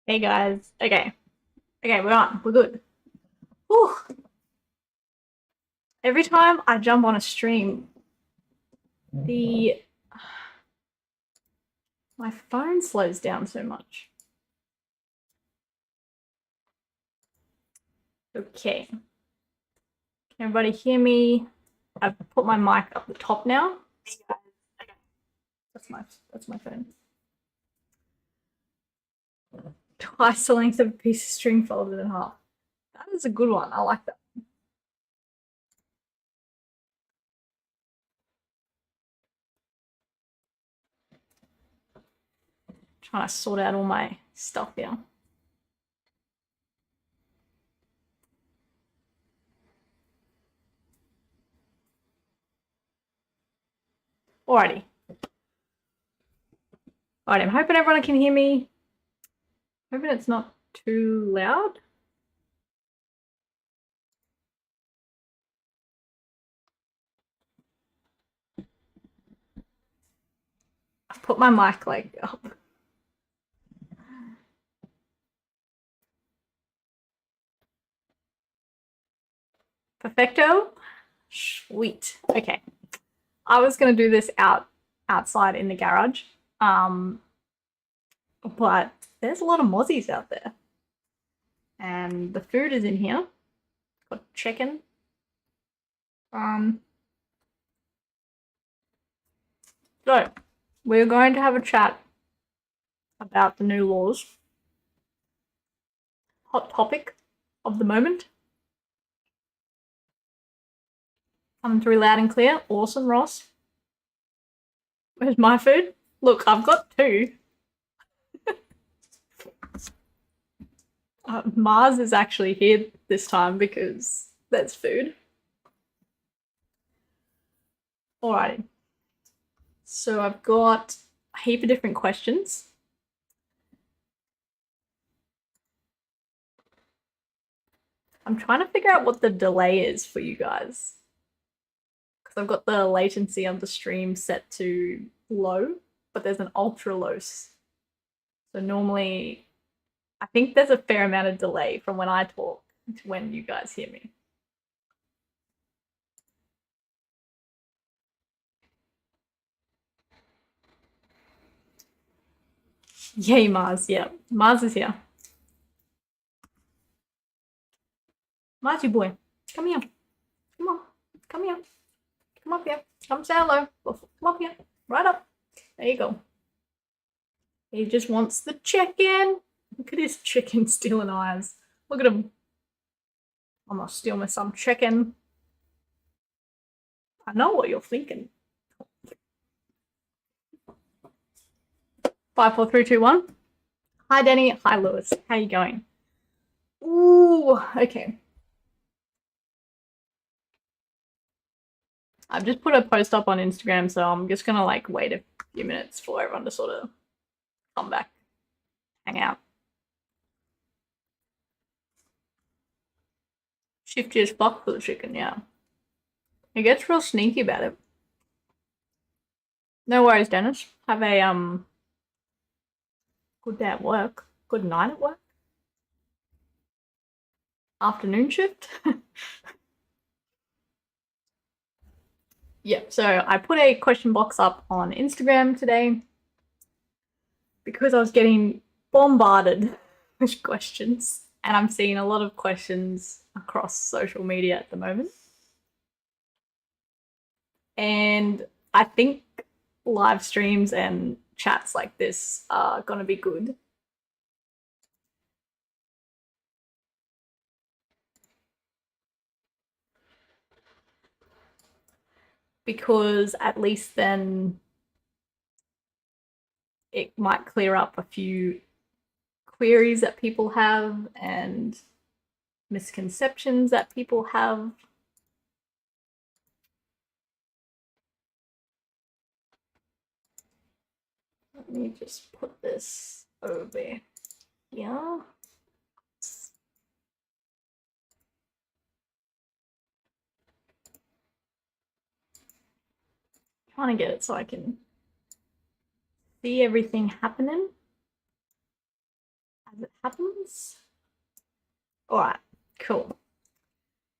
Hey guys. Okay. Okay, we're on. We're good. Whew. Every time I jump on a stream, the my phone slows down so much. Okay. Can everybody hear me? I've put my mic up the top now. Okay. That's my phone. Twice the length of a piece of string folded in half. That is a good one. I like that. Trying to sort out all my stuff here. Alrighty. Alright, I'm hoping everyone can hear me. Hoping it's not too loud. I've put my mic like up. Perfecto. Sweet. Okay. I was going to do this outside in the garage. But there's a lot of mozzies out there. And the food is in here. Got chicken. So we're going to have a chat about the new laws. Hot topic of the moment. Coming through loud and clear. Awesome, Ross. Where's my food? Look, I've got two. Mars is actually here this time because there's food. Alrighty. So I've got a heap of different questions. I'm trying to figure out what the delay is for you guys. Because I've got the latency of the stream set to low, but there's an ultra low. So normally, I think there's a fair amount of delay from when I talk to when you guys hear me. Yay, Mars. Yeah, Mars is here. Marsy boy, come here. Come on. Come here. Come up here. Come say hello. Come up here. Right up. There you go. He just wants the chicken. Look at his chicken stealing eyes. Look at him. I'm gonna steal me some chicken. I know what you're thinking. 5, 4, 3, 2, 1. Hi, Danie. Hi, Lewis. How you going? Ooh, okay. I've just put a post up on Instagram, so I'm just gonna like wait a few minutes for everyone to sort of come back, hang out. Shifty as fuck for the chicken, yeah. He gets real sneaky about it. No worries, Dennis. Have a good day at work. Good night at work. Afternoon shift. Yeah, so I put a question box up on Instagram today because I was getting bombarded with questions, and I'm seeing a lot of questions across social media at the moment. And I think live streams and chats like this are going to be good. Because at least then it might clear up a few queries that people have and misconceptions that people have. Let me just put this over here. Trying to get it so I can see everything happening It happens. All right, cool.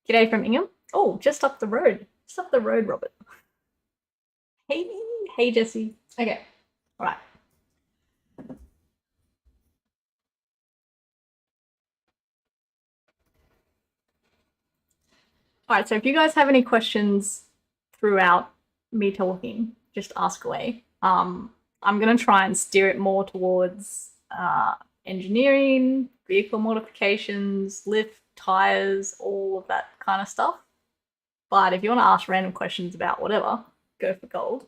G'day from Ingham. Oh, just up the road. Just up the road, Robert. Hey, Jesse. Okay, all right. All right, so if you guys have any questions throughout me talking, just ask away. I'm going to try and steer it more towards engineering, vehicle modifications, lift, tires, all of that kind of stuff. But if you want to ask random questions about whatever, go for gold.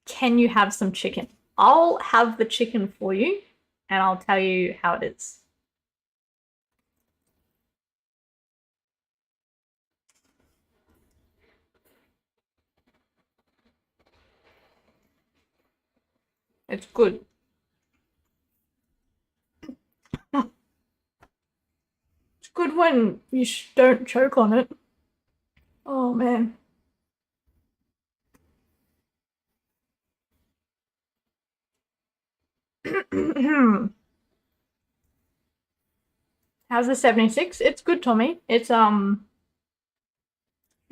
Can you have some chicken? I'll have the chicken for you and I'll tell you how it is. It's good. It's good when you don't choke on it. Oh, man. How's the 76? It's good, Tommy. It's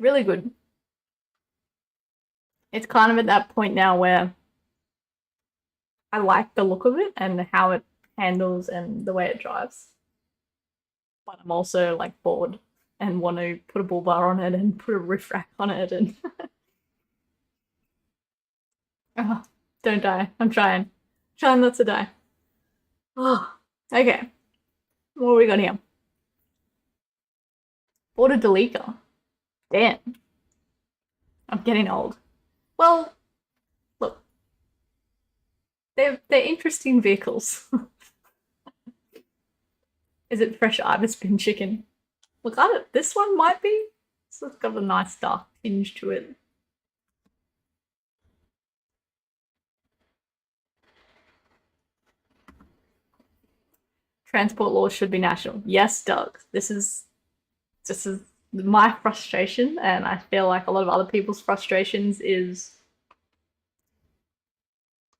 really good. It's kind of at that point now where I like the look of it and how it handles and the way it drives. But I'm also like bored and want to put a bull bar on it and put a roof rack on it and oh, don't die. I'm trying. Trying not to die. Oh, okay. What we got here? Bought a Delica. Damn. I'm getting old. Well, look. They're interesting vehicles. Is it fresh Ibis bin chicken? Look at it. This one might be. So it's got a nice dark tinge to it. Transport laws should be national. Yes, Doug. This is my frustration, and I feel like a lot of other people's frustrations is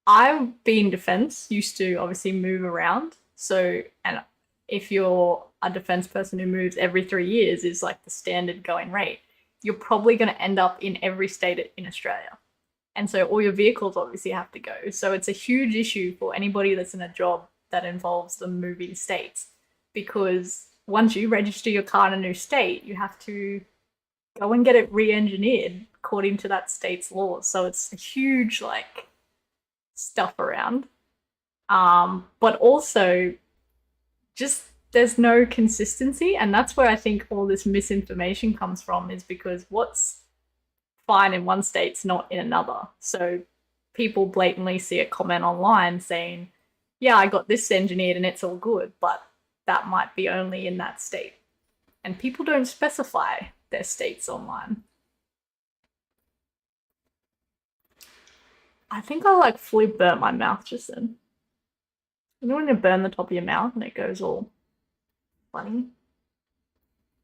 I've been defense, used to obviously move around. So, and if you're a defense person who moves every 3 years is like the standard going rate, you're probably going to end up in every state in Australia. And so all your vehicles obviously have to go. So it's a huge issue for anybody that's in a job that involves them moving states, because once you register your car in a new state, you have to go and get it re-engineered according to that state's laws. So it's a huge like stuff around. But also just there's no consistency, and that's where I think all this misinformation comes from, is because what's fine in one state's not in another. So people blatantly see a comment online saying, yeah, I got this engineered and it's all good, but that might be only in that state. And people don't specify their states online. I think I like fully burnt my mouth just then. You know when you burn the top of your mouth and it goes all funny?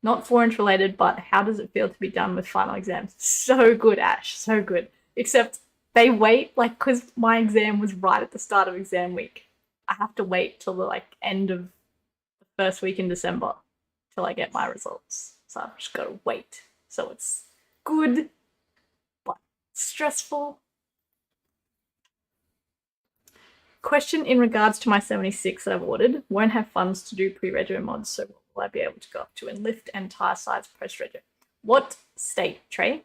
Not 4-inch related, but how does it feel to be done with final exams? So good, Ash, so good. Except they wait, like, because my exam was right at the start of exam week. I have to wait till the like end of the first week in December till I get my results. So I've just got to wait. So it's good, but stressful. Question in regards to my 76 that I've ordered. Won't have funds to do pre-rego mods, so what will I be able to go up to in lift and tire size post-rego? What state, Trey?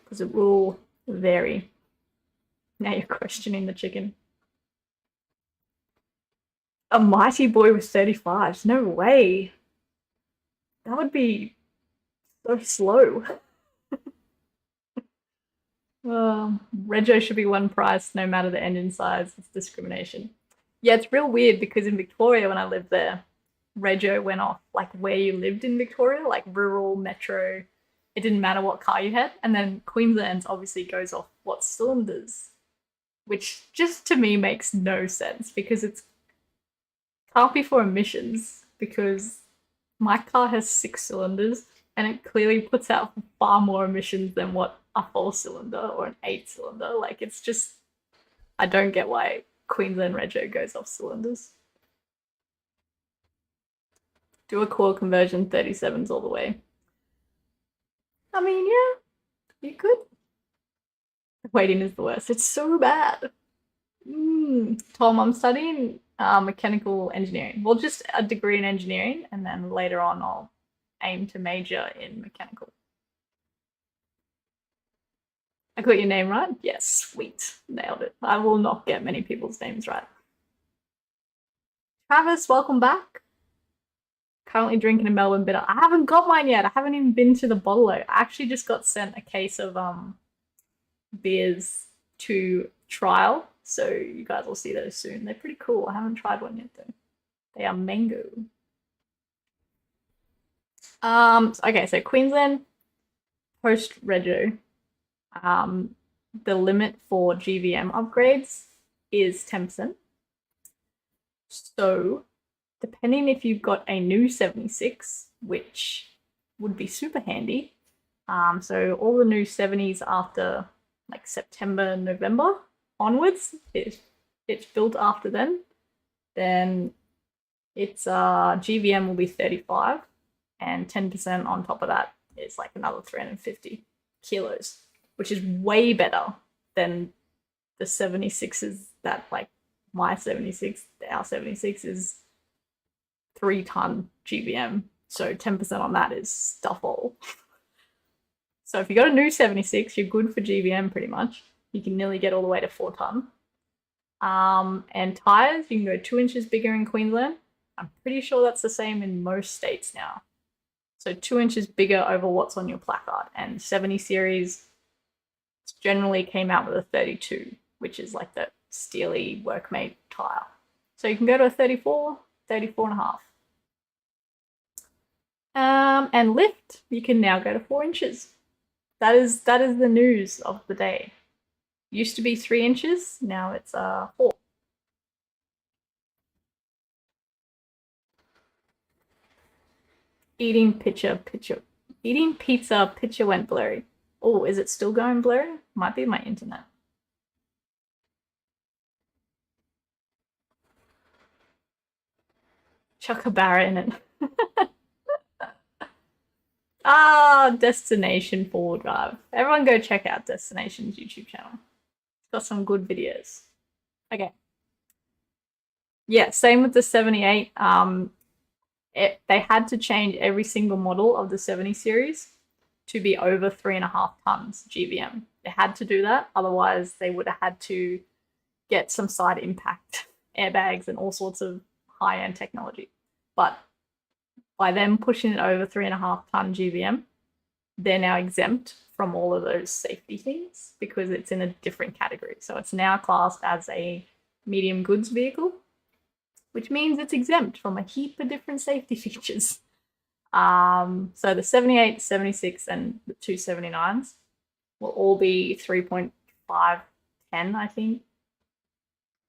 Because it will vary. Now you're questioning the chicken. A mighty boy with 35s. No way. That would be so slow. Rego should be one price no matter the engine size. It's discrimination. Yeah, it's real weird because in Victoria when I lived there, Rego went off like where you lived in Victoria, like rural, metro. It didn't matter what car you had. And then Queensland's obviously goes off what cylinders, which just to me makes no sense because it's Can't be for emissions because my car has 6 cylinders and it clearly puts out far more emissions than what a 4-cylinder or an 8-cylinder. Like, it's just, I don't get why Queensland Rego goes off cylinders. Do a core conversion, 37s all the way. I mean, yeah, you could. Waiting is the worst. It's so bad. Tom, I'm studying mechanical engineering. Well, just a degree in engineering, and then later on I'll aim to major in mechanical. I got your name right? Yes, sweet. Nailed it. I will not get many people's names right. Travis, welcome back. Currently drinking a Melbourne Bitter. I haven't got mine yet. I haven't even been to the bottle. I actually just got sent a case of beers to trial, so you guys will see those soon. They're pretty cool. I haven't tried one yet though. They are mango. Okay, so Queensland post-Rego, the limit for GVM upgrades is 10%. So depending if you've got a new 76, which would be super handy. So all the new 70s after like September, November onwards, it's built after then its GVM will be 35, and 10% on top of that is like another 350 kilos, which is way better than the 76s that, like, my 76, our 76 is 3-ton GVM. So 10% on that is stuff all. So if you got a new 76, you're good for GVM pretty much. You can nearly get all the way to 4-ton. And tyres, you can go 2 inches bigger in Queensland. I'm pretty sure that's the same in most states now. So 2 inches bigger over what's on your placard. And 70 series generally came out with a 32, which is like the steely workmate tyre. So you can go to a 34, 34 and a half. And lift, you can now go to 4 inches. That is the news of the day. Used to be 3 inches, now it's 4. Eating pizza, picture went blurry. Oh, is it still going blurry? Might be my internet. Chuck a barra in it. Destination 4-Wheel-Drive. Everyone go check out Destination's YouTube channel. It's got some good videos. Okay. Yeah, same with the 78. They had to change every single model of the 70 series to be over 3.5 tons GVM. They had to do that, otherwise they would have had to get some side impact airbags and all sorts of high-end technology. But by them pushing it over 3.5 ton GVM, they're now exempt from all of those safety things because it's in a different category. So it's now classed as a medium goods vehicle, which means it's exempt from a heap of different safety features. So the 78, 76, and the 279s will all be 3.510, I think,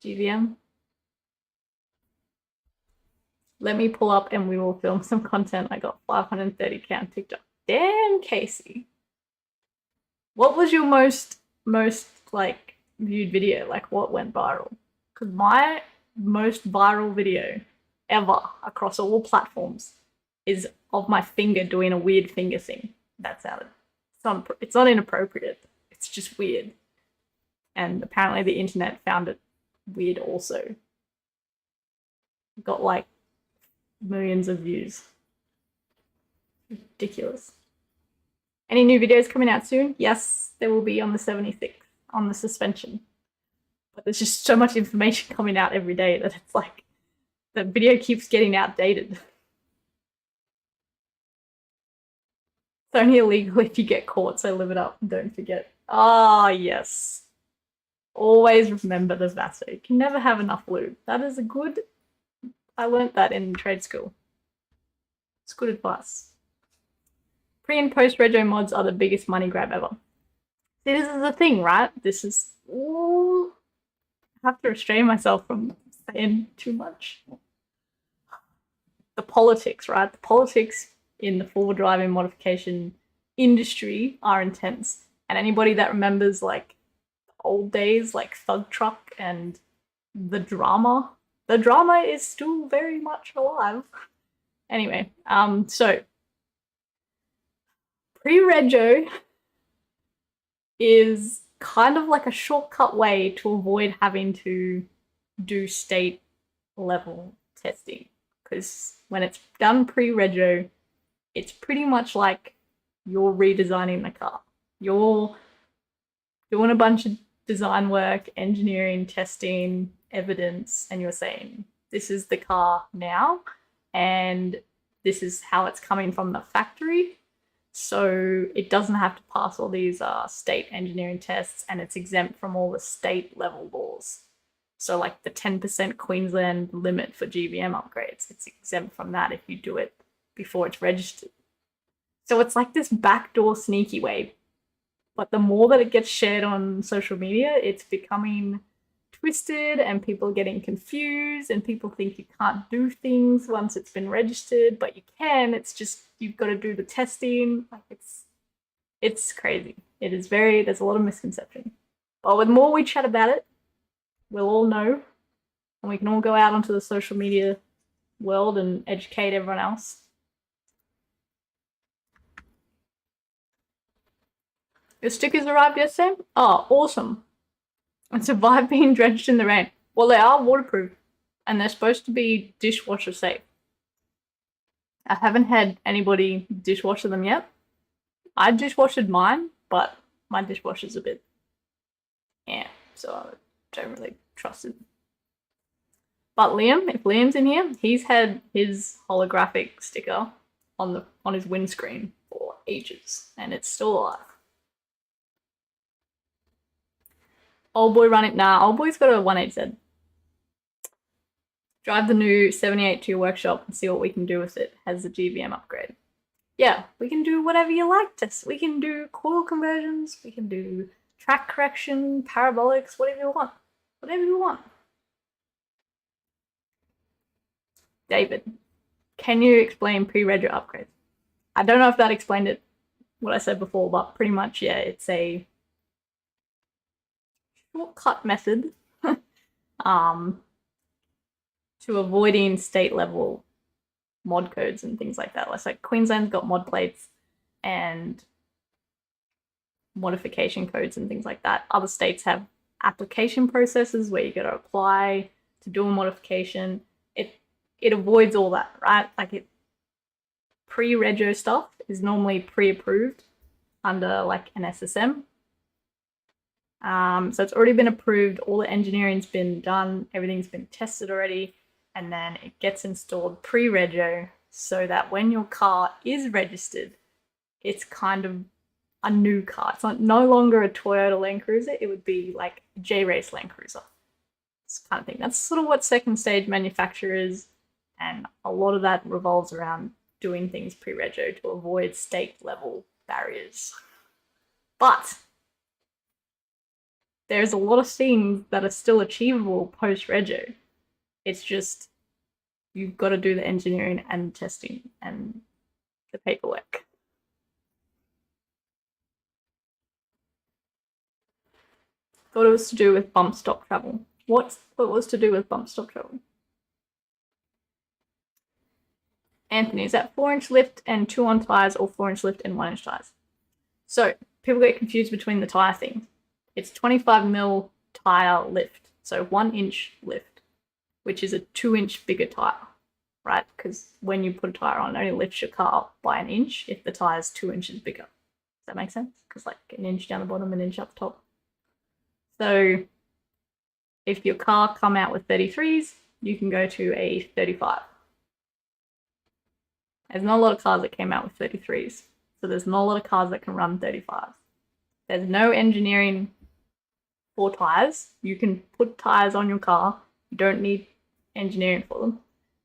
GVM. Let me pull up and we will film some content. I got 530k on TikTok. Damn, Casey. What was your most like viewed video? Like, what went viral? Because my most viral video ever across all platforms is of my finger doing a weird finger thing. That sounded, it's not inappropriate. It's just weird. And apparently the internet found it weird also. Got like millions of views. Ridiculous. Any new videos coming out soon? Yes, there will be on the 76, on the suspension. But there's just so much information coming out every day that it's like the video keeps getting outdated. It's only illegal if you get caught, so live it up and don't forget. Ah, yes. Always remember the Vaso. You can never have enough lube. That is a good... I learnt that in trade school. It's good advice. Pre and post Rego mods are the biggest money grab ever. See, this is the thing, right? This is... Ooh, I have to restrain myself from saying too much. the politics, right? The politics in the four-wheel driving modification industry are intense. And anybody that remembers like old days, like Thug Truck and the drama is still very much alive. Anyway, so Pre-Rego is kind of like a shortcut way to avoid having to do state level testing, because when it's done pre-rego, it's pretty much like you're redesigning the car. You're doing a bunch of design work, engineering, testing, evidence, and you're saying, this is the car now, and this is how it's coming from the factory. So it doesn't have to pass all these state engineering tests, and it's exempt from all the state level laws. So like the 10% Queensland limit for GBM upgrades, it's exempt from that if you do it before it's registered. So it's like this backdoor sneaky way. But the more that it gets shared on social media, it's becoming twisted and people are getting confused and people think you can't do things once it's been registered, but you can. It's just you've got to do the testing. Like it's crazy. It is there's a lot of misconception. But the more we chat about it, we'll all know, and we can all go out onto the social media world and educate everyone else. Your stickers arrived yesterday? Oh, awesome. And survived being drenched in the rain. Well, they are waterproof, and they're supposed to be dishwasher safe. I haven't had anybody dishwasher them yet. I dishwashed mine, but my dishwasher's a bit, so I don't really trust it. But Liam, if Liam's in here, he's had his holographic sticker on his windscreen for ages, and it's still alive. OlBoy run it. Nah, OlBoy's got a 180Z. Drive the new 78 to your workshop and see what we can do with it. Has the GBM upgrade. Yeah, we can do whatever you like, Tess. We can do coil conversions, we can do track correction, parabolics, whatever you want. Whatever you want. David, can you explain pre-rego upgrades? I don't know if that explained it, what I said before, but pretty much, yeah, it's a shortcut method to avoiding state level mod codes and things like that. Like Queensland's got mod plates and modification codes and things like that. Other states have application processes where you got to apply to do a modification. It avoids all that, right? Like pre-rego stuff is normally pre-approved under like an SSM. So it's already been approved, all the engineering's been done, everything's been tested already, and then it gets installed pre-rego so that when your car is registered, it's kind of a new car. It's no longer a Toyota Land Cruiser, it would be like a J-Race Land Cruiser. This kind of thing. That's sort of what second stage manufacture is, and a lot of that revolves around doing things pre-rego to avoid state level barriers. But there's a lot of things that are still achievable post-rego. It's just you've got to do the engineering and testing and the paperwork. Thought it was to do with bump stop travel. What was to do with bump stop travel? Anthony, is that 4-inch lift and 2 on tyres or 4-inch lift and 1-inch tyres? So people get confused between the tyre things. It's 25mm tyre lift, so 1-inch lift, which is a 2-inch bigger tyre, right? Because when you put a tyre on, it only lifts your car up by 1 inch if the tyre's 2 inches bigger. Does that make sense? Because like 1 inch down the bottom, 1 inch up the top. So if your car come out with 33s, you can go to a 35. There's not a lot of cars that came out with 33s, so there's not a lot of cars that can run 35s. There's no engineering for tyres. You can put tyres on your car. You don't need engineering for them,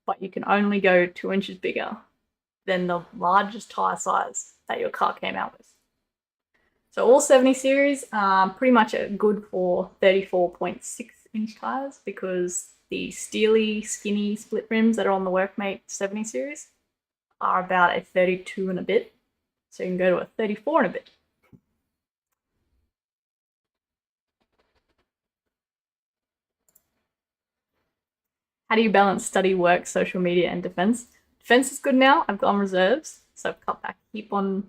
but you can only go 2 inches bigger than the largest tyre size that your car came out with. So all 70 series pretty much are good for 34.6-inch tyres because the steely, skinny split rims that are on the Workmate 70 series are about a 32 and a bit. So you can go to a 34 and a bit. How do you balance study, work, social media, and defense? Defense is good now. I've gone reserves, so I've cut back heap on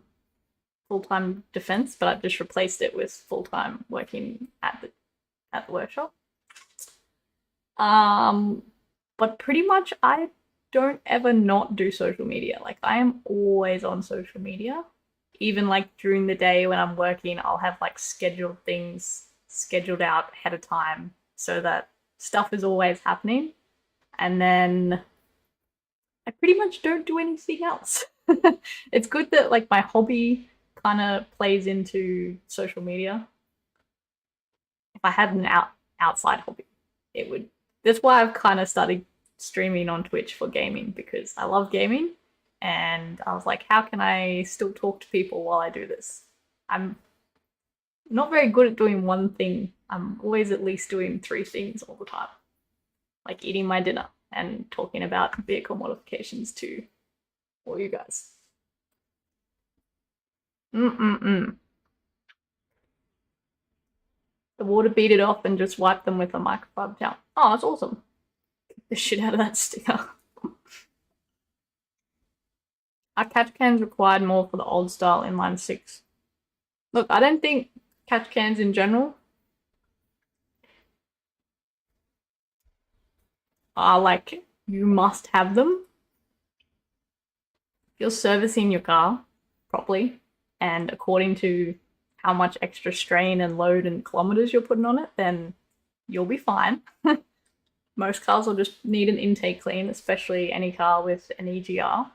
full-time defense, but I've just replaced it with full-time working at the workshop. But pretty much I don't ever not do social media. Like, I am always on social media. Even like during the day when I'm working, I'll have like scheduled things scheduled out ahead of time so that stuff is always happening. And then I pretty much don't do anything else. It's good that like my hobby kind of plays into social media. If I had an outside hobby, it would. That's why I've kind of started streaming on Twitch for gaming, because I love gaming, and I was like, how can I still talk to people while I do this? I'm not very good at doing one thing. I'm always at least doing 3 things all the time, like eating my dinner and talking about vehicle modifications to all you guys. The water beat it off and just wipe them with a microfiber towel. Oh, that's awesome. Get the shit out of that sticker. Are catch cans required more for the old style inline 6? Look, I don't think catch cans in general are like, you must have them. If you're servicing your car properly and according to how much extra strain and load and kilometers you're putting on it, then you'll be fine. Most cars will just need an intake clean, especially any car with an EGR.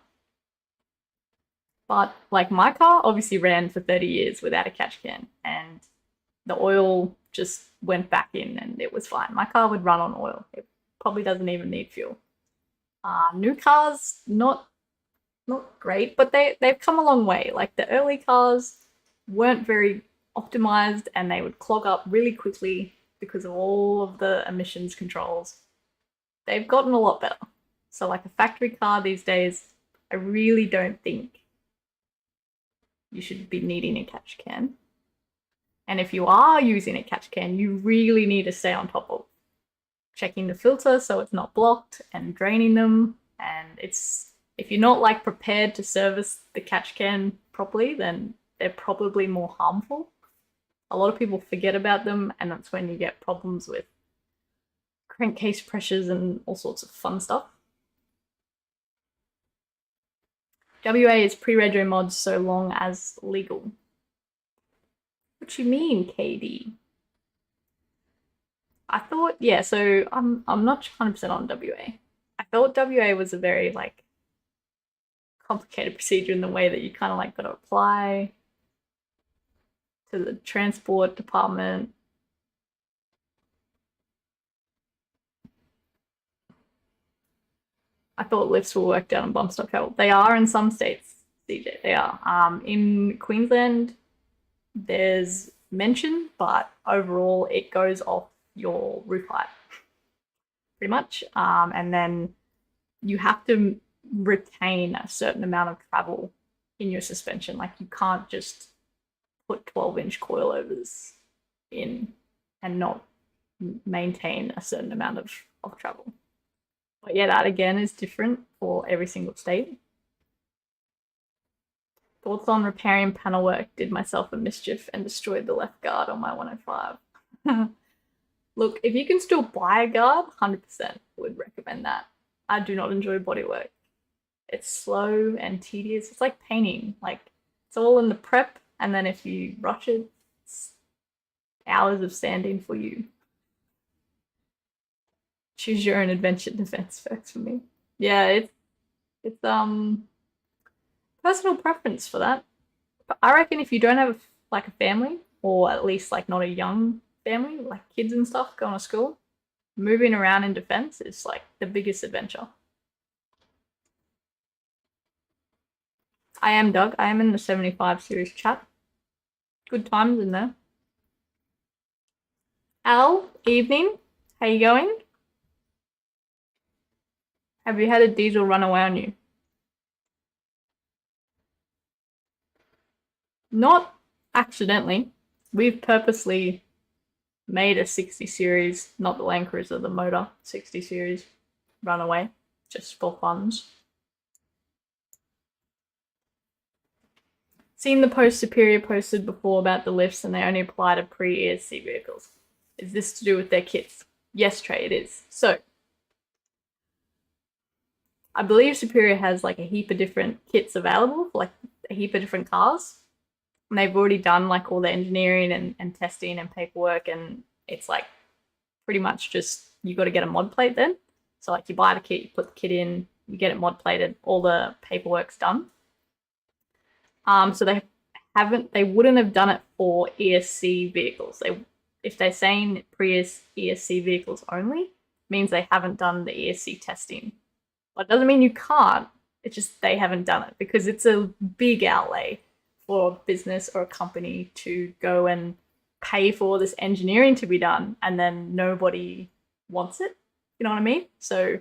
But like my car obviously ran for 30 years without a catch can, and the oil just went back in and it was fine. My car would run on oil. It probably doesn't even need fuel. New cars, not great, but they've come a long way. Like the early cars weren't very optimized and they would clog up really quickly because of all of the emissions controls. They've gotten a lot better. So like a factory car these days, I really don't think you should be needing a catch can. And if you are using a catch can, you really need to stay on top of checking the filter so it's not blocked and draining them. And if you're not like prepared to service the catch can properly, then they're probably more harmful. A lot of people forget about them, and that's when you get problems with crankcase pressures and all sorts of fun stuff. WA is pre-rego mods so long as legal. What you mean, KD? I thought, yeah, so I'm not 100% on WA. I thought WA was a very like complicated procedure in the way that you kind of like got to apply to the transport department. I thought lifts were worked out on bump stock travel. They are in some states, CJ. They are. In Queensland, there's mention, but overall it goes off your roof height, pretty much. And then you have to retain a certain amount of travel in your suspension. Like you can't just put 12-inch coilovers in and not maintain a certain amount of travel. But yeah, that again is different for every single state. Thoughts on repairing panel work? Did myself a mischief and destroyed the left guard on my 105. Look, if you can still buy a guard, 100% would recommend that. I do not enjoy bodywork. It's slow and tedious. It's like painting. Like, it's all in the prep, and then if you rush it, it's hours of sanding for you. Choose your own adventure defense works for me. Yeah, it's personal preference for that. But I reckon if you don't have like a family, or at least like not a young family, like kids and stuff going to school, moving around in defense is like the biggest adventure. I am Doug. I am in the 75 series chat. Good times in there. Al, evening. How you going? Have you had a diesel run away on you? Not accidentally. We've purposely made a 60 series, not the Land Cruiser, the motor 60 series run away, just for funds. Seen the post Superior posted before about the lifts and they only apply to pre-ESC vehicles. Is this to do with their kits? Yes, Trey, it is. So, I believe Superior has like a heap of different kits available for like a heap of different cars. And they've already done like all the engineering and testing and paperwork, and it's like pretty much just you got to get a mod plate then. So like you buy the kit, you put the kit in, you get it mod plated, all the paperwork's done. So they wouldn't have done it for ESC vehicles. If they're saying pre-ESC vehicles only, means they haven't done the ESC testing. But it doesn't mean you can't, it's just they haven't done it because it's a big outlay for a business or a company to go and pay for this engineering to be done and then nobody wants it. You know what I mean? So,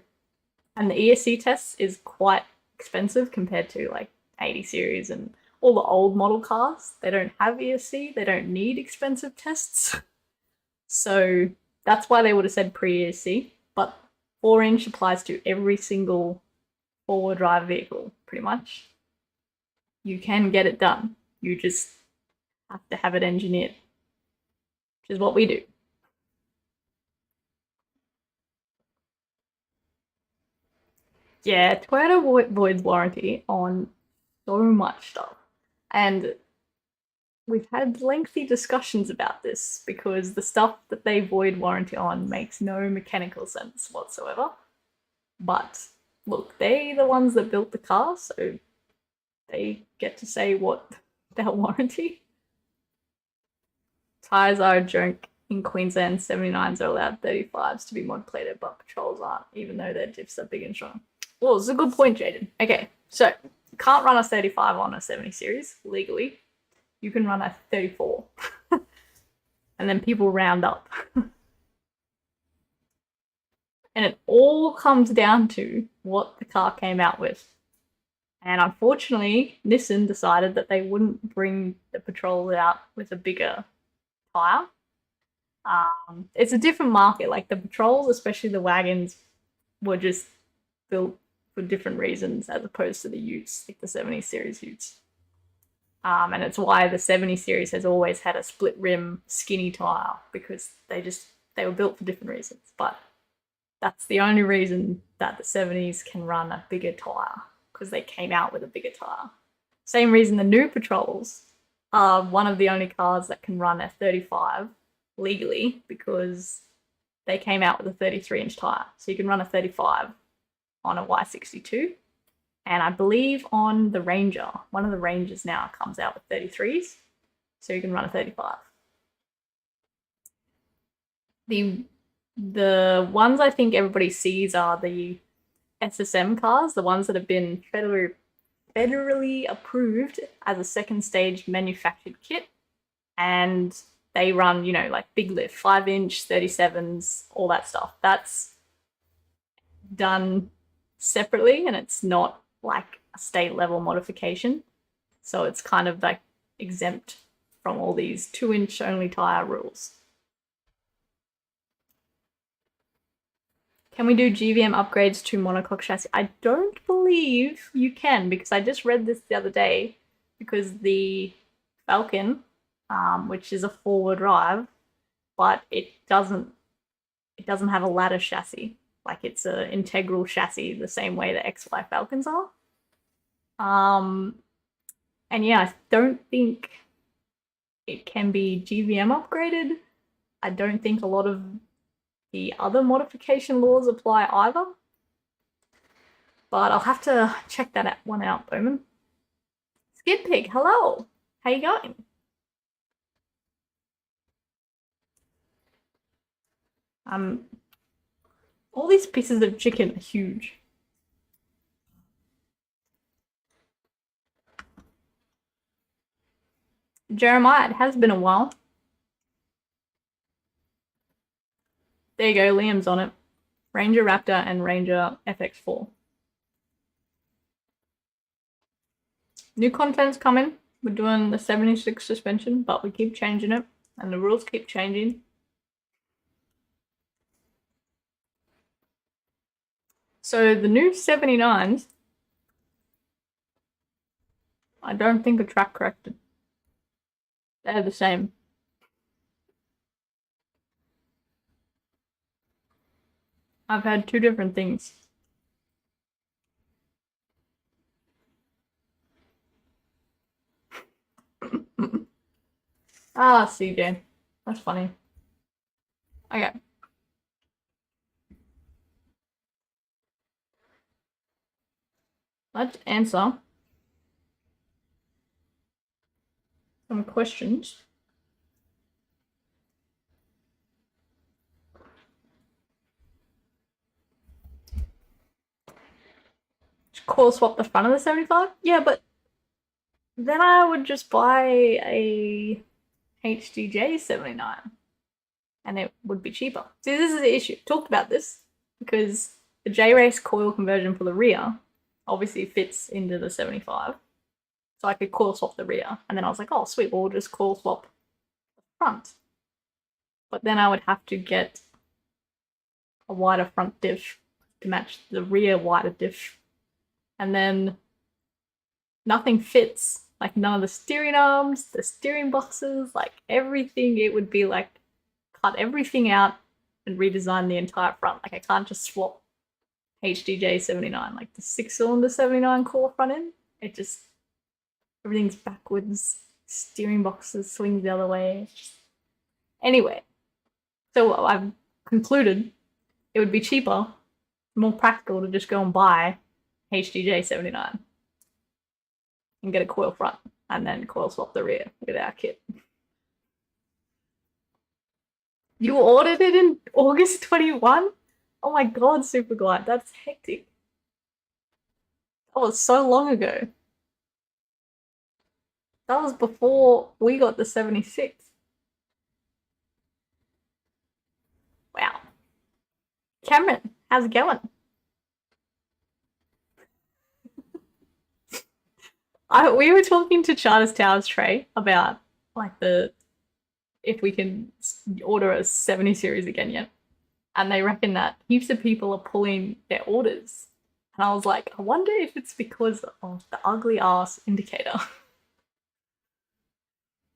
and the ESC test is quite expensive compared to like 80 series and all the old model cars. They don't have ESC. They don't need expensive tests. So that's why they would have said pre-ESC. But 4-inch applies to every single four-wheel drive vehicle, pretty much. You can get it done. You just have to have it engineered, which is what we do. Yeah, Toyota voids warranty on so much stuff. And we've had lengthy discussions about this because the stuff that they void warranty on makes no mechanical sense whatsoever. But look, they're the ones that built the car, so they get to say what they'll warranty. Tyres are a joke. In Queensland, 79s are allowed 35s to be mod plated, but patrols aren't, even though their diffs are big and strong. Well, it's a good point, Jaden. Okay, so you can't run a 35 on a 70 series legally. You can run a 34. And then people round up. And it all comes down to what the car came out with. And unfortunately, Nissan decided that they wouldn't bring the patrols out with a bigger tyre. It's a different market. Like the patrols, especially the wagons, were just built for different reasons as opposed to the utes, like the 70 series utes. And it's why the 70 series has always had a split rim skinny tyre, because they were built for different reasons. But that's the only reason that the 70s can run a bigger tyre, because they came out with a bigger tyre. Same reason the new patrols are one of the only cars that can run a 35 legally, because they came out with a 33-inch tyre. So you can run a 35 on a Y62. And I believe on the Ranger, one of the Rangers now comes out with 33s. So you can run a 35. The ones I think everybody sees are the SSM cars, the ones that have been federally approved as a second stage manufactured kit. And they run, like big lift, 5-inch, 37s, all that stuff. That's done separately, and it's not like a state level modification. So it's kind of like exempt from all these 2-inch only tyre rules. Can we do GVM upgrades to monocoque chassis? I don't believe you can, because I just read this the other day, because the Falcon, which is a 4-wheel drive, but it doesn't have a ladder chassis. Like it's an integral chassis, the same way the XY Falcons are. And yeah, I don't think it can be GVM upgraded. I don't think a lot of the other modification laws apply either. But I'll have to check that one out, Bowman. Skid Pig, hello. How you going? All these pieces of chicken are huge. Jeremiah, it has been a while. There you go, Liam's on it. Ranger Raptor and Ranger FX4. New content's coming. We're doing the 76 suspension, but we keep changing it, and the rules keep changing. So the new 79s, I don't think are track corrected. They're the same. I've had two different things. Ah, CJ. That's funny. Okay. Let's answer some questions. Core swap the front of the 75? Yeah, but then I would just buy a HDJ 79 and it would be cheaper. See, this is the issue. Talked about this because the J-Race coil conversion for the rear obviously fits into the 75. So I could coil swap the rear. And then I was like, oh, sweet, we'll just coil swap the front. But then I would have to get a wider front diff to match the rear wider diff. And then nothing fits. Like none of the steering arms, the steering boxes, like everything. It would be like cut everything out and redesign the entire front. Like I can't just swap HDJ 79, like the 6-cylinder 79 core front end. It just, everything's backwards. Steering boxes swing the other way. Anyway, so I've concluded it would be cheaper, more practical to just go and buy HDJ 79 and get a coil front and then coil swap the rear with our kit. You ordered it in August 21? Oh my god, Super Glide, that's hectic. That was so long ago. That was before we got the 76. Wow. Cameron, how's it going? We were talking to Charters Towers Trey about like if we can order a 70 series again yet. And they reckon that heaps of people are pulling their orders. And I was like, I wonder if it's because of the ugly ass indicator.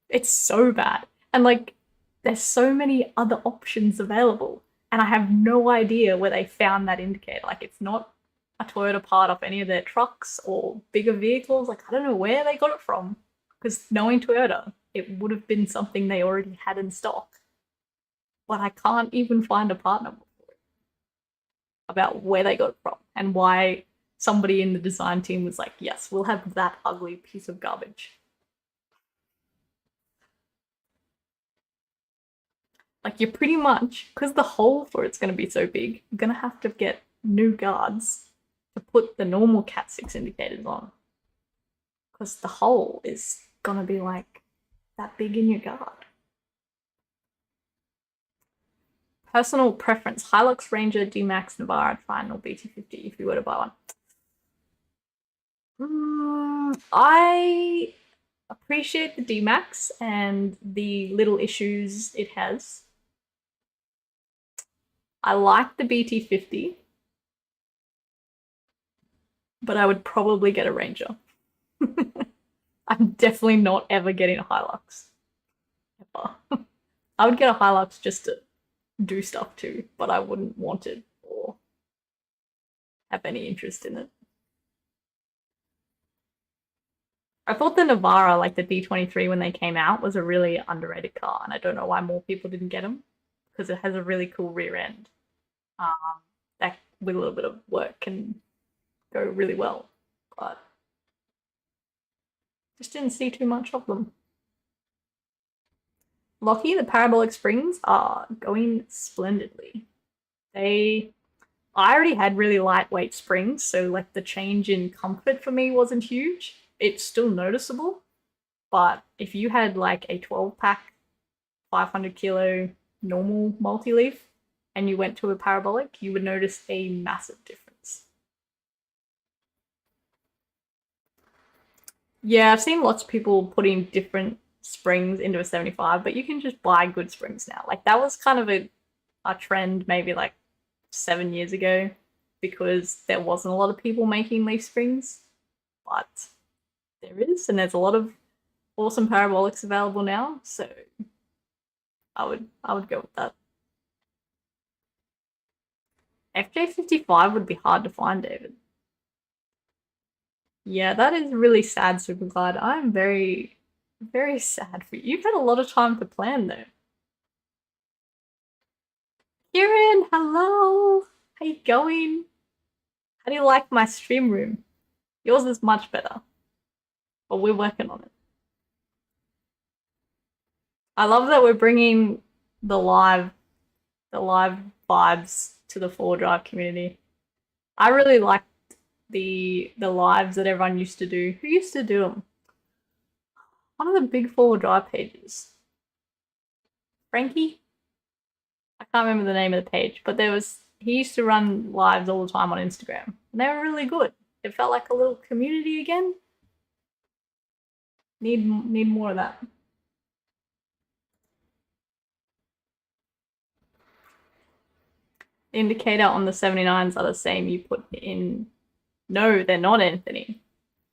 It's so bad. And like, there's so many other options available. And I have no idea where they found that indicator. Like, it's not a Toyota part of any of their trucks or bigger vehicles. Like, I don't know where they got it from. Because knowing Toyota, it would have been something they already had in stock. But I can't even find a part number for it. About where they got it from and why somebody in the design team was like, yes, we'll have that ugly piece of garbage. Like, you're pretty much, because the hole for it's going to be so big, you're going to have to get new guards to put the normal Cat 6 indicators on. Because the hole is going to be like that big in your guard. Personal preference, Hilux, Ranger, D-Max, Navara, Final, BT50 if you were to buy one. I appreciate the D-Max and the little issues it has. I like the BT50, but I would probably get a Ranger. I'm definitely not ever getting a Hilux. Ever. I would get a Hilux just to do stuff too, but I wouldn't want it or have any interest in it. I thought the Navara, like the D23 when they came out, was a really underrated car, and I don't know why more people didn't get them, because it has a really cool rear end. That with a little bit of work can go really well, but just didn't see too much of them. Lockie, the parabolic springs are going splendidly. I already had really lightweight springs, so like the change in comfort for me wasn't huge. It's still noticeable, but if you had like a 12-pack, 500 kilo normal multi-leaf, and you went to a parabolic, you would notice a massive difference. Yeah, I've seen lots of people putting different springs into a 75, but you can just buy good springs now. Like that was kind of a trend maybe like 7 years ago because there wasn't a lot of people making leaf springs, but there is, and there's a lot of awesome parabolics available now, so I would go with that. FJ55 would be hard to find, David. Yeah, that is really sad, Superglide. I'm very, very sad for you. You've had a lot of time to plan though. Kieran, hello! How you going? How do you like my stream room? Yours is much better. But we're working on it. I love that we're bringing the live vibes to the 4Drive community. I really liked the lives that everyone used to do. Who used to do them? One of the big 4Drive pages. Frankie? I can't remember the name of the page, but he used to run lives all the time on Instagram. And they were really good. It felt like a little community again. Need more of that. The indicator on the 79s are the same you put in. No, they're not, Anthony.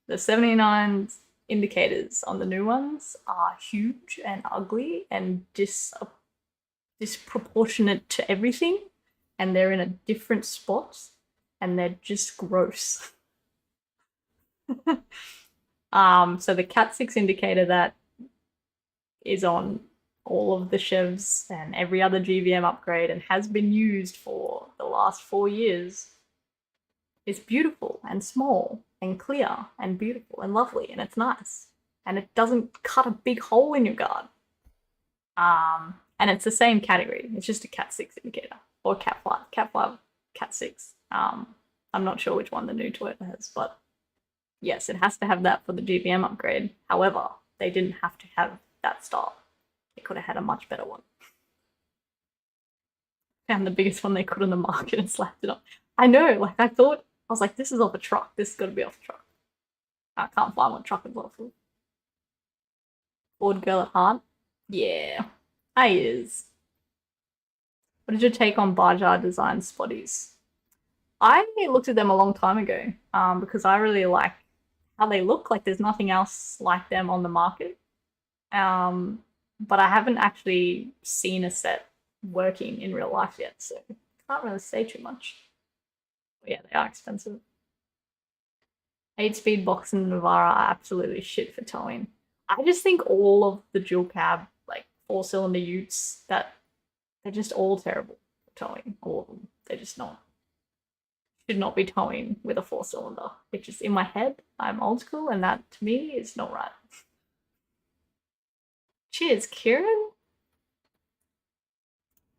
The 79s indicators on the new ones are huge and ugly and disproportionate to everything, and they're in a different spot, and they're just gross. So the Cat 6 indicator that is on all of the Chevs and every other GVM upgrade and has been used for the last 4 years is beautiful and small and clear and beautiful and lovely, and it's nice. And it doesn't cut a big hole in your guard. And it's the same category. It's just a Cat 6 indicator. Or Cat 5. Cat 5, Cat 6. I'm not sure which one the new Toyota has, but yes, it has to have that for the GVM upgrade. However, they didn't have to have that style. They could have had a much better one. Found the biggest one they could on the market and slapped it on. I know, like I was like, this is off a truck. This has got to be off a truck. I can't find what truck it's off of. Ford girl at heart? Yeah, I is. What did your take on Bajar design spotties? I looked at them a long time ago because I really like how they look. Like there's nothing else like them on the market. But I haven't actually seen a set working in real life yet, so can't really say too much. But yeah, they are expensive. 8-speed box and Navara are absolutely shit for towing. I just think all of the dual cab, like 4-cylinder utes, that they're just all terrible for towing. All of them. They're just not. Should not be towing with a 4-cylinder. It's just in my head, I'm old school, and that to me is not right. Cheers, Kieran.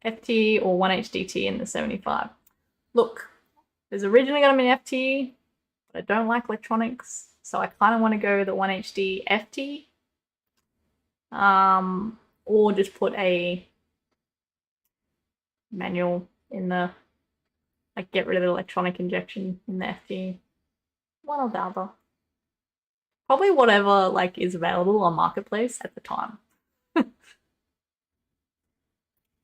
FT or 1HDT in the 75. Look, there's originally going to be an FT, but I don't like electronics, so I kind of want to go the 1HD FT. Or just put a manual in the, like, get rid of the electronic injection in the FT. One or the other. Probably whatever, like, is available on Marketplace at the time.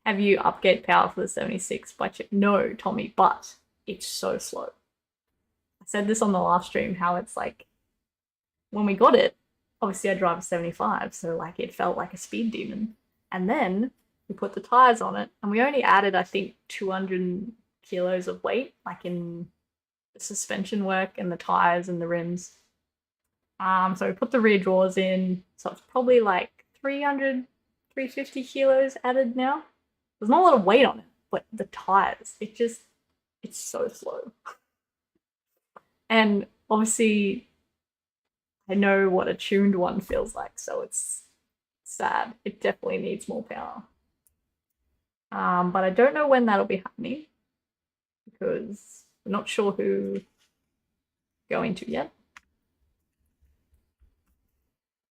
Have you upgate power for the 76 by chip? No, Tommy, but it's so slow. I said this on the last stream, how it's like, when we got it, obviously I drive a 75, so like it felt like a speed demon. And then we put the tires on it, and we only added, I think, 200 kilos of weight, like in the suspension work and the tires and the rims. So we put the rear drawers in, so it's probably like 300, 350 kilos added now. There's not a lot of weight on it, but the tires, it's so slow. And obviously, I know what a tuned one feels like, so it's sad. It definitely needs more power. But I don't know when that'll be happening because we're not sure who going to yet.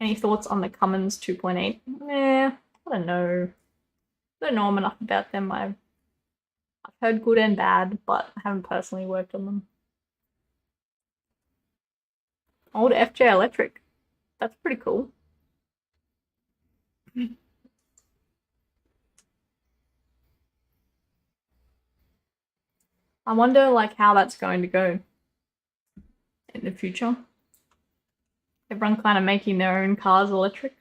Any thoughts on the Cummins 2.8? I don't know. I don't know enough about them. I've heard good and bad, but I haven't personally worked on them. Old FJ Electric. That's pretty cool. I wonder like how that's going to go in the future. Everyone kind of making their own cars electric.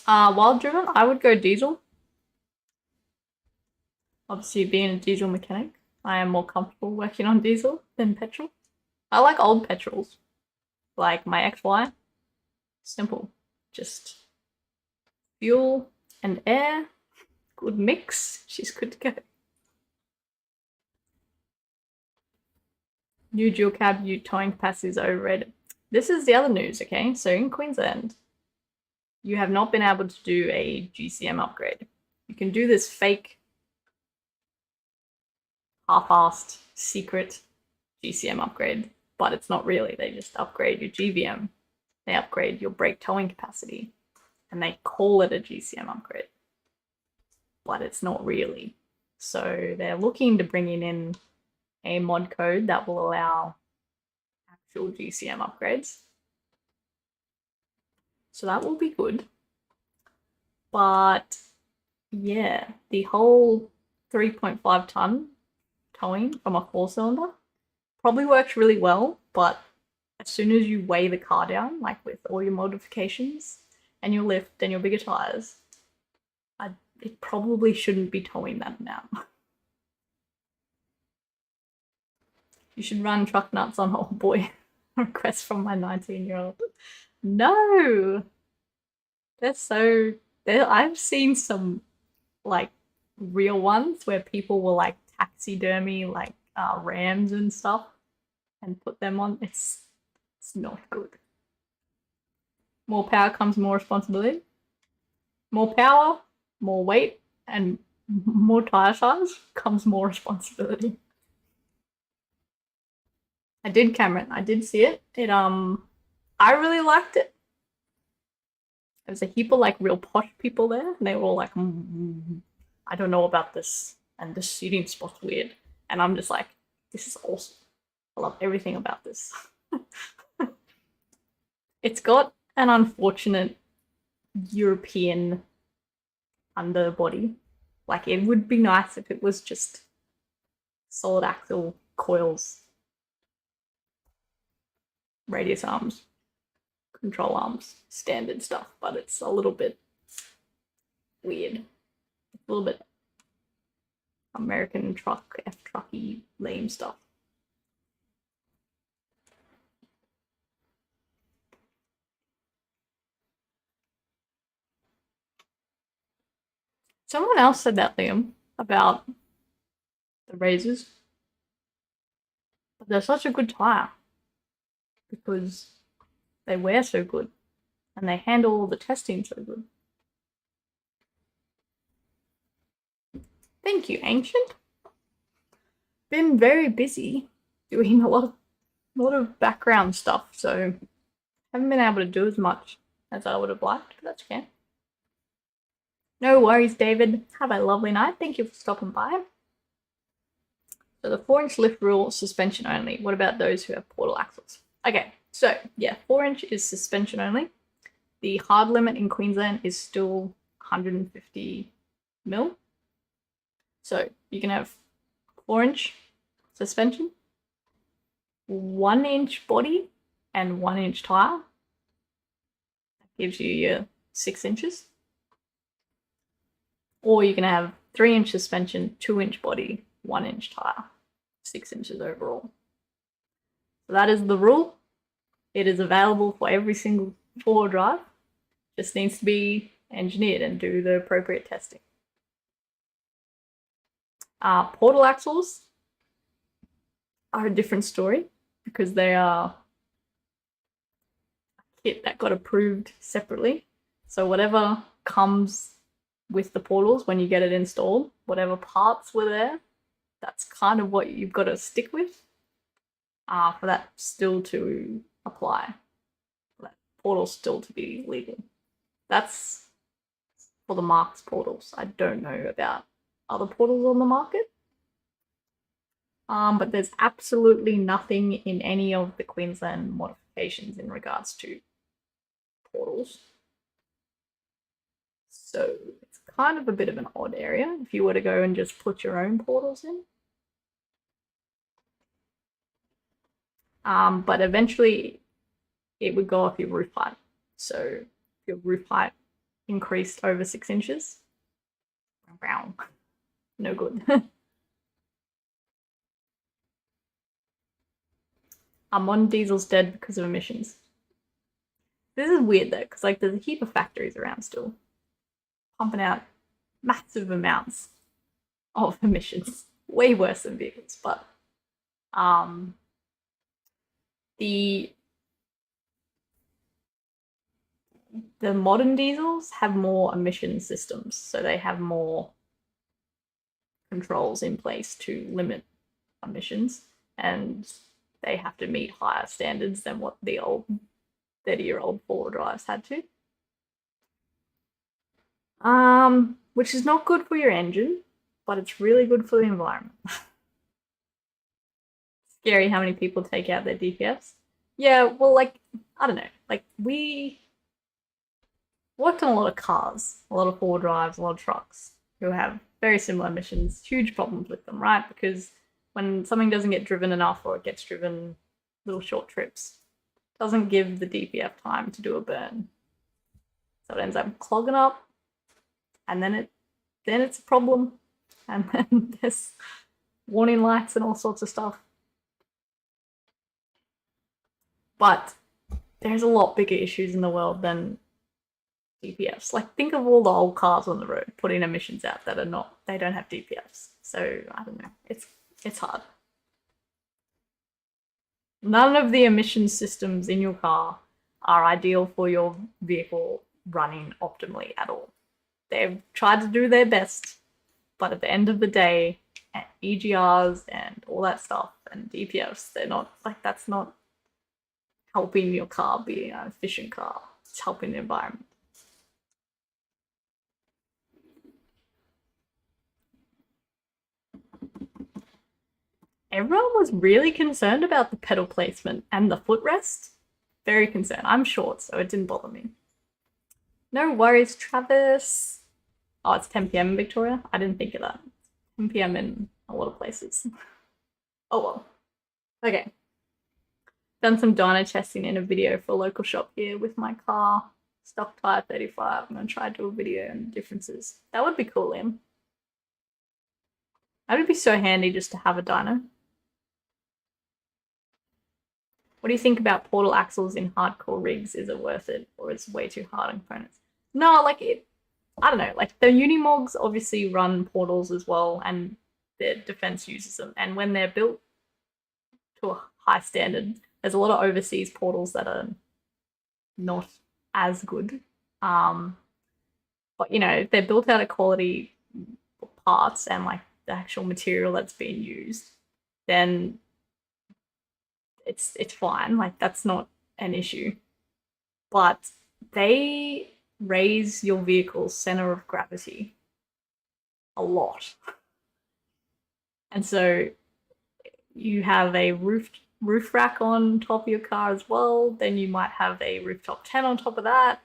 While driven, I would go diesel. Obviously, being a diesel mechanic, I am more comfortable working on diesel than petrol. I like old petrols, like my XY. Simple, just fuel and air, good mix. She's good to go. New dual cab ute towing capacity is overrated. This is the other news, okay? So in Queensland, you have not been able to do a GCM upgrade. You can do this fake, half-assed, secret GCM upgrade, but it's not really. They just upgrade your GVM. They upgrade your brake towing capacity, and they call it a GCM upgrade, but it's not really. So they're looking to bring in a mod code that will allow actual GCM upgrades. So that will be good. But yeah, the whole 3.5 ton towing from a 4-cylinder probably works really well, but as soon as you weigh the car down, like with all your modifications and your lift and your bigger tires, it probably shouldn't be towing that amount. You should run truck nuts on OlBoy. Request from my 19-year-old. No! I've seen some, like, real ones where people will, like, taxidermy, like, rams and stuff and put them on. It's not good. More power comes more responsibility. More power, more weight, and more tire size comes more responsibility. I did, Cameron. I did see it. I really liked it. There was a heap of like real posh people there, and they were all like, I don't know about this, and this seating spot's weird. And I'm just like, this is awesome. I love everything about this. It's got an unfortunate European underbody. Like, it would be nice if it was just solid axle coils, radius arms, control arms, standard stuff, but it's a little bit weird. A little bit American truck, F-trucky, lame stuff. Someone else said that, Liam, about the razors. But they're such a good tire because they wear so good and they handle all the testing so good. Thank you, Ancient. Been very busy doing a lot of background stuff, so haven't been able to do as much as I would have liked, but that's okay. No worries, David. Have a lovely night. Thank you for stopping by. So the 4-inch lift rule, suspension only. What about those who have portal axles? Okay, so yeah, 4-inch is suspension only. The hard limit in Queensland is still 150 mil. So you can have 4-inch suspension, 1-inch body, and 1-inch tire. That gives you your 6 inches. Or you can have 3-inch suspension, 2-inch body, 1-inch tire, 6 inches overall. So that is the rule. It is available for every single 4-wheel drive. Just needs to be engineered and do the appropriate testing. Portal axles are a different story because they are a kit that got approved separately. So whatever comes with the portals when you get it installed, whatever parts were there, that's kind of what you've got to stick with for that still to apply, for that portal still to be legal. That's for the Marks portals. I don't know about other portals on the market. But there's absolutely nothing in any of the Queensland modifications in regards to portals. So it's kind of a bit of an odd area if you were to go and just put your own portals in. But eventually it would go off your roof height. So if your roof height increased over 6 inches, no good. Modern diesel's dead because of emissions. This is weird though, because like there's a heap of factories around still, pumping out massive amounts of emissions, way worse than vehicles. But the modern diesels have more emission systems, so they have more controls in place to limit emissions, and they have to meet higher standards than what the old 30-year-old four-wheel drives had to. Which is not good for your engine, but it's really good for the environment. Scary how many people take out their DPFs. Yeah, well, like, I don't know. Like, we worked on a lot of cars, a lot of four-wheel drives, a lot of trucks who have very similar emissions, huge problems with them, right? Because when something doesn't get driven enough or it gets driven little short trips, it doesn't give the DPF time to do a burn. So it ends up clogging up, and then it's a problem, and then there's warning lights and all sorts of stuff. But there's a lot bigger issues in the world than DPFs. Like, think of all the old cars on the road putting emissions out that they don't have DPFs. So I don't know, it's hard. None of the emission systems in your car are ideal for your vehicle running optimally at all. They've tried to do their best, but at the end of the day, EGRs and all that stuff and DPFs, they're not, like, that's not helping your car be an efficient car. It's helping the environment. Everyone was really concerned about the pedal placement and the footrest. Very concerned. I'm short, so it didn't bother me. No worries, Travis. Oh, it's 10 PM in Victoria? I didn't think of that. 10 PM in a lot of places. Oh well. Okay. Done some dyno testing in a video for a local shop here with my car. Stock tyre 35. I'm going to try to do a video on the differences. That would be cool, Liam. That would be so handy just to have a dyno. What do you think about portal axles in hardcore rigs? Is it worth it, or is it way too hard on components? No, like, I don't know. Like, the Unimogs obviously run portals as well, and their defense uses them. And when they're built to a high standard, there's a lot of overseas portals that are not as good. But, you know, if they're built out of quality parts and, like, the actual material that's being used, then it's fine. Like, that's not an issue. But they raise your vehicle's center of gravity a lot. And so you have a roof rack on top of your car as well. Then you might have a rooftop tent on top of that.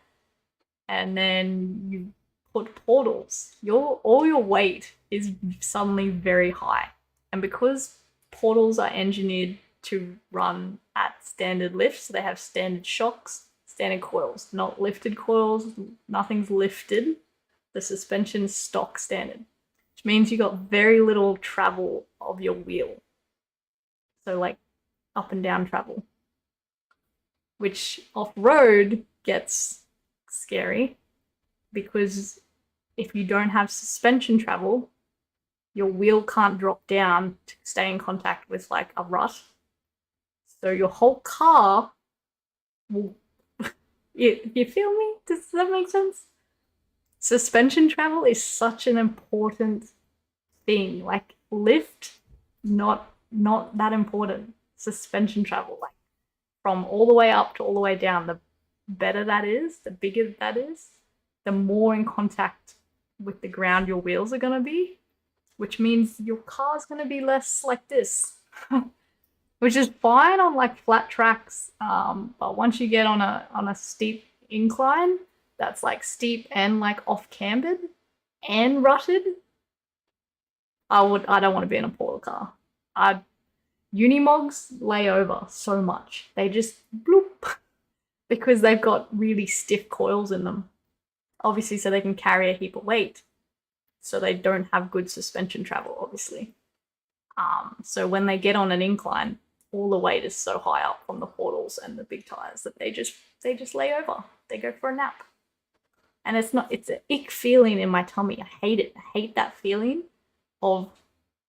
And then you put portals. All your weight is suddenly very high. And because portals are engineered to run at standard lift, so they have standard shocks, standard coils, not lifted coils, nothing's lifted. The suspension's stock standard, which means you got very little travel of your wheel. So, like, up and down travel, which off-road gets scary because if you don't have suspension travel, your wheel can't drop down to stay in contact with, like, a rut. So your whole car will... You feel me? Does that make sense? Suspension travel is such an important thing. Like, lift, not that important. Suspension travel, like, from all the way up to all the way down, the better that is, the bigger that is, the more in contact with the ground your wheels are going to be, which means your car's going to be less like this, which is fine on like flat tracks. But once you get on a steep incline that's like steep and like off cambered and rutted, I don't want to be in a portal car. Unimogs lay over so much. They just bloop because they've got really stiff coils in them. Obviously, so they can carry a heap of weight. So they don't have good suspension travel, obviously. So when they get on an incline, all the weight is so high up from the portals and the big tires that they just lay over. They go for a nap. And it's an ick feeling in my tummy. I hate it. I hate that feeling of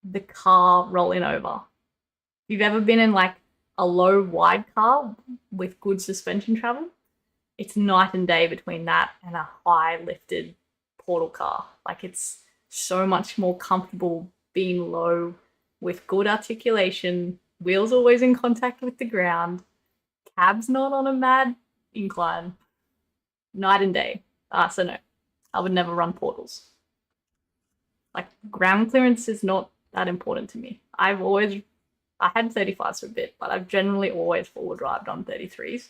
the car rolling over. If you've ever been in like a low wide car with good suspension travel, it's night and day between that and a high lifted portal car. Like, it's so much more comfortable being low with good articulation, wheels always in contact with the ground, cab's not on a mad incline. Night and day. So no, I would never run portals. Like, ground clearance is not that important to me. I had 35s for a bit, but I've generally always forward drived on 33s.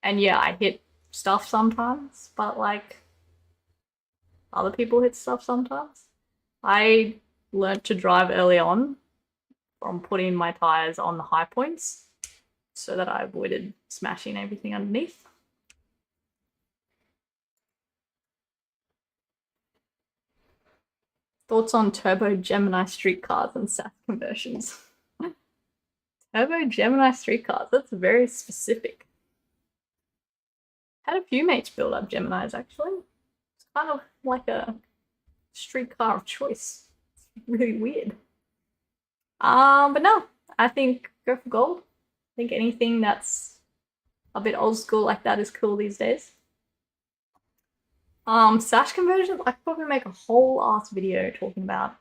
And yeah, I hit stuff sometimes, but like, other people hit stuff sometimes. I learnt to drive early on from putting my tyres on the high points so that I avoided smashing everything underneath. Thoughts on Turbo Gemini streetcars and SAS conversions? Turbo Gemini streetcars, that's very specific. Had a few mates build up Geminis, actually. It's kind of like a streetcar of choice. It's really weird. But no, I think go for gold. I think anything that's a bit old school like that is cool these days. SAS conversions, I could probably make a whole ass video talking about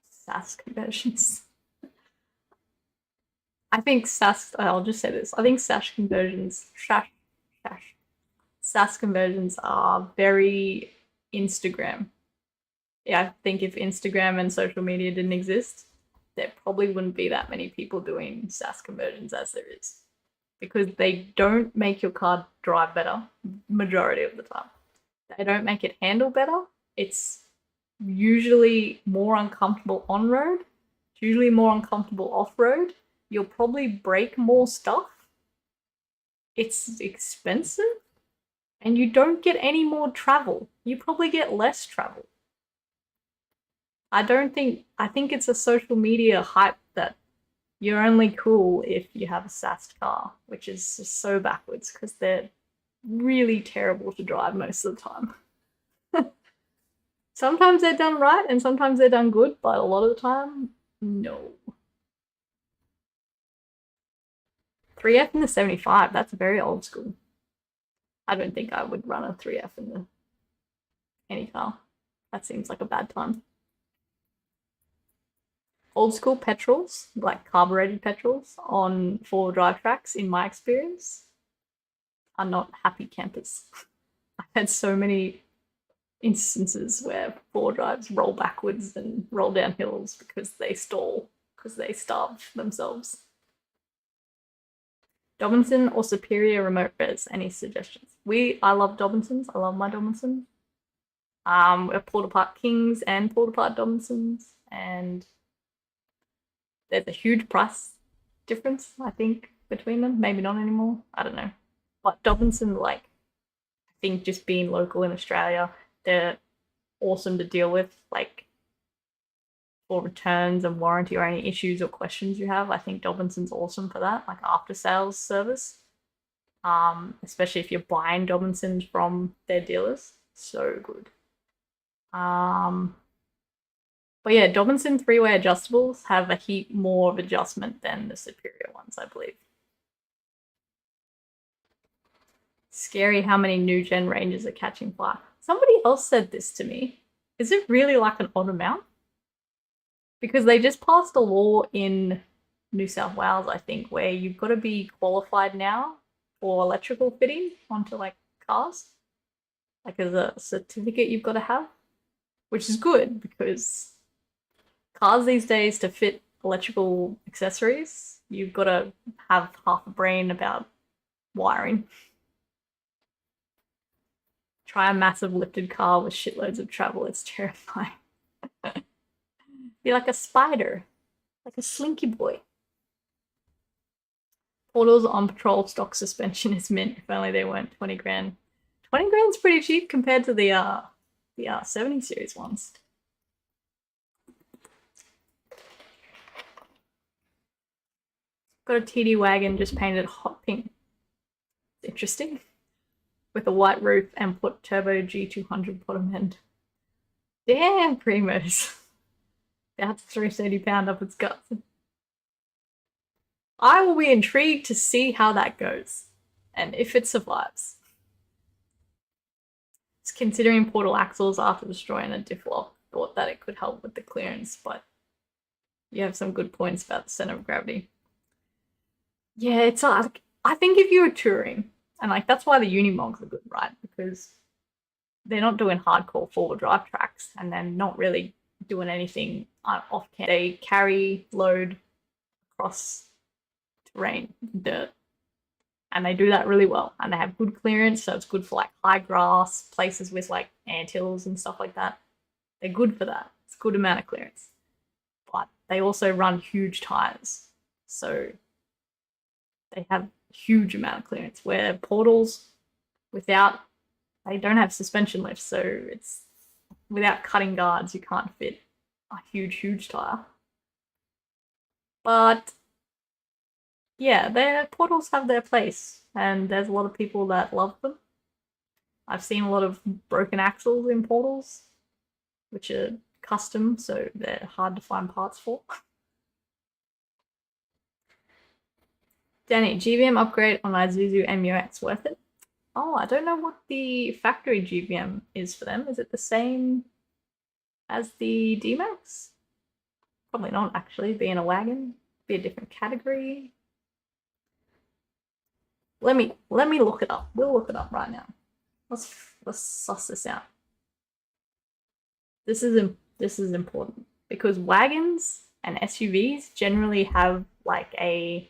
SAS conversions. I think I'll just say this. I think SAS conversions are very Instagram. Yeah, I think if Instagram and social media didn't exist, there probably wouldn't be that many people doing SAS conversions as there is. Because they don't make your car drive better majority of the time. They don't make it handle better. It's usually more uncomfortable on road. It's usually more uncomfortable off road. You'll probably break more stuff. It's expensive. And you don't get any more travel. You probably get less travel. I think it's a social media hype that you're only cool if you have a SAS car, which is just so backwards because they're really terrible to drive most of the time. Sometimes they're done right and sometimes they're done good, but a lot of the time, no. 3F in the 75, that's very old school. I don't think I would run a 3F in any car. That seems like a bad time. Old school petrols, like carbureted petrols on four-wheel drive tracks, in my experience, are not happy campers. I've had so many instances where four-wheel drives roll backwards and roll down hills because they stall, because they starve themselves. Dobinson or Superior remote res? Any suggestions? I love Dobinsons. I love my Dobinson. We're pulled apart Kings and pulled apart Dobinsons, and there's a huge price difference, I think, between them. Maybe not anymore. I don't know. But Dobinson, like, I think just being local in Australia, they're awesome to deal with, like, for returns and warranty or any issues or questions you have. I think Dobinson's awesome for that, like after sales service. Especially if you're buying Dobinsons from their dealers. So good. But yeah, Dobinson three-way adjustables have a heap more of adjustment than the Superior ones, I believe. Scary how many new gen ranges are catching fire. Somebody else said this to me. Is it really like an odd amount? Because they just passed a law in New South Wales, I think, where you've got to be qualified now for electrical fitting onto like cars. like as a certificate you've got to have, which is good because cars these days, to fit electrical accessories, you've got to have half a brain about wiring. Try a massive lifted car with shitloads of travel, it's terrifying. Be like a spider, like a slinky boy. Portals on patrol stock suspension is mint. If only they weren't 20 grand. 20 grand's pretty cheap compared to the 70 series ones. Got a TD wagon just painted hot pink. Interesting. With a white roof and put turbo G200 bottom end. Damn, Primos. That's 330 pound up its guts. I will be intrigued to see how that goes and if it survives. It's considering portal axles after destroying a diff lock. Thought that it could help with the clearance, but you have some good points about the center of gravity. Yeah, it's like, I think if you were touring, and like that's why the Unimogs are good, right? Because they're not doing hardcore four-wheel drive tracks and they're not really doing anything off camera. They carry load across terrain, dirt, and they do that really well. And they have good clearance, so it's good for like high grass, places with like anthills and stuff like that. They're good for that. It's a good amount of clearance. But they also run huge tires, so they have huge amount of clearance, where portals they don't have suspension lift, so it's without cutting guards you can't fit a huge tire. But yeah, their portals have their place, and there's a lot of people that love them. I've seen a lot of broken axles in portals, which are custom, so they're hard to find parts for. Danie, GVM upgrade on Isuzu MUX worth it? Oh, I don't know what the factory GVM is for them. Is it the same as the D-Max? Probably not, actually. Being a wagon, be a different category. Let me look it up. We'll look it up right now. Let's suss this out. This is important because wagons and SUVs generally have like a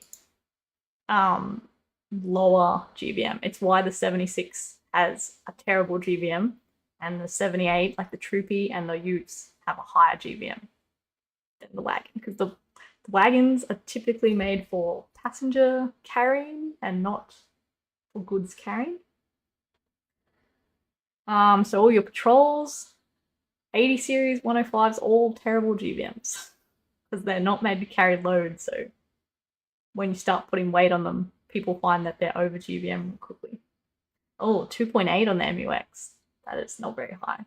lower GVM. It's why the 76 has a terrible GVM and the 78, like the Troopy and the Utes, have a higher GVM than the wagon, because the wagons are typically made for passenger carrying and not for goods carrying. So all your patrols, 80 series, 105s, all terrible GVMs because they're not made to carry load. So when you start putting weight on them, people find that they're over GVM quickly. Oh, 2.8 on the MUX. That is not very high.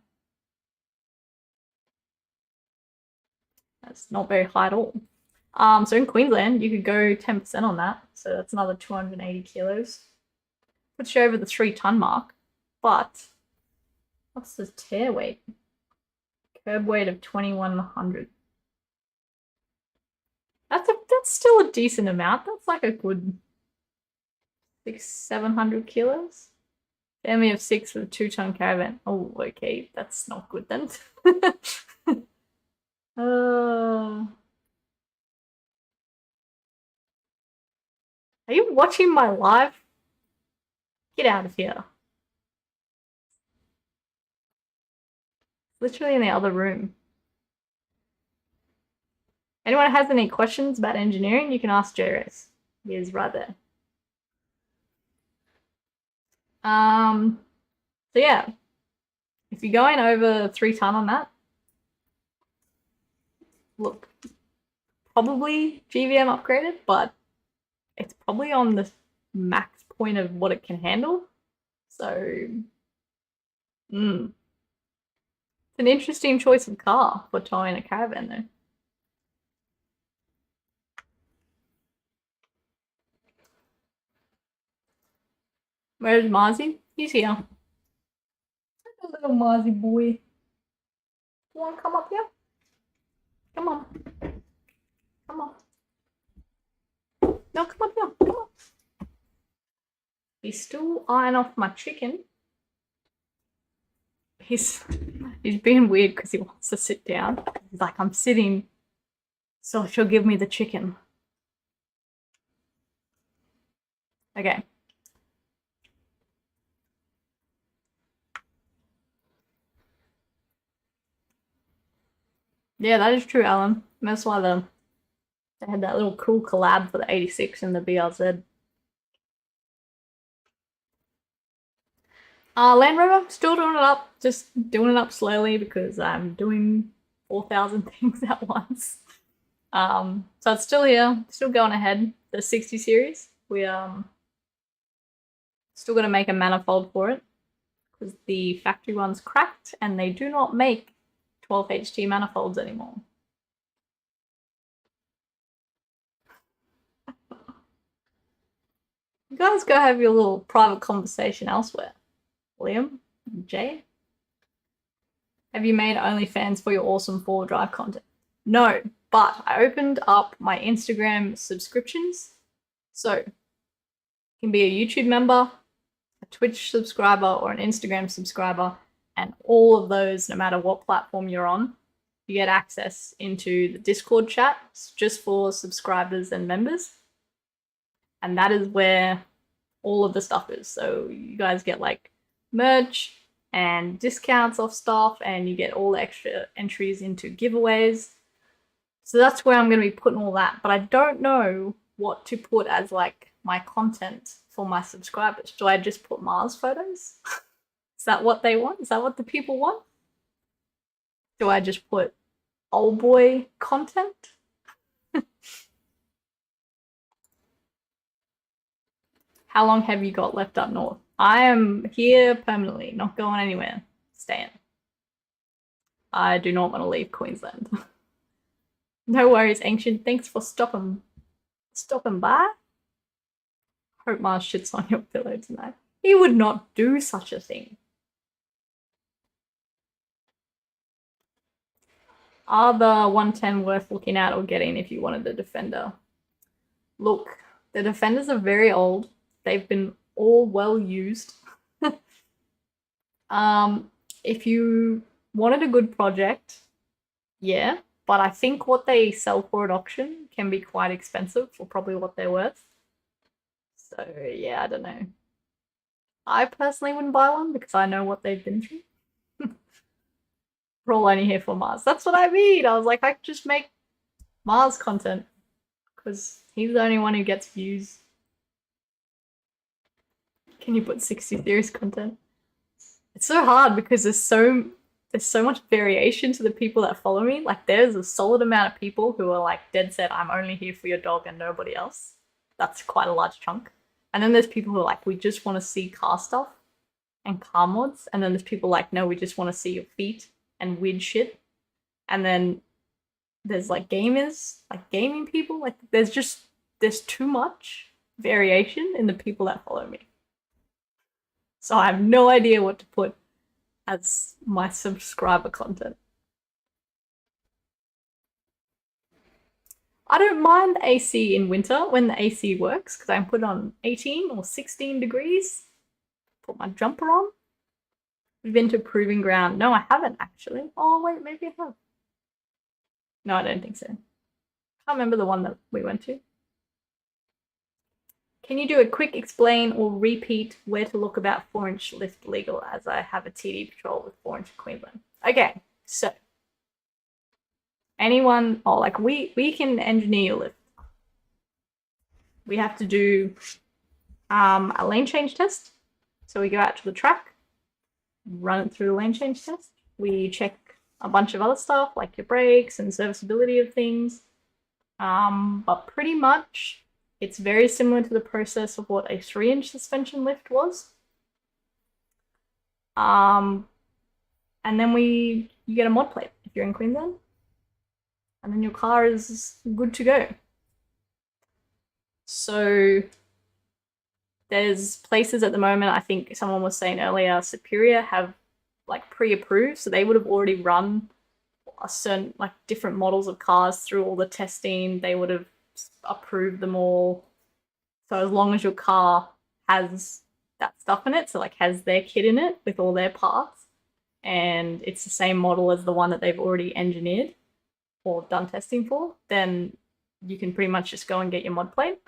That's not very high at all. So in Queensland, you could go 10% on that. So that's another 280 kilos. Puts you over the 3-ton mark. But what's the tear weight? Curb weight of 2100. That's still a decent amount. That's like a good 600-700 kilos. Family of 6 with a 2-ton caravan. Oh, okay, that's not good then. Are you watching my live? Get out of here. Literally in the other room. Anyone has any questions about engineering, you can ask J-Race. He is right there. So yeah, if you're going over 3-ton on that, look, probably GVM upgraded, but it's probably on the max point of what it can handle. So, it's an interesting choice of car for towing a caravan though. Where's Marzi? He's here. Little Marzi boy. You want to come up here? Come on. Come on. No, come up here. Come on. He's still eyeing off my chicken. He's being weird because he wants to sit down. He's like, I'm sitting, so she'll give me the chicken. Okay. Yeah, that is true, Alan. That's why they had that little cool collab for the 86 and the BRZ. Land Rover, still doing it up, just doing it up slowly because I'm doing 4,000 things at once. So it's still here, still going ahead. The 60 series, we still gonna make a manifold for it because the factory one's cracked and they do not make 12HT manifolds anymore. You guys go have your little private conversation elsewhere. Liam, Jay, have you made OnlyFans for your awesome 4-wheel drive content? No, but I opened up my Instagram subscriptions. So you can be a YouTube member, a Twitch subscriber, or an Instagram subscriber, and all of those, no matter what platform you're on, you get access into the Discord chat just for subscribers and members. And that is where all of the stuff is. So you guys get like merch and discounts off stuff, and you get all the extra entries into giveaways. So that's where I'm going to be putting all that. But I don't know what to put as like my content for my subscribers. Do I just put Mars photos? Is that what they want? Is that what the people want? Do I just put OlBoy content? How long have you got left up north? I am here permanently, not going anywhere. Staying. I do not want to leave Queensland. No worries, Ancient. Thanks for stopping by. Hope Mars shits on your pillow tonight. He would not do such a thing. Are the 110 worth looking at or getting if you wanted the Defender? Look, the Defenders are very old. They've been all well used. If you wanted a good project, yeah, but I think what they sell for at auction can be quite expensive for probably what they're worth. So yeah, I don't know. I personally wouldn't buy one because I know what they've been through. We're all only here for Mars. That's what I mean. I was like, I could just make Mars content because he's the only one who gets views. Can you put 60 series content? It's so hard because there's so much variation to the people that follow me. Like there's a solid amount of people who are like dead set, I'm only here for your dog and nobody else. That's quite a large chunk. And then there's people who are like, we just want to see car stuff and car mods. And then there's people like, no, we just want to see your feet and weird shit. And then there's like gamers, like gaming people. Like there's too much variation in the people that follow me. So I have no idea what to put as my subscriber content. I don't mind the AC in winter when the AC works because I can put it on 18 or 16 degrees, put my jumper on. We've been to Proving Ground. No, I haven't actually. Oh, wait, maybe I have. No, I don't think so. Can't remember the one that we went to. Can you do a quick explain or repeat where to look about 4-inch lift legal as I have a TD patrol with 4-inch in Queensland? Okay, so anyone, we can engineer your lift. We have to do a lane change test. So we go out to the track, run it through the lane change test. We check a bunch of other stuff like your brakes and serviceability of things. But pretty much it's very similar to the process of what a 3-inch suspension lift was. And then you get a mod plate if you're in Queensland. And then your car is good to go. So there's places at the moment, I think someone was saying earlier, Superior have like pre-approved, so they would have already run a certain like different models of cars through all the testing. They would have approved them all. So as long as your car has that stuff in it, so like has their kit in it with all their parts, and it's the same model as the one that they've already engineered or done testing for, then you can pretty much just go and get your mod plate.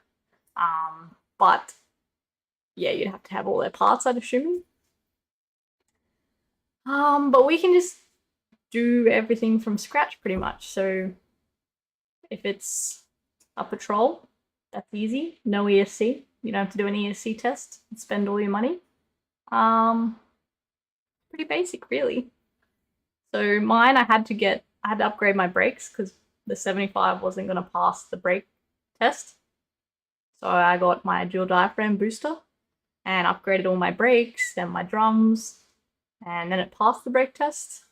But yeah, you'd have to have all their parts, I'd assume. But we can just do everything from scratch pretty much. So if it's a patrol, that's easy. No ESC. You don't have to do an ESC test and spend all your money. Pretty basic, really. So mine, I had to upgrade my brakes because the 75 wasn't going to pass the brake test. So I got my dual diaphragm booster and upgraded all my brakes and my drums, and then it passed the brake test.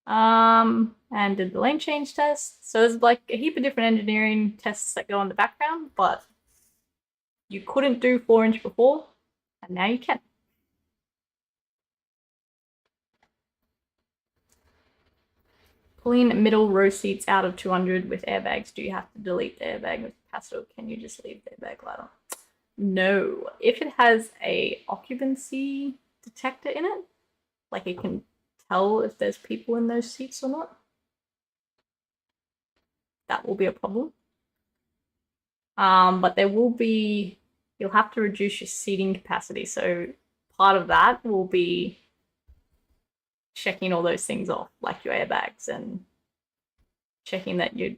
And did the lane change test. So there's like a heap of different engineering tests that go in the background, but you couldn't do 4-inch before, and now you can. Pulling middle row seats out of 200 with airbags, do you have to delete the airbag with capacitor? Can you just leave the airbag ladder? No. If it has a occupancy detector in it, like it can tell if there's people in those seats or not, that will be a problem. But there will be, you'll have to reduce your seating capacity. So part of that will be checking all those things off, like your airbags, and checking that you're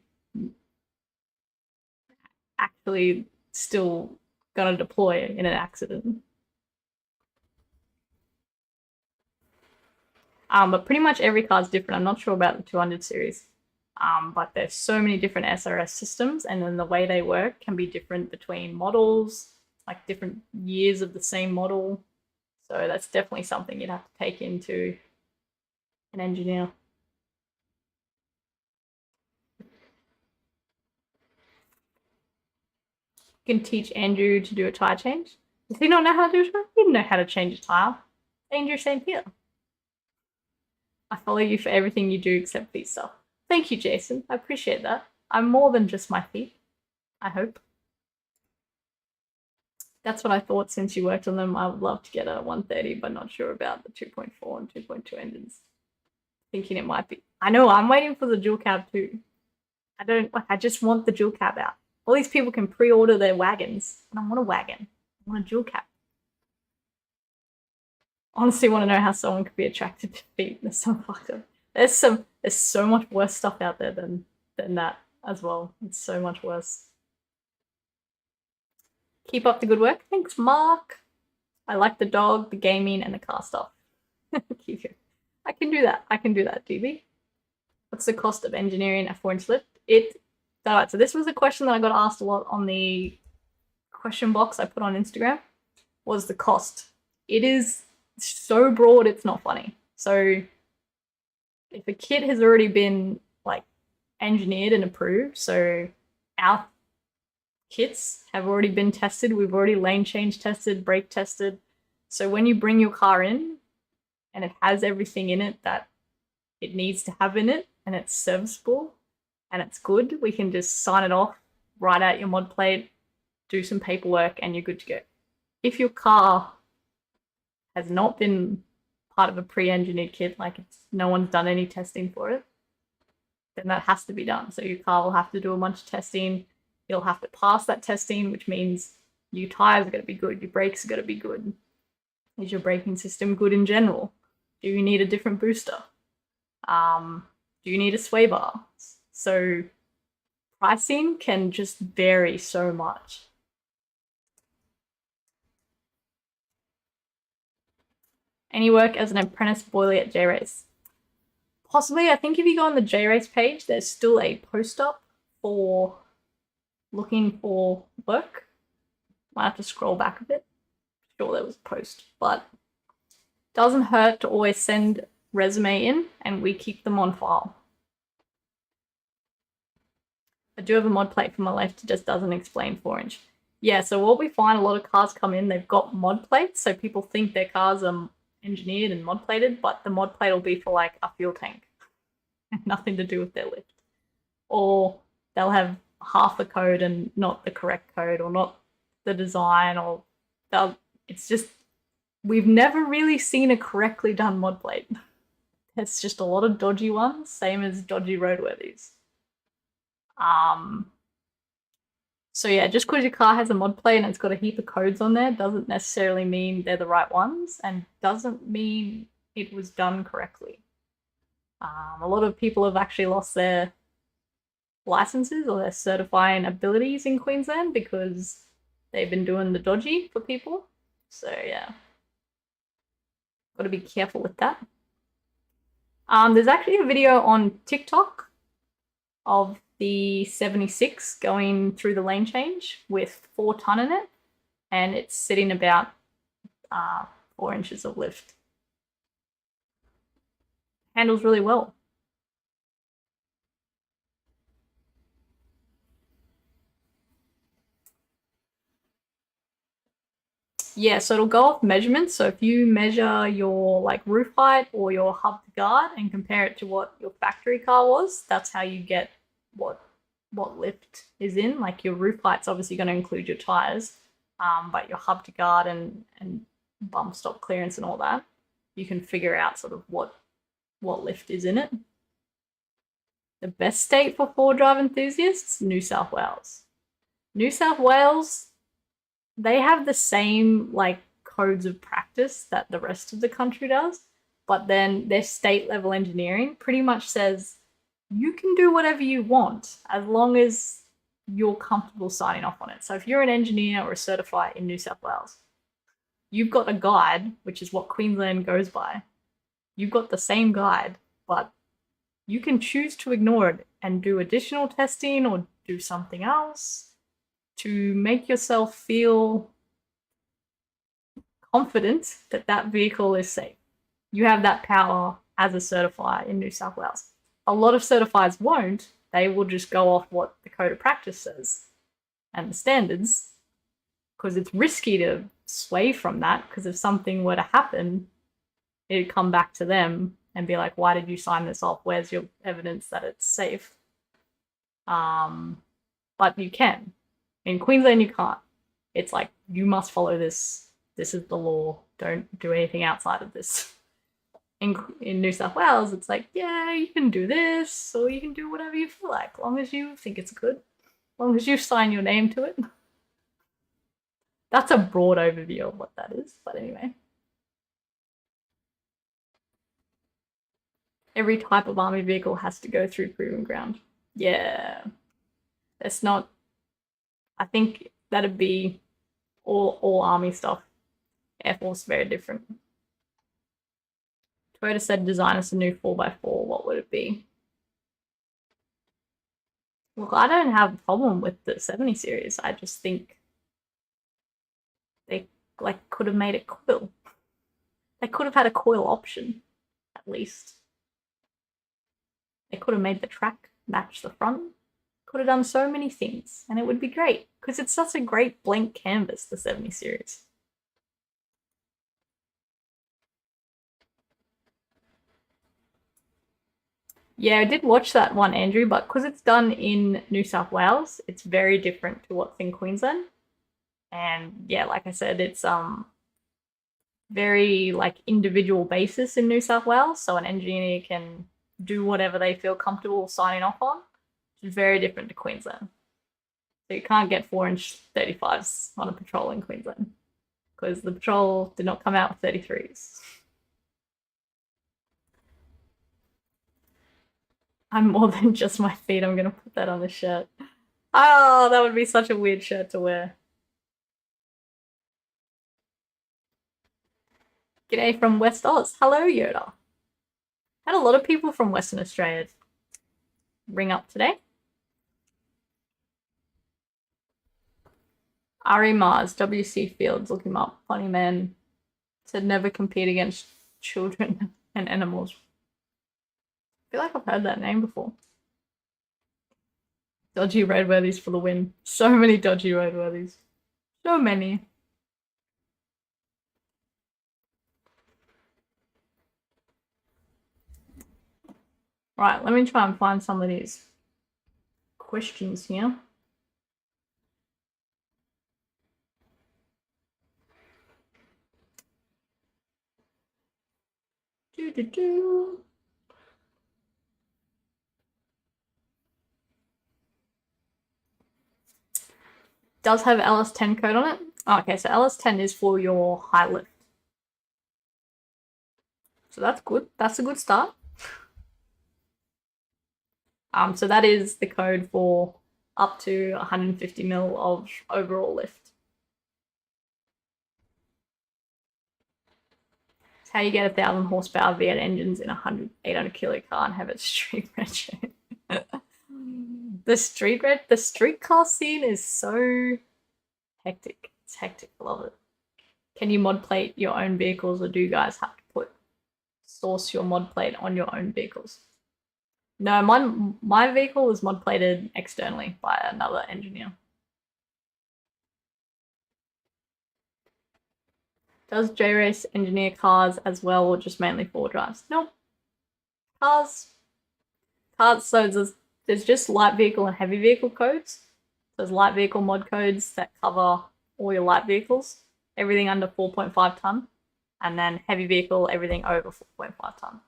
actually still gonna deploy in an accident. But pretty much every car is different. I'm not sure about the 200 series, but there's so many different SRS systems, and then the way they work can be different between models, like different years of the same model. So that's definitely something you'd have to take into an engineer. You can teach Andrew to do a tyre change. Does he not know how to do it? He didn't know how to change a tyre. Andrew, same here. I follow you for everything you do except these stuff. Thank you, Jason. I appreciate that. I'm more than just my feet, I hope. That's what I thought since you worked on them. I would love to get a 130, but not sure about the 2.4 and 2.2 engines. Thinking it might be. I know, I'm waiting for the dual cab too. I just want the dual cab out. All these people can pre-order their wagons. I don't want a wagon. I want a dual cab. Honestly want to know how someone could be attracted to feet. There's so fucked up. There's so much worse stuff out there than that as well. It's so much worse. Keep up the good work. Thanks, Mark. I like the dog, the gaming, and the car stuff. Keep it. I can do that. I can do that, DB. What's the cost of engineering a 4-inch lift? Alright, so this was a question that I got asked a lot on the question box I put on Instagram, was the cost. It is so broad, it's not funny. So if a kit has already been like engineered and approved, so our kits have already been tested, we've already lane change tested, brake tested. So when you bring your car in and it has everything in it that it needs to have in it, and it's serviceable and it's good, we can just sign it off, write out your mod plate, do some paperwork, and you're good to go. If your car has not been part of a pre-engineered kit, like no one's done any testing for it, then that has to be done. So your car will have to do a bunch of testing. You'll have to pass that testing, which means your tires are going to be good, your brakes are going to be good. Is your braking system good in general? Do you need a different booster? Do you need a sway bar? So pricing can just vary so much. Any work as an apprentice boiler at J-Race? Possibly. I think if you go on the J-Race page, there's still a post up for looking for work. Might have to scroll back a bit. Sure, there was a post, but doesn't hurt to always send resume in, and we keep them on file. I do have a mod plate for my left, it just doesn't explain 4-inch. Yeah, so what we find, a lot of cars come in, they've got mod plates, so people think their cars are engineered and mod plated, but the mod plate will be for like a fuel tank. Nothing to do with their lift. Or they'll have half the code and not the correct code, or not the design, or it's just we've never really seen a correctly done mod plate. It's just a lot of dodgy ones, same as dodgy roadworthies. So yeah, just because your car has a mod plate and it's got a heap of codes on there doesn't necessarily mean they're the right ones and doesn't mean it was done correctly. A lot of people have actually lost their licenses or their certifying abilities in Queensland because they've been doing the dodgy for people. So yeah, got to be careful with that. There's actually a video on TikTok of the 76 going through the lane change with 4 ton in it, and it's sitting about 4 inches of lift. Handles really well. Yeah, so it'll go off measurements. So if you measure your like roof height or your hub to guard and compare it to what your factory car was, that's how you get what lift is in. Like your roof height's obviously going to include your tires, but your hub to guard and bump stop clearance and all that, you can figure out sort of what lift is in it. The best state for 4-drive enthusiasts, New South Wales. New South Wales, they have the same like codes of practice that the rest of the country does, but then their state level engineering pretty much says you can do whatever you want as long as you're comfortable signing off on it. So if you're an engineer or a certifier in New South Wales, you've got a guide, which is what Queensland goes by. You've got the same guide, but you can choose to ignore it and do additional testing or do something else to make yourself feel confident that that vehicle is safe. You have that power as a certifier in New South Wales. A lot of certifiers won't. They will just go off what the code of practice says and the standards, because it's risky to sway from that, because if something were to happen, it'd come back to them and be like, why did you sign this off? Where's your evidence that it's safe? But you can. In Queensland, you can't. It's like, you must follow this. This is the law. Don't do anything outside of this. In New South Wales, it's like, yeah, you can do this, or you can do whatever you feel like, as long as you think it's good, as long as you sign your name to it. That's a broad overview of what that is, but anyway. Every type of army vehicle has to go through proving ground. Yeah. That's not, I think that'd be all army stuff. Air Force, very different. Toyota said design us a new 4x4. What would it be? Look, I don't have a problem with the 70 series. I just think they like could have made it coil. They could have had a coil option, at least. They could have made the track match the front. Could have done so many things, and it would be great, because it's such a great blank canvas, the 70 series. Yeah, I did watch that one, Andrew, but because it's done in New South Wales, it's very different to what's in Queensland. And yeah, like I said, it's very like individual basis in New South Wales, so an engineer can do whatever they feel comfortable signing off on, which is very different to Queensland. So you can't get 4-inch 35s on a patrol in Queensland, because the patrol did not come out with 33s. I'm more than just my feet. I'm going to put that on the shirt. Oh, that would be such a weird shirt to wear. G'day from West Oz. Hello, Yoda. Had a lot of people from Western Australia ring up today. Ari Mars, WC Fields, look him up. Funny man. Said never compete against children and animals. I feel like I've heard that name before. Dodgy roadworthies for the win. So many dodgy roadworthies. So many. Right, let me try and find some of these questions here. Does have LS10 code on it. Oh, okay, so LS10 is for your high lift. So that's good. That's a good start. So that is the code for up to 150 mil of overall lift. It's how you get 1,000 horsepower V8 engines in a 800 kilo car and have it street retro. The street car scene is so hectic. It's hectic. I love it. Can you mod plate your own vehicles, or do you guys have to source your mod plate on your own vehicles? No, my vehicle was mod plated externally by another engineer. Does J-Race engineer cars as well, or just mainly four drives? Nope. Cars, so there's just light vehicle and heavy vehicle codes. There's light vehicle mod codes that cover all your light vehicles, everything under 4.5 ton, and then heavy vehicle, everything over 4.5 ton.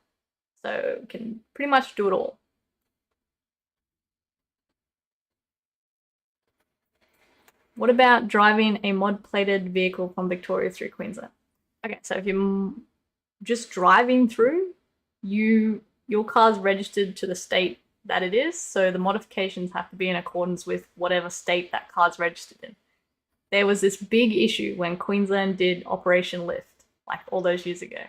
So you can pretty much do it all. What about driving a mod-plated vehicle from Victoria through Queensland? Okay, so if you're just driving through, your car's registered to the state that it is, so the modifications have to be in accordance with whatever state that car's registered in. There was this big issue when Queensland did Operation Lift, like all those years ago.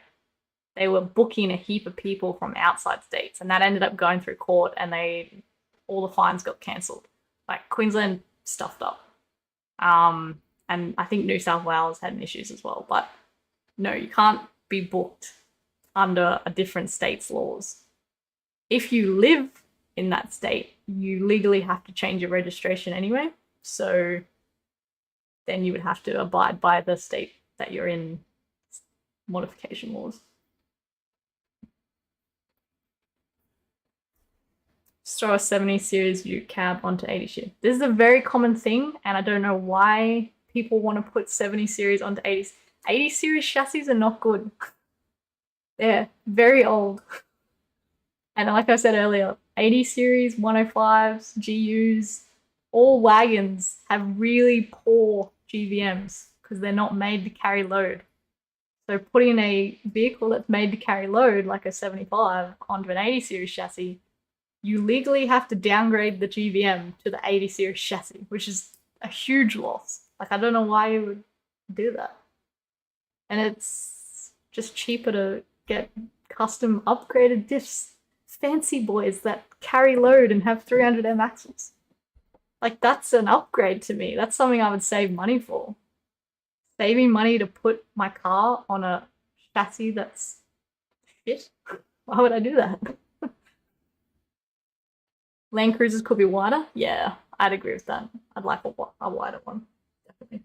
They were booking a heap of people from outside states, and that ended up going through court, and all the fines got cancelled. Like, Queensland stuffed up. And I think New South Wales had issues as well, but no, you can't be booked under a different state's laws. If you live in that state, you legally have to change your registration anyway, so then you would have to abide by the state that you're in modification laws. Just throw a 70 series Ute cab onto 80 series. This is a very common thing, and I don't know why people want to put 70 series onto 80. 80 series chassis are not good. They're very old. And like I said earlier, 80 series, 105s, GUs, all wagons have really poor GVMs because they're not made to carry load. So putting a vehicle that's made to carry load, like a 75, onto an 80 series chassis, you legally have to downgrade the GVM to the 80 series chassis, which is a huge loss. Like, I don't know why you would do that. And it's just cheaper to get custom upgraded diffs, fancy boys that carry load and have 300M axles. Like, that's an upgrade to me. That's something I would save money for. Saving money to put my car on a chassis that's shit? Why would I do that? Land Cruisers could be wider? Yeah, I'd agree with that. I'd like a wider one, definitely.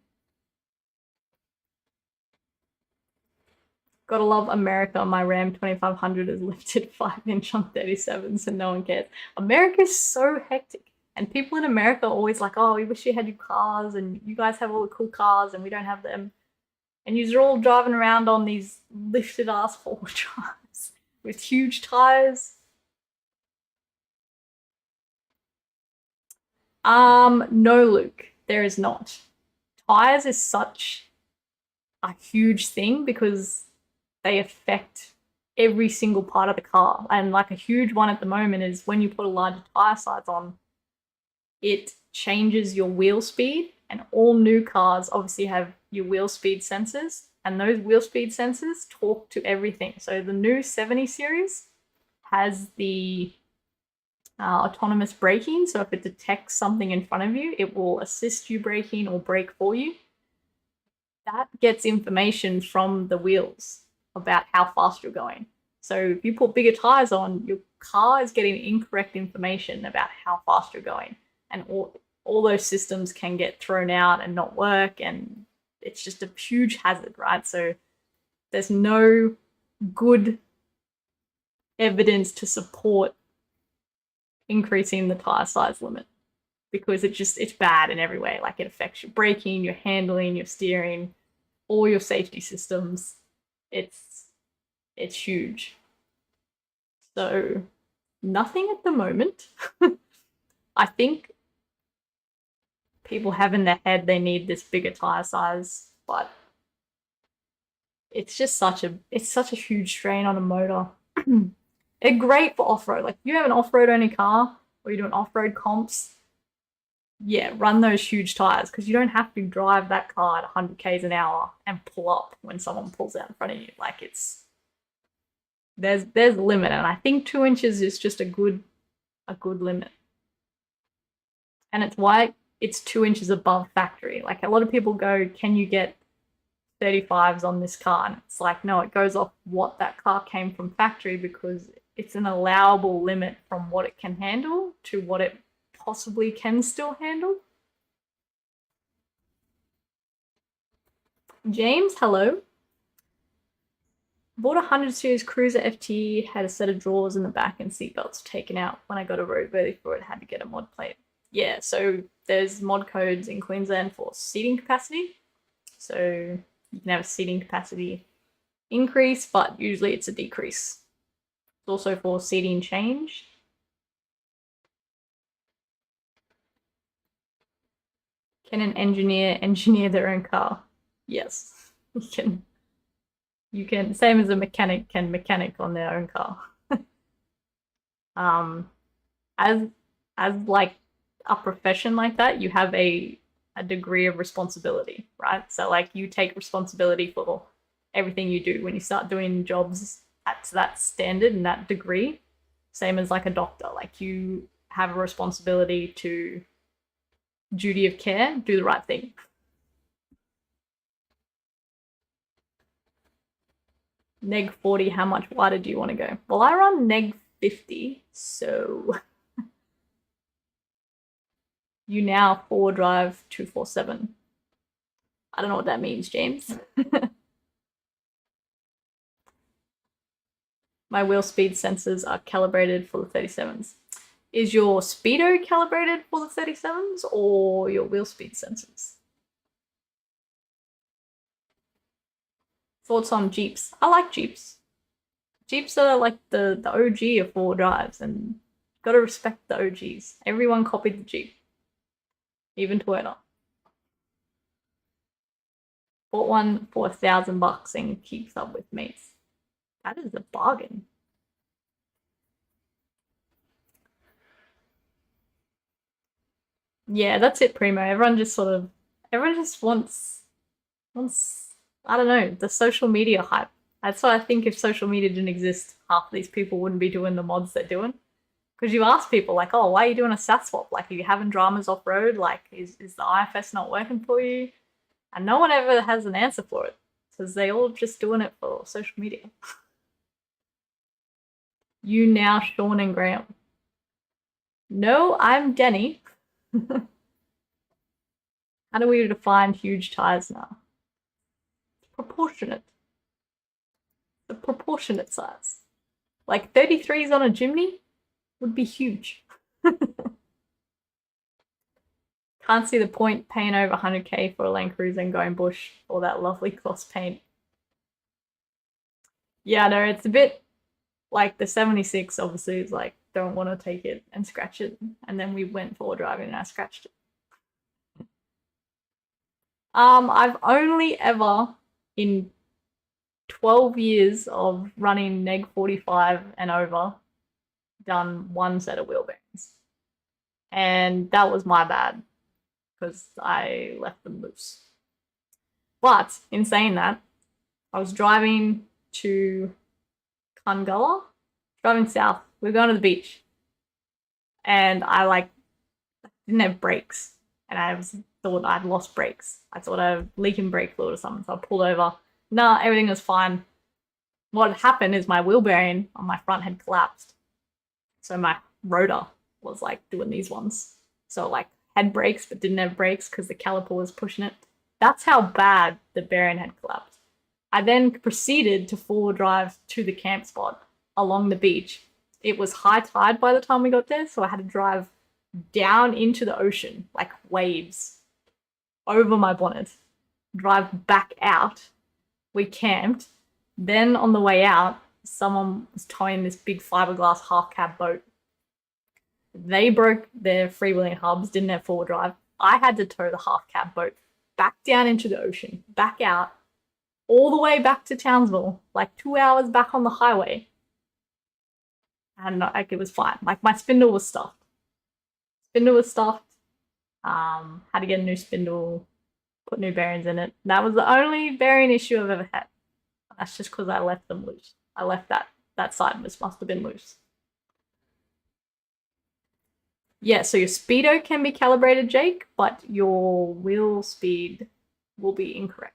Gotta love America. My Ram 2500 is lifted 5-inch on 37, so no one cares. America's so hectic. And people in America are always like, oh, we wish you had your cars, and you guys have all the cool cars, and we don't have them. And you're all driving around on these lifted ass 4-wheel drives with huge tires. No, Luke, there is not. Tyres is such a huge thing because they affect every single part of the car. And like a huge one at the moment is when you put a larger tyre size on, it changes your wheel speed, and all new cars obviously have your wheel speed sensors, and those wheel speed sensors talk to everything. So the new 70 series has the autonomous braking, so if it detects something in front of you, it will assist you braking or brake for you. That gets information from the wheels about how fast you're going. So if you put bigger tires on, your car is getting incorrect information about how fast you're going, and all those systems can get thrown out and not work, and it's just a huge hazard, right? So there's no good evidence to support increasing the tire size limit because it's bad in every way. Like, it affects your braking, your handling, your steering, all your safety systems. It's huge. So nothing at the moment. I think people have in their head they need this bigger tire size, but it's just such a huge strain on a motor. They're great for off-road. Like if you have an off-road only car or you're doing off-road comps, yeah, run those huge tires because you don't have to drive that car at 100 k's an hour and pull up when someone pulls out in front of you. Like there's a limit, and I think 2 inches is just a good limit. And it's why it's 2 inches above factory. Like a lot of people go, can you get 35s on this car? And it's like, no, it goes off what that car came from factory because it's an allowable limit from what it can handle to what it possibly can still handle. James, hello. Bought a 100 series Cruiser FT, had a set of drawers in the back and seatbelts taken out. When I got a roadworthy for it, had to get a mod plate. Yeah, so there's mod codes in Queensland for seating capacity. So you can have a seating capacity increase, but usually it's a decrease. It's also for seating change. Can an engineer engineer their own car? Yes, you can, same as a mechanic can mechanic on their own car. As like a profession like that, you have a degree of responsibility, right? So like you take responsibility for everything you do when you start doing jobs at that standard and that degree. Same as like a doctor, like you have a responsibility to duty of care, do the right thing. Neg 40, how much wider do you want to go? Well, I run neg 50, so you now 4-drive 247. I don't know what that means, James. My wheel speed sensors are calibrated for the 37s. Is your speedo calibrated for the 37s or your wheel speed sensors? Thoughts on Jeeps? I like Jeeps. Jeeps are like the OG of 4 drives, and gotta respect the OGs. Everyone copied the Jeep. Even Toyota. Bought one for $1,000 and keeps up with mates. That is a bargain. Yeah, that's it, Primo. Everyone just wants, I don't know, the social media hype. That's why I think if social media didn't exist, half of these people wouldn't be doing the mods they're doing. Because you ask people like, oh, why are you doing a sat swap? Like, are you having dramas off-road? Like, is the IFS not working for you? And no one ever has an answer for it. Because they all just doing it for social media. You now, Sean and Graham. No, I'm Danie. How do we define huge tires now? Proportionate. The proportionate size. Like 33s on a Jimny would be huge. Can't see the point paying over 100k for a Land Cruiser and going bush or that lovely gloss paint. Yeah, no, it's a bit like the 76 obviously is like, don't want to take it and scratch it. And then we went 4-driving and I scratched it. I've only ever, in 12 years of running neg 45 and over, done one set of wheel bearings. And that was my bad because I left them loose. But in saying that, I was driving to Kungala, driving south. We were going to the beach. And I didn't have brakes. And I thought I'd lost brakes. I thought I was leaking brake fluid or something. So I pulled over. Nah, everything was fine. What had happened is my wheel bearing on my front had collapsed. So my rotor was like doing these ones. So like had brakes but didn't have brakes because the caliper was pushing it. That's how bad the bearing had collapsed. I then proceeded to 4-drive to the camp spot along the beach. It was high tide by the time we got there, so I had to drive down into the ocean, like waves, over my bonnet, drive back out. We camped. Then on the way out, someone was towing this big fiberglass half cab boat. They broke their freewheeling hubs, didn't have four-wheel drive. I had to tow the half cab boat back down into the ocean, back out, all the way back to Townsville, like 2 hours back on the highway. And like it was fine. Like my spindle was stuffed. Had to get a new spindle, put new bearings in it. That was the only bearing issue I've ever had. That's just because I left them loose. I left that side must have been loose. Yeah, so your speedo can be calibrated, Jake, but your wheel speed will be incorrect.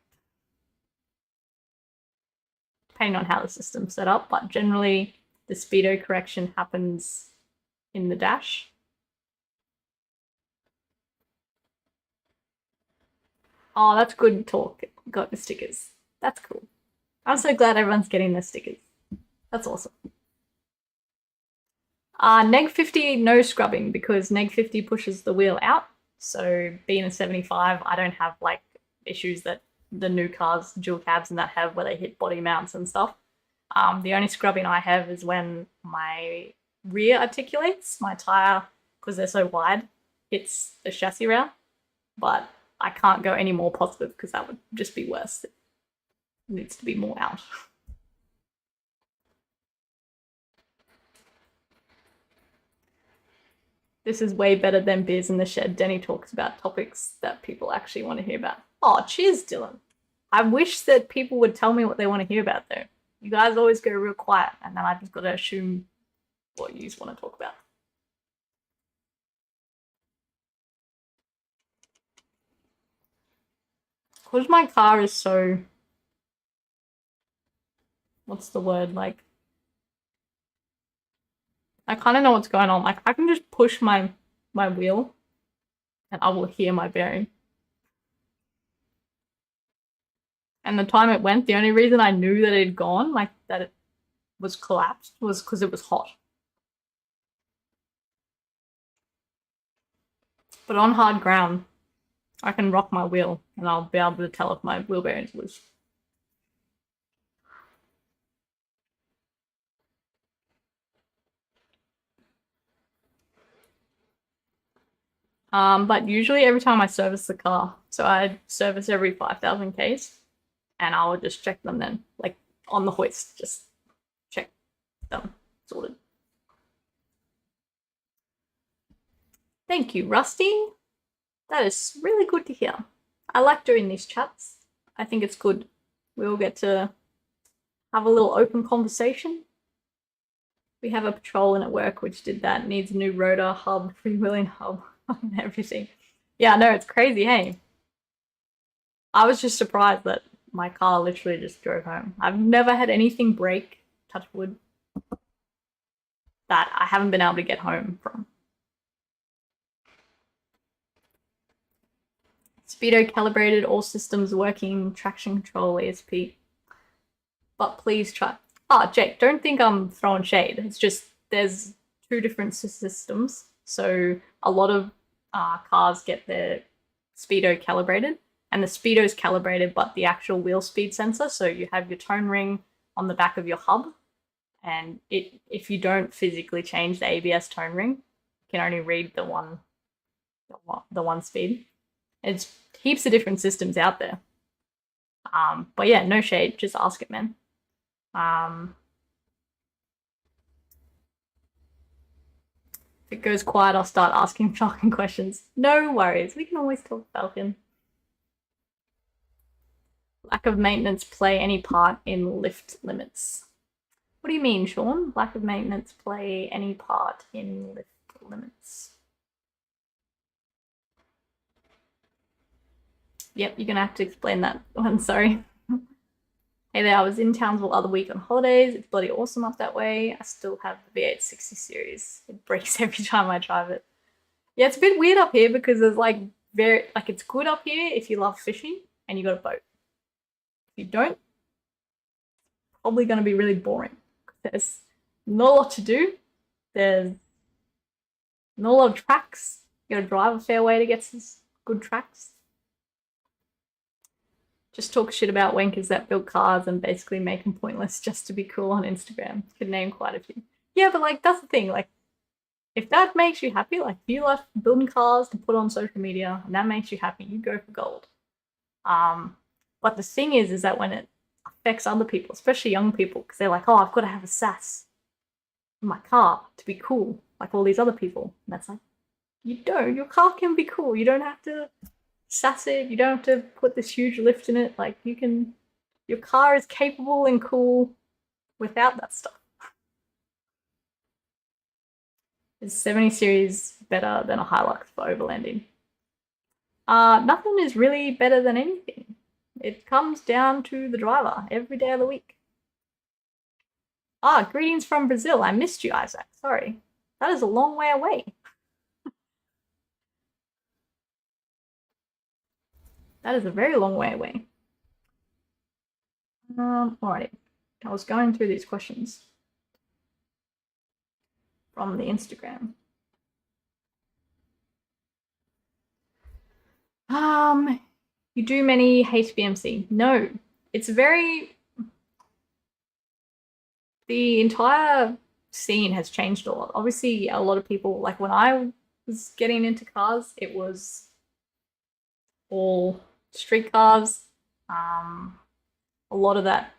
Depending on how the system's set up, but generally the speedo correction happens in the dash. Oh, that's good talk. Got the stickers. That's cool. I'm so glad everyone's getting their stickers. That's awesome. Neg 50, no scrubbing because neg 50 pushes the wheel out. So being a 75, I don't have like issues that the new cars, dual cabs and that have where they hit body mounts and stuff. The only scrubbing I have is when my rear articulates, my tire, because they're so wide, hits the chassis rail. But I can't go any more positive because that would just be worse. It needs to be more out. This is way better than Beers in the Shed. Danie talks about topics that people actually want to hear about. Oh, cheers, Dylan. I wish that people would tell me what they want to hear about, though. You guys always go real quiet, and then I just got to assume what you want to talk about. Because my car is so... What's the word? Like... I kind of know what's going on. Like, I can just push my wheel, and I will hear my bearing. And the time it went, the only reason I knew that it had gone, like that it was collapsed, was because it was hot. But on hard ground, I can rock my wheel and I'll be able to tell if my wheel bearing's loose. But usually every time I service the car, so I service every 5,000 Ks, and I would just check them then, like on the hoist, just check them, sorted. Thank you, Rusty. That is really good to hear. I like doing these chats. I think it's good. We all get to have a little open conversation. We have a patrol in at work which did that. Needs a new rotor, hub, freewheeling hub, and everything. Yeah, no, it's crazy, hey? I was just surprised that my car literally just drove home. I've never had anything break, touch wood, that I haven't been able to get home from. Speedo calibrated, all systems working, traction control, ESP. But please try. Oh, Jake, don't think I'm throwing shade. It's just there's two different systems. So a lot of cars get their speedo calibrated, and the speedo is calibrated, but the actual wheel speed sensor. So you have your tone ring on the back of your hub, and if you don't physically change the ABS tone ring, you can only read the one speed. It's heaps of different systems out there. But yeah, no shade, just ask it, man. If it goes quiet, I'll start asking Falcon questions. No worries, we can always talk Falcon. Lack of maintenance play any part in lift limits? What do you mean, Sean? Lack of maintenance play any part in lift limits? Yep, you're gonna have to explain that one, sorry. Hey there, I was in Townsville the other week on holidays. It's bloody awesome up that way. I still have the V8 60 series. It breaks every time I drive it. Yeah, it's a bit weird up here because there's like it's good up here if you love fishing and you got a boat. If you don't, probably gonna be really boring. There's not a lot to do. There's not a lot of tracks. You gotta drive a fair way to get some good tracks. just talk shit about wankers that build cars and basically make them pointless just to be cool on Instagram. Could name quite a few. Yeah, but like that's the thing. Like, if that makes you happy, like if you love building cars to put on social media and that makes you happy, you go for gold. But the thing is that when it affects other people, especially young people, because they're like, oh, I've got to have a sass in my car to be cool, like all these other people. And that's like, you don't. Your car can be cool. You don't have to sass it. You don't have to put this huge lift in it. Like, you can, your car is capable and cool without that stuff. Is 70 series better than a Hilux for overlanding? Nothing is really better than anything. It comes down to the driver every day of the week. Greetings from Brazil. I missed you, Isaac. Sorry. That is a long way away. That is a very long way away. Alrighty. I was going through these questions from the Instagram. You do many HBMC? No. It's very... The entire scene has changed a lot. Obviously, a lot of people, like when I was getting into cars, it was all street cars. A lot of that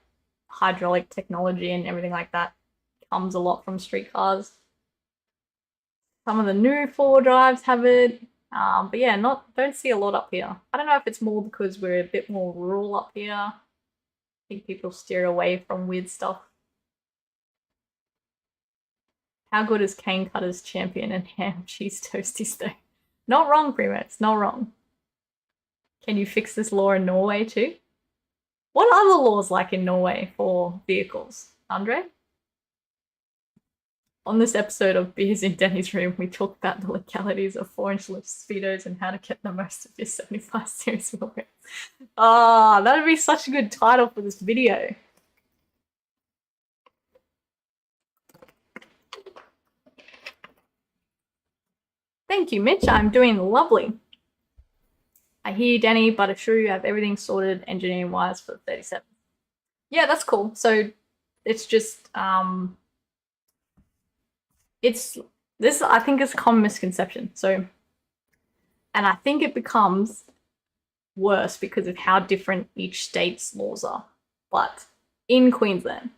hydraulic technology and everything like that comes a lot from street cars. Some of the new four-wheel drives have it. But yeah, don't see a lot up here. I don't know if it's more because we're a bit more rural up here. I think people steer away from weird stuff. How good is Cane Cutter's champion and ham cheese toasties though? Not wrong, Premates, not wrong. Can you fix this law in Norway too? What are the laws like in Norway for vehicles, Andre? On this episode of Beers in Danie's Room, we talk about the legalities of 4-inch lift speedos and how to get the most of your 75 series wheel rims. That'd be such a good title for this video. Thank you, Mitch. I'm doing lovely. I hear you, Danie, but assure you have everything sorted engineering-wise for the 37. Yeah, that's cool. So it's just, this I think is a common misconception. So, and I think it becomes worse because of how different each state's laws are. But in Queensland,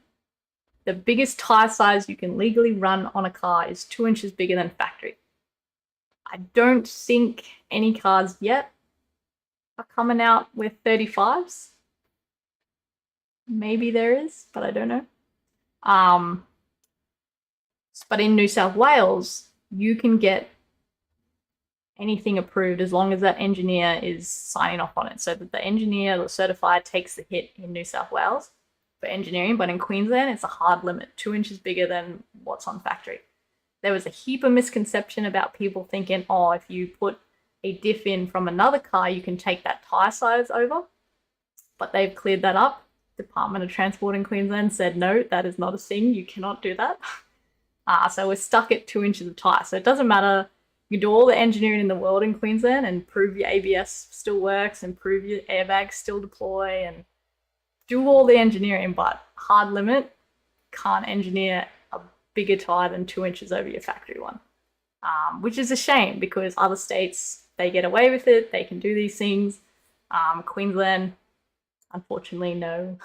the biggest tyre size you can legally run on a car is 2 inches bigger than factory. I don't think any cars yet are coming out with 35s. Maybe there is, but I don't know. But in New South Wales, you can get anything approved as long as that engineer is signing off on it. So that the engineer or certified takes the hit in New South Wales for engineering, but in Queensland, it's a hard limit, 2 inches bigger than what's on factory. There was a heap of misconception about people thinking, oh, if you put a diff in from another car, you can take that tyre size over. But they've cleared that up. Department of Transport in Queensland said, no, that is not a thing. You cannot do that. So we're stuck at 2 inches of tyre. So it doesn't matter. You can do all the engineering in the world in Queensland and prove your ABS still works and prove your airbags still deploy and do all the engineering, but hard limit, can't engineer a bigger tyre than 2 inches over your factory one. Which is a shame because other states, they get away with it. They can do these things. Queensland, unfortunately, no.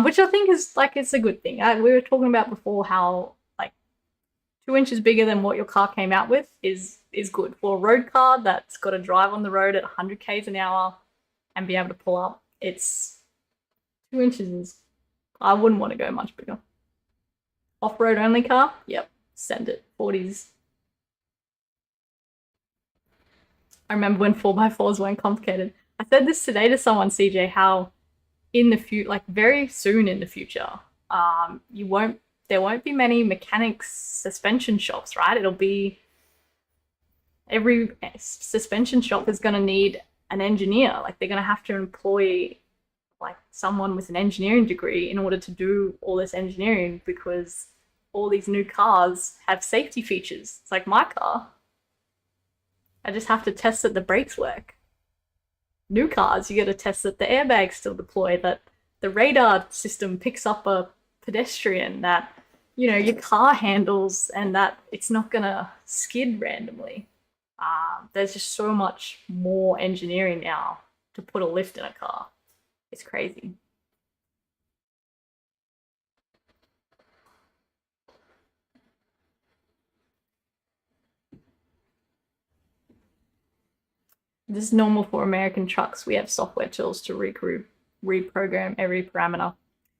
Which I think is like, it's a good thing. We were talking about before how like 2 inches bigger than what your car came out with is good for a road car that's got to drive on the road at 100 k's an hour and be able to pull up. It's 2 inches is, I wouldn't want to go much bigger. Off-road only car? Yep, send it. 40s. I remember when 4x4s weren't complicated. I said this today to someone, CJ, how in the future, like very soon in the future, there won't be many mechanics suspension shops, right? It'll be every suspension shop is going to need an engineer. Like they're going to have to employ like someone with an engineering degree in order to do all this engineering because all these new cars have safety features. It's like my car. I just have to test that the brakes work. new cars, you got to test that the airbags still deploy, that the radar system picks up a pedestrian, that, you know, your car handles, and that it's not gonna skid randomly. There's just so much more engineering now to put a lift in a car. It's crazy. This is normal for American trucks. We have software tools to reprogram every parameter.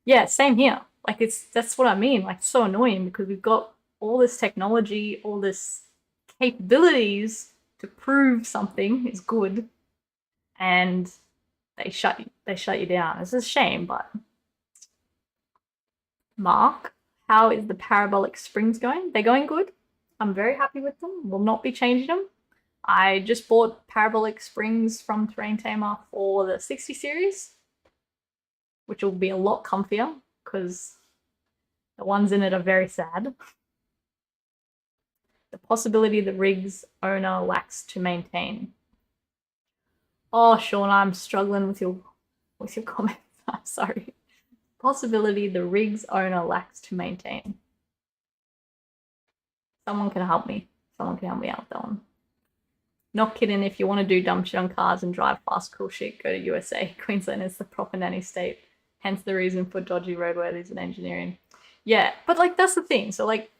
Yeah, same here. Like, that's what I mean. Like, it's so annoying because we've got all this technology, all this capabilities to prove something is good, and they shut you down. It's a shame, but Mark, how is the parabolic springs going? They're going good. I'm very happy with them. Will not be changing them. I just bought parabolic springs from Terrain Tamer for the 60 series, which will be a lot comfier because the ones in it are very sad. The possibility the rig's owner lacks to maintain. Oh, Sean, I'm struggling with your comments. I'm sorry. Possibility the rig's owner lacks to maintain. Someone can help me. Someone can help me out with that one. Not kidding. If you want to do dumb shit on cars and drive fast, cool shit, go to USA. Queensland is the proper nanny state. Hence the reason for dodgy roadways and engineering. Yeah, but like that's the thing. So like,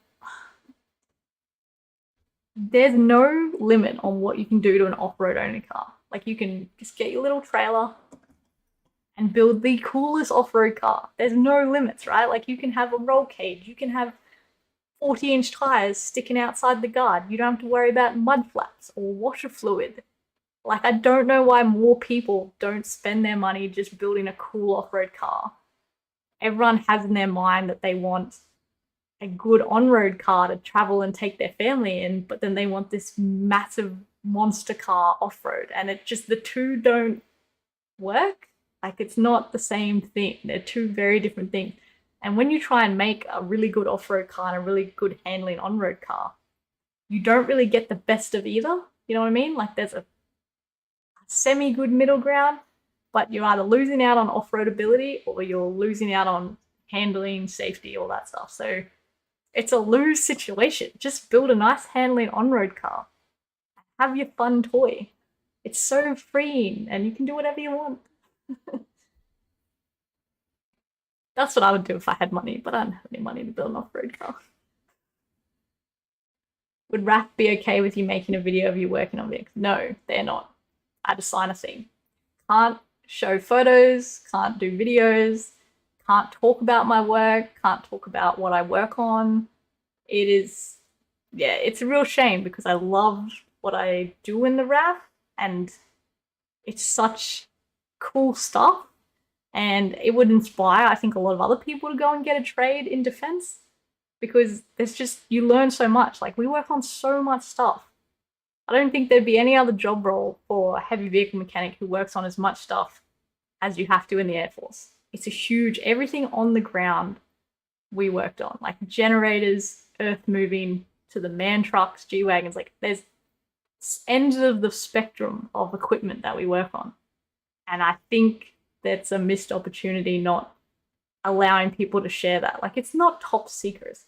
there's no limit on what you can do to an off-road only car. Like you can just get your little trailer and build the coolest off-road car. There's no limits, right? Like you can have a roll cage, you can have 40-inch tires sticking outside the guard. You don't have to worry about mud flaps or washer fluid. Like, I don't know why more people don't spend their money just building a cool off-road car. Everyone has in their mind that they want a good on-road car to travel and take their family in, but then they want this massive monster car off-road, and it just, the two don't work. Like, it's not the same thing. They're two very different things. And when you try and make a really good off-road car and a really good handling on-road car, you don't really get the best of either. You know what I mean? Like there's a semi-good middle ground, but you're either losing out on off-road ability or you're losing out on handling, safety, all that stuff. So it's a lose situation. Just build a nice handling on-road car. Have your fun toy. It's so freeing and you can do whatever you want. That's what I would do if I had money, but I don't have any money to build an off-road car. Would RAF be okay with you making a video of you working on vehicles? No, they're not. I had to sign a thing. Can't show photos, can't do videos, can't talk about my work, can't talk about what I work on. It is, yeah, it's a real shame because I love what I do in the RAF and it's such cool stuff. And it would inspire, I think, a lot of other people to go and get a trade in defense because there's just, you learn so much. Like, we work on so much stuff. I don't think there'd be any other job role for a heavy vehicle mechanic who works on as much stuff as you have to in the Air Force. It's a huge, everything on the ground we worked on, like generators, earth moving, to the man trucks, G-Wagons. Like, there's ends of the spectrum of equipment that we work on. And I think that's a missed opportunity not allowing people to share that. Like, it's not top secret.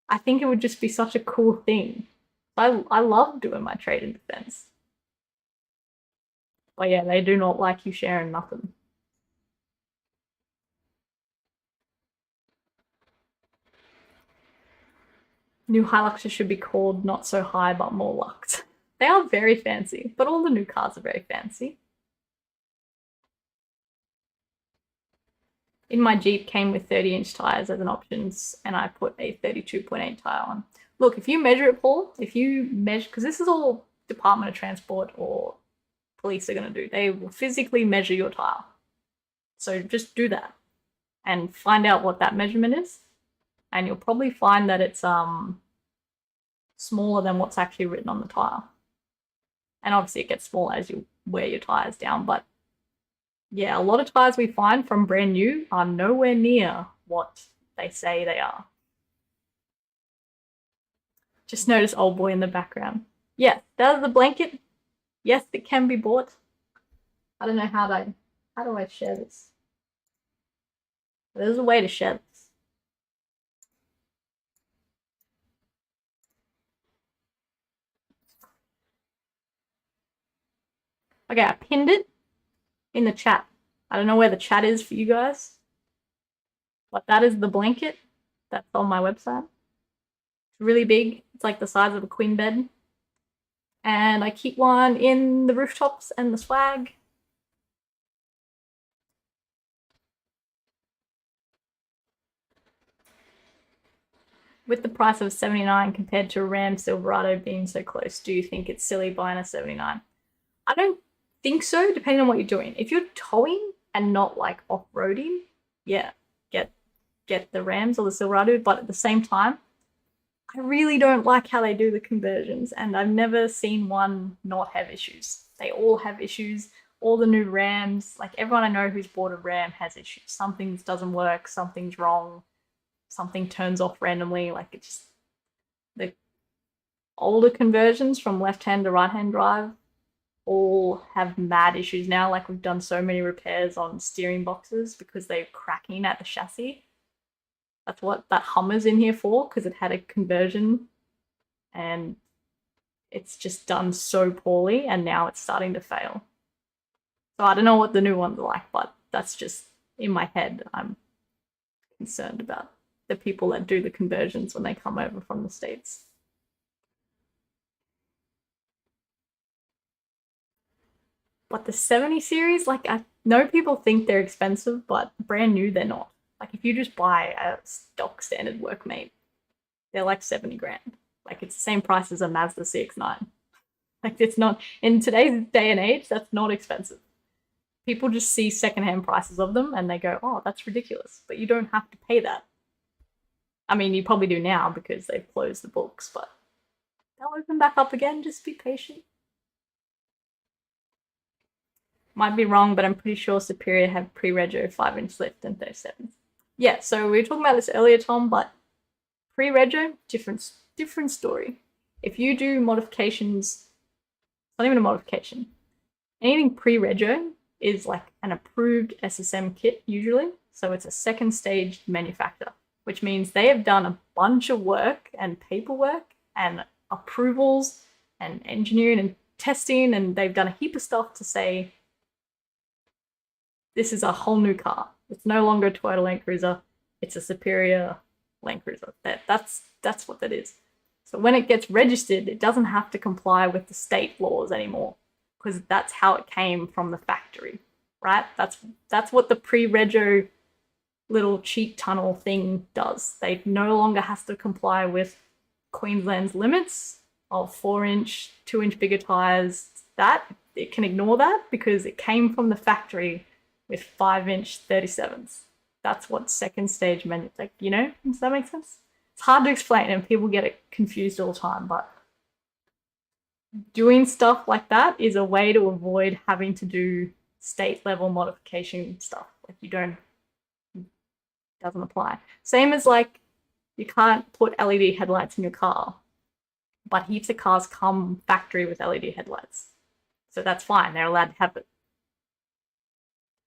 I think it would just be such a cool thing. I love doing my trade in defense. But yeah, they do not like you sharing nothing. New Hiluxes should be called not so high but more luxe. They are very fancy, but all the new cars are very fancy. In my Jeep came with 30-inch tires as an option, and I put a 32.8 tire on. Look, if you measure it, Paul, if you measure, because this is all Department of Transport or police are going to do. They will physically measure your tire. So just do that and find out what that measurement is. And you'll probably find that it's smaller than what's actually written on the tire. And obviously it gets smaller as you wear your tires down, but yeah, a lot of tires we find from brand new are nowhere near what they say they are. Just notice old boy in the background. Yeah, that is the blanket. Yes, it can be bought. I don't know how do I share this? There's a way to share this. Okay, I pinned it in the chat. I don't know where the chat is for you guys, but that is the blanket that's on my website. It's really big. It's like the size of a queen bed. And I keep one in the rooftops and the swag. With the price of 79 compared to a Ram Silverado being so close, do you think it's silly buying a 79? I don't think so, depending on what you're doing. If you're towing and not like off-roading, yeah, get the Rams or the Silverado, but at the same time, I really don't like how they do the conversions, and I've never seen one not have issues. They all have issues. All the new Rams, like everyone I know who's bought a Ram has issues. Something doesn't work, something's wrong, something turns off randomly. Like it's just the older conversions from left-hand to right-hand drive all have mad issues now. Like we've done so many repairs on steering boxes because they're cracking at the chassis. That's what that Hummer's in here for, because it had a conversion and it's just done so poorly and now it's starting to fail. So I don't know what the new ones are like, but that's just in my head. I'm concerned about the people that do the conversions when they come over from the States. But the 70 series, like I know people think they're expensive, but brand new they're not. Like if you just buy a stock standard Workmate, they're like 70 grand. Like it's the same price as a Mazda CX-9. Like it's not, in today's day and age, that's not expensive. People just see secondhand prices of them and they go, oh, that's ridiculous. But you don't have to pay that. I mean, you probably do now because they've closed the books, but they'll open back up again. Just be patient. Might be wrong, but I'm pretty sure Superior have pre-rego 5-inch lift and 37s. Yeah, so we were talking about this earlier, Tom, but pre-rego, different story. If you do modifications, not even a modification, anything pre-rego is like an approved SSM kit usually. So it's a second stage manufacturer, which means they have done a bunch of work and paperwork and approvals and engineering and testing, and they've done a heap of stuff to say this is a whole new car. It's no longer a Toyota Land Cruiser. It's a Superior Land Cruiser. That's what that is. So when it gets registered, it doesn't have to comply with the state laws anymore because that's how it came from the factory, right? That's what the pre-rego little cheat tunnel thing does. They no longer has to comply with Queensland's limits of 4-inch, 2-inch bigger tires. That it can ignore that because it came from the factory with 5-inch 37s. That's what second stage meant. Like, you know, does that make sense? It's hard to explain and people get it confused all the time, but doing stuff like that is a way to avoid having to do state level modification stuff. Like you don't, it doesn't apply. Same as like you can't put LED headlights in your car, but heaps of cars come factory with LED headlights. So that's fine. They're allowed to have it.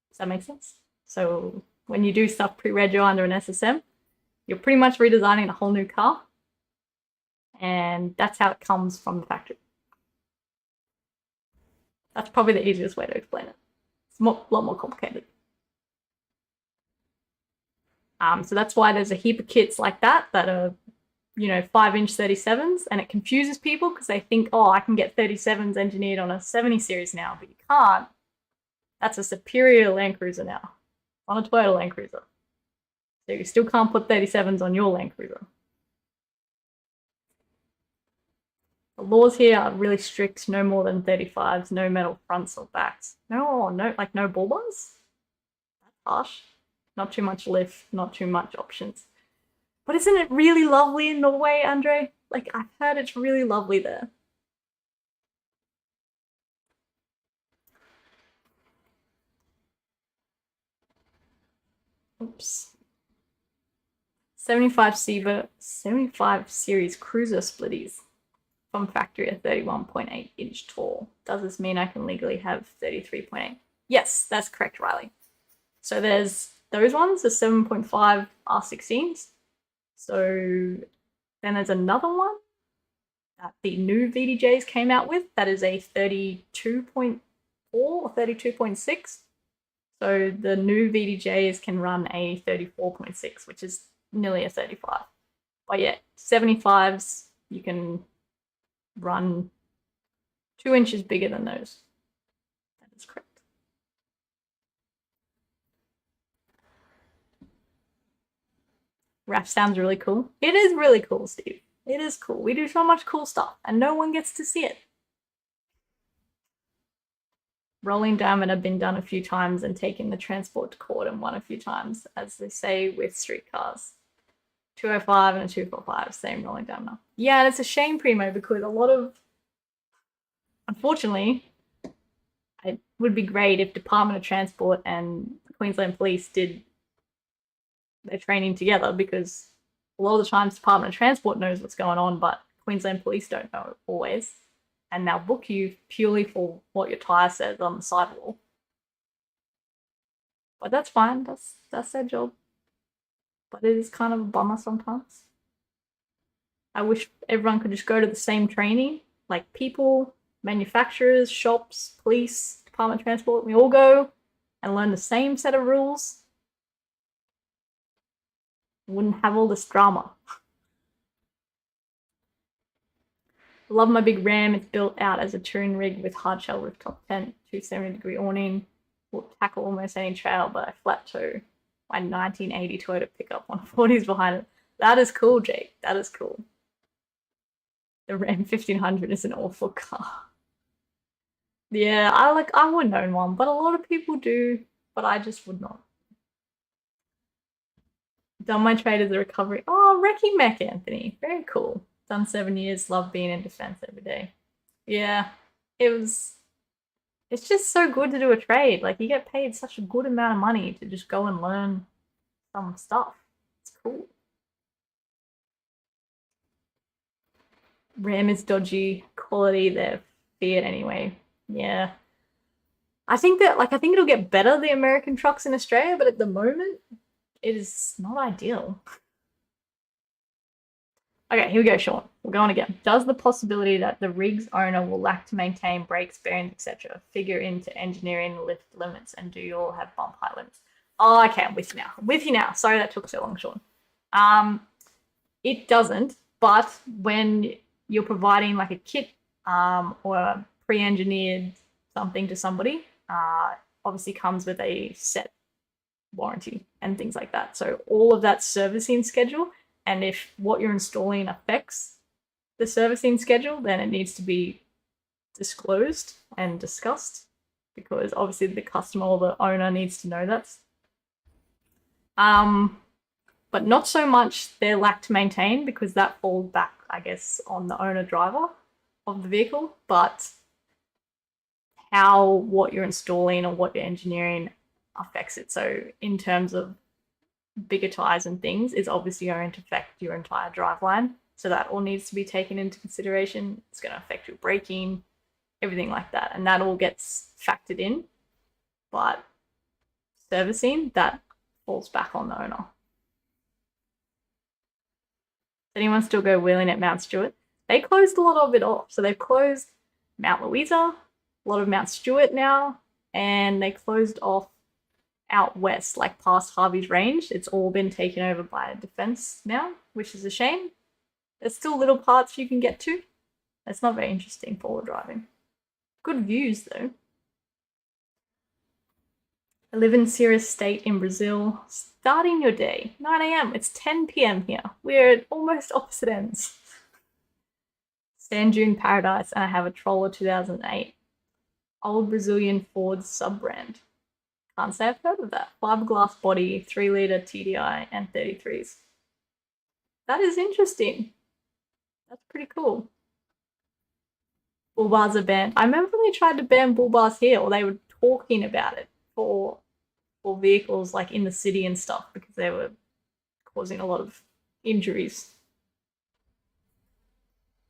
Does that make sense? So when you do stuff pre-rego under an SSM, you're pretty much redesigning a whole new car. And that's how it comes from the factory. That's probably the easiest way to explain it. It's a lot more complicated. So that's why there's a heap of kits like that are, you know, 5-inch 37s, and it confuses people because they think, oh, I can get 37s engineered on a 70 series now, but you can't. That's a Superior Land Cruiser now, on a Toyota Land Cruiser. So you still can't put 37s on your Land Cruiser. The laws here are really strict, no more than 35s, no metal fronts or backs. No, like no bull bars? That's harsh. Not too much lift, not too much options. But isn't it really lovely in Norway, Andre? Like, I've heard it's really lovely there. Oops. 75 series cruiser splitties. from factory are 31.8 inch tall. Does this mean I can legally have 33.8? Yes, that's correct, Riley. So there's those ones, the 7.5 R16s. So then there's another one that the new VDJs came out with that is a 32.4 or 32.6. So the new VDJs can run a 34.6, which is nearly a 35. But yeah, 75s, you can run 2 inches bigger than those. That is correct. Rap sounds really cool. It is really cool, Steve. It is cool. We do so much cool stuff, and no one gets to see it. Rolling diamond have been done a few times and taken the transport to court and won a few times, as they say with streetcars. 205 and a 245, same rolling diamond. Yeah, and it's a shame, Primo, because a lot of, unfortunately, it would be great if Department of Transport and Queensland Police did their training together, because a lot of the times Department of Transport knows what's going on, but Queensland Police don't know always, and they'll book you purely for what your tyre says on the sidewall. But that's fine, that's their job. But it is kind of a bummer sometimes. I wish everyone could just go to the same training, like people, manufacturers, shops, police, Department of Transport, we all go and learn the same set of rules. Wouldn't have all this drama. Love my big Ram. It's built out as a touring rig with hard shell rooftop tent, 270-degree awning. Will tackle almost any trail, but I flat tow my 1980 Toyota pickup on 40s behind it. That is cool, Jake. That is cool. The Ram 1500 is an awful car. Yeah, I wouldn't own one, but a lot of people do, but I just would not. Done my trade as a recovery. Oh, Recce Mech, Anthony. Very cool. Done 7 years, love being in defense every day. Yeah, it's just so good to do a trade. Like, you get paid such a good amount of money to just go and learn some stuff. It's cool. Ram is dodgy. Quality, they're Fiat anyway. Yeah. I think it'll get better, the American trucks in Australia, but at the moment, it is not ideal. Okay, here we go, Sean. We're going again. Does the possibility that the rig's owner will lack to maintain brakes, bearings, etc. figure into engineering lift limits, and do you all have bump height limits? Oh, okay, I'm with you now. I'm with you now. Sorry that took so long, Sean. It doesn't, but when you're providing like a kit or a pre-engineered something to somebody, obviously comes with a set warranty and things like that. So all of that servicing schedule, and if what you're installing affects the servicing schedule, then it needs to be disclosed and discussed, because obviously the customer or the owner needs to know that. But not so much their lack to maintain, because that falls back, I guess, on the owner driver of the vehicle, but how what you're installing or what you're engineering affects it. So in terms of bigger tires and things, is obviously going to affect your entire driveline. So that all needs to be taken into consideration. It's going to affect your braking, everything like that. And that all gets factored in. But servicing, that falls back on the owner. Does anyone still go wheeling at Mount Stewart? They closed a lot of it off. So they've closed Mount Louisa, a lot of Mount Stewart now, and they closed off out west, like past Harvey's Range. It's all been taken over by defense now, which is a shame. There's still little parts you can get to. It's not very interesting forward driving. Good views though. I live in Ceres State in Brazil. Starting your day, 9 a.m. It's 10 p.m. here. We're at almost opposite ends. Sand Dune Paradise, and I have a Troller 2008. Old Brazilian Ford sub-brand. Can't say I've heard of that. Fiberglass body, 3-litre TDI, and 33s. That is interesting. That's pretty cool. Bull bars are banned. I remember when they tried to ban bull bars here, or they were talking about it for vehicles like in the city and stuff, because they were causing a lot of injuries.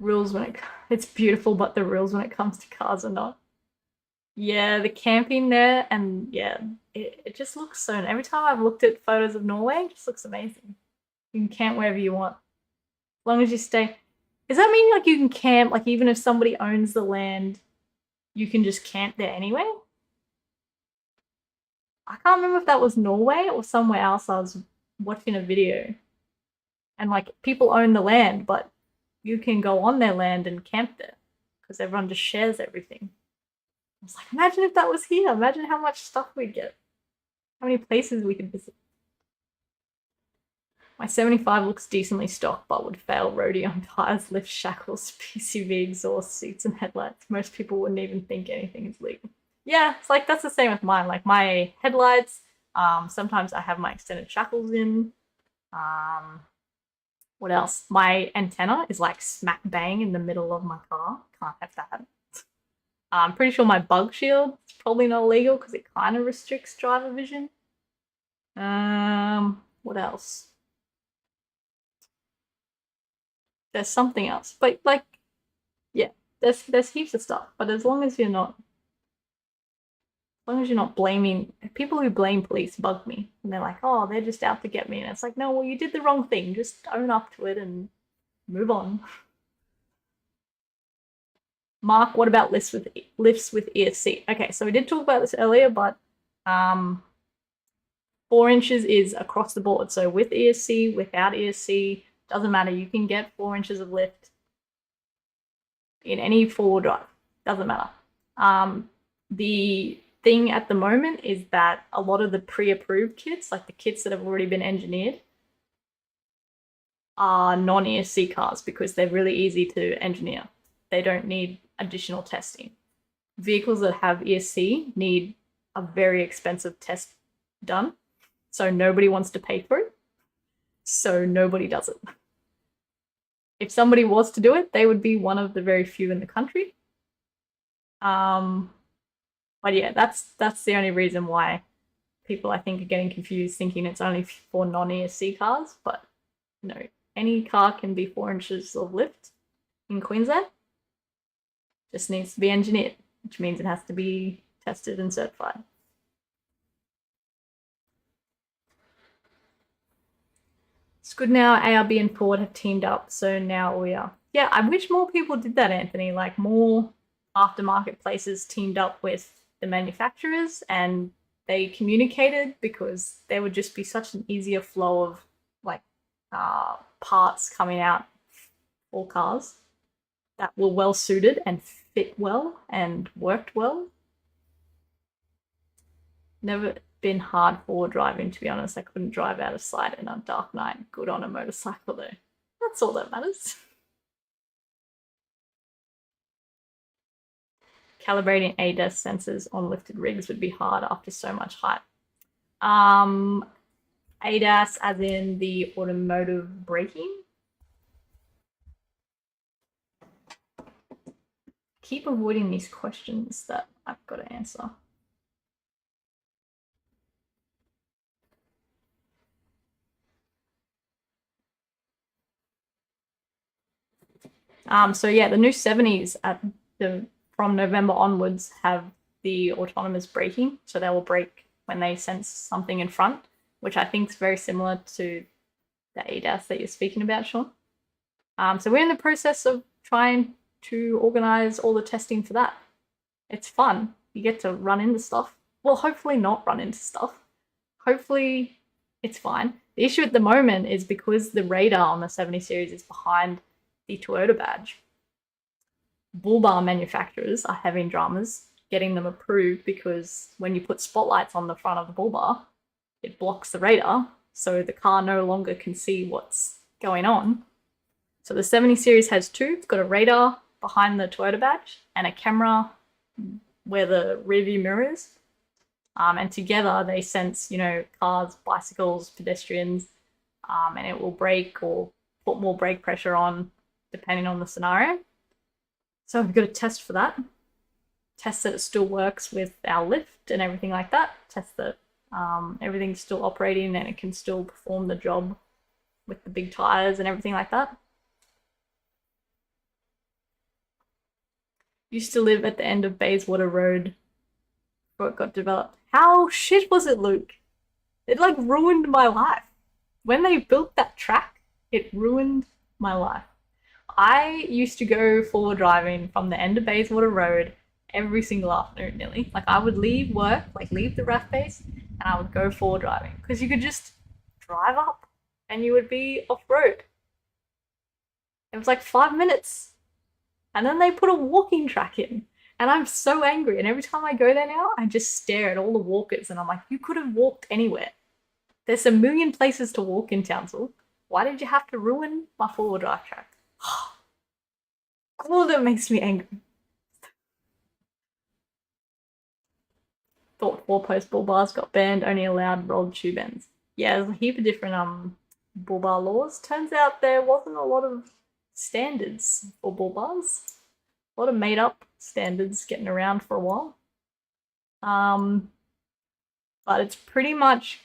rules when it's beautiful, but the rules when it comes to cars are not. Yeah, the camping there, and yeah, it just looks so. Every time I've looked at photos of Norway, it just looks amazing. You can camp wherever you want, as long as you stay. Does that mean like you can camp, like even if somebody owns the land, you can just camp there anyway? I can't remember if that was Norway or somewhere else. I was watching a video, and like people own the land, but you can go on their land and camp there because everyone just shares everything. I was like, imagine if that was here. Imagine how much stuff we'd get. How many places we could visit. My 75 looks decently stocked, but would fail roadie on tyres, lift shackles, PCV exhaust, seats, and headlights. Most people wouldn't even think anything is legal. Yeah, it's like that's the same with mine. Like my headlights, sometimes I have my extended shackles in. What else? My antenna is like smack bang in the middle of my car. Can't have that. I'm pretty sure my bug shield is probably not illegal because it kind of restricts driver vision. What else? There's something else, but like, yeah, there's heaps of stuff. But as long as you're not blaming people who blame police bug me, and they're like, oh, they're just out to get me, and it's like, no, well, you did the wrong thing. Just own up to it and move on. Mark, what about lifts with ESC? Okay, so we did talk about this earlier, but 4 inches is across the board. So with ESC, without ESC, doesn't matter. You can get 4 inches of lift in any 4-wheel drive. Doesn't matter. The thing at the moment is that a lot of the pre-approved kits, like the kits that have already been engineered, are non-ESC cars because they're really easy to engineer. They don't need additional testing. Vehicles that have ESC need a very expensive test done, so nobody wants to pay for it, so nobody does it. If somebody was to do it, they would be one of the very few in the country. But yeah, that's the only reason why people, I think, are getting confused, thinking it's only for non-ESC cars. But no, any car can be 4 inches of lift in Queensland. Just needs to be engineered, which means it has to be tested and certified. It's good now ARB and Ford have teamed up, so now we are. Yeah, I wish more people did that, Anthony. Like more aftermarket places teamed up with the manufacturers and they communicated, because there would just be such an easier flow of like parts coming out for cars that were well suited and fit well and worked well. Never been hard forward driving, to be honest. I couldn't drive out of sight in a dark night. Good on a motorcycle though. That's all that matters. Calibrating ADAS sensors on lifted rigs would be hard after so much height. ADAS as in the automotive braking. Keep avoiding these questions that I've got to answer. So yeah, the new 70s from November onwards have the autonomous braking. So they will brake when they sense something in front, which I think is very similar to the ADAS that you're speaking about, Sean. So we're in the process of trying to organize all the testing for that. It's fun. You get to run into stuff. Well, hopefully not run into stuff. Hopefully it's fine. The issue at the moment is because the radar on the 70 series is behind the Toyota badge. Bull bar manufacturers are having dramas getting them approved, because when you put spotlights on the front of the bull bar, it blocks the radar, so the car no longer can see what's going on. So the 70 series has 2. It's got a radar behind the Toyota badge and a camera where the rearview mirror is. And together they sense, cars, bicycles, pedestrians, and it will brake or put more brake pressure on depending on the scenario. So we've got a test for that. Test that it still works with our lift and everything like that. Test that everything's still operating and it can still perform the job with the big tires and everything like that. Used to live at the end of Bayswater Road before it got developed. How shit was it, Luke? It like ruined my life. When they built that track, it ruined my life. I used to go forward driving from the end of Bayswater Road every single afternoon nearly. Like I would leave work, like leave the RAF base, and I would go forward driving because you could just drive up and you would be off road. It was like 5 minutes. And then they put a walking track in. And I'm so angry. And every time I go there now, I just stare at all the walkers and I'm like, you could have walked anywhere. There's a million places to walk in Townsville. Why did you have to ruin my four-wheel drive track? All of that makes me angry. Thought four-post bull bars got banned, only allowed rolled tube ends. Yeah, there's a heap of different bull bar laws. Turns out there wasn't a lot of standards for bull bars. A lot of made-up standards getting around for a while. But it's pretty much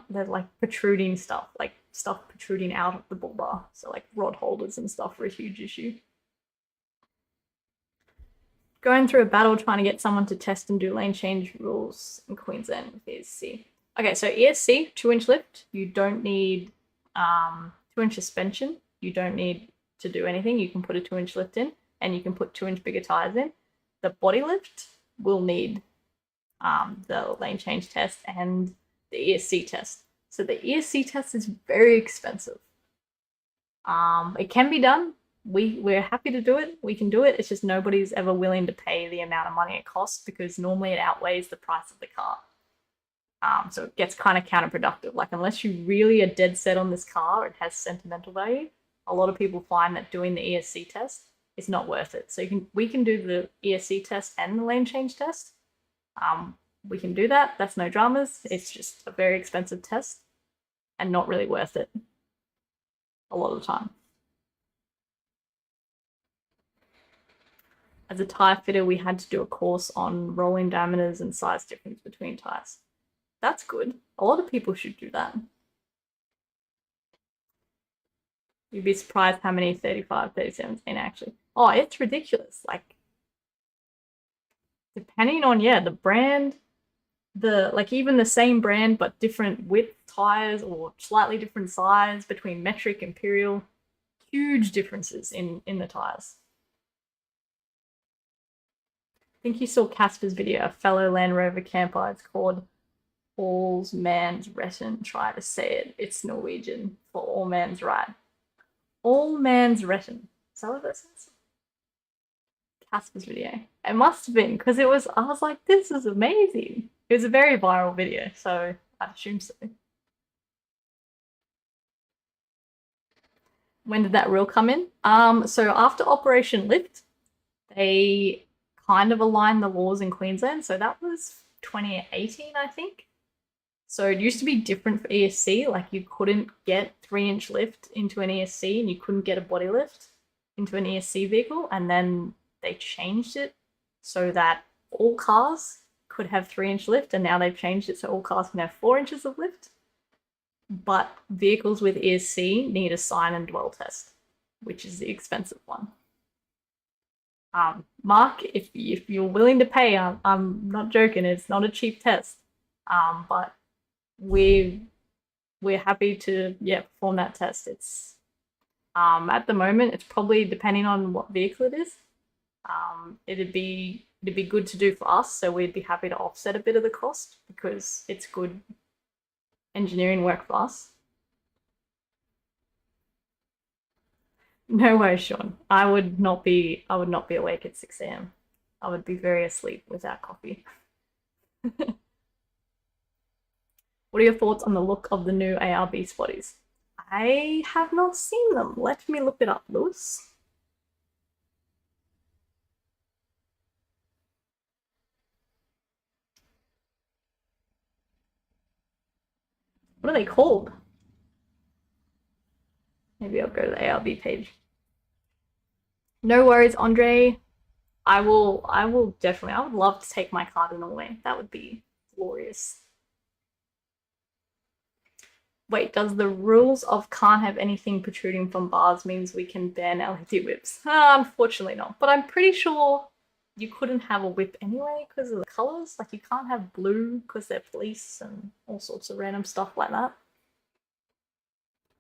there's like protruding stuff, like stuff protruding out of the bull bar. So like rod holders and stuff are a huge issue. Going through a battle trying to get someone to test and do lane change rules in Queensland with ESC. Okay, so ESC, 2-inch lift. You don't need 2-inch suspension. You don't need to do anything. You can put a 2-inch lift in and you can put 2-inch bigger tires in. The body lift will need the lane change test and the ESC test. So the ESC test is very expensive. It can be done. We're happy to do it. We can do it. It's just nobody's ever willing to pay the amount of money it costs because normally it outweighs the price of the car. So it gets kind of counterproductive. Like unless you really are dead set on this car, it has sentimental value. A lot of people find that doing the ESC test is not worth it. So we can do the ESC test and the lane change test. We can do that. That's no dramas. It's just a very expensive test and not really worth it a lot of the time. As a tyre fitter, we had to do a course on rolling diameters and size difference between tyres. That's good. A lot of people should do that. You'd be surprised how many 35, 37s in actually. Oh, it's ridiculous. Like, depending on, yeah, the brand, even the same brand, but different width tires or slightly different size between metric, imperial, huge differences in the tires. I think you saw Casper's video, a fellow Land Rover camper. It's called All's Man's Retten. Try to say it. It's Norwegian for all man's right. All man's retten. Is that what that says? Casper's video. It must have been because I was like, this is amazing. It was a very viral video, so I'd assume so. When did that rule come in? So after Operation Lift, they kind of aligned the laws in Queensland. So that was 2018, I think. So it used to be different for ESC. Like you couldn't get 3-inch lift into an ESC and you couldn't get a body lift into an ESC vehicle. And then they changed it so that all cars could have 3-inch lift. And now they've changed it so all cars can have 4 inches of lift. But vehicles with ESC need a sign and dwell test, which is the expensive one. Mark, if you're willing to pay, I'm not joking. It's not a cheap test, but we're happy to perform that test. It's at the moment it's probably depending on what vehicle it is. It'd be good to do for us, so we'd be happy to offset a bit of the cost because it's good engineering work for us. No way, Sean. I would not be awake at 6 a.m. I would be very asleep without coffee. What are your thoughts on the look of the new ARB spotties? I have not seen them. Let me look it up, Lewis. What are they called? Maybe I'll go to the ARB page. No worries, Andre. I will definitely. I would love to take my car to Norway. That would be glorious. Wait, does the rules of can't have anything protruding from bars means we can ban LED whips? Unfortunately not. But I'm pretty sure you couldn't have a whip anyway because of the colors. Like you can't have blue because they're police and all sorts of random stuff like that.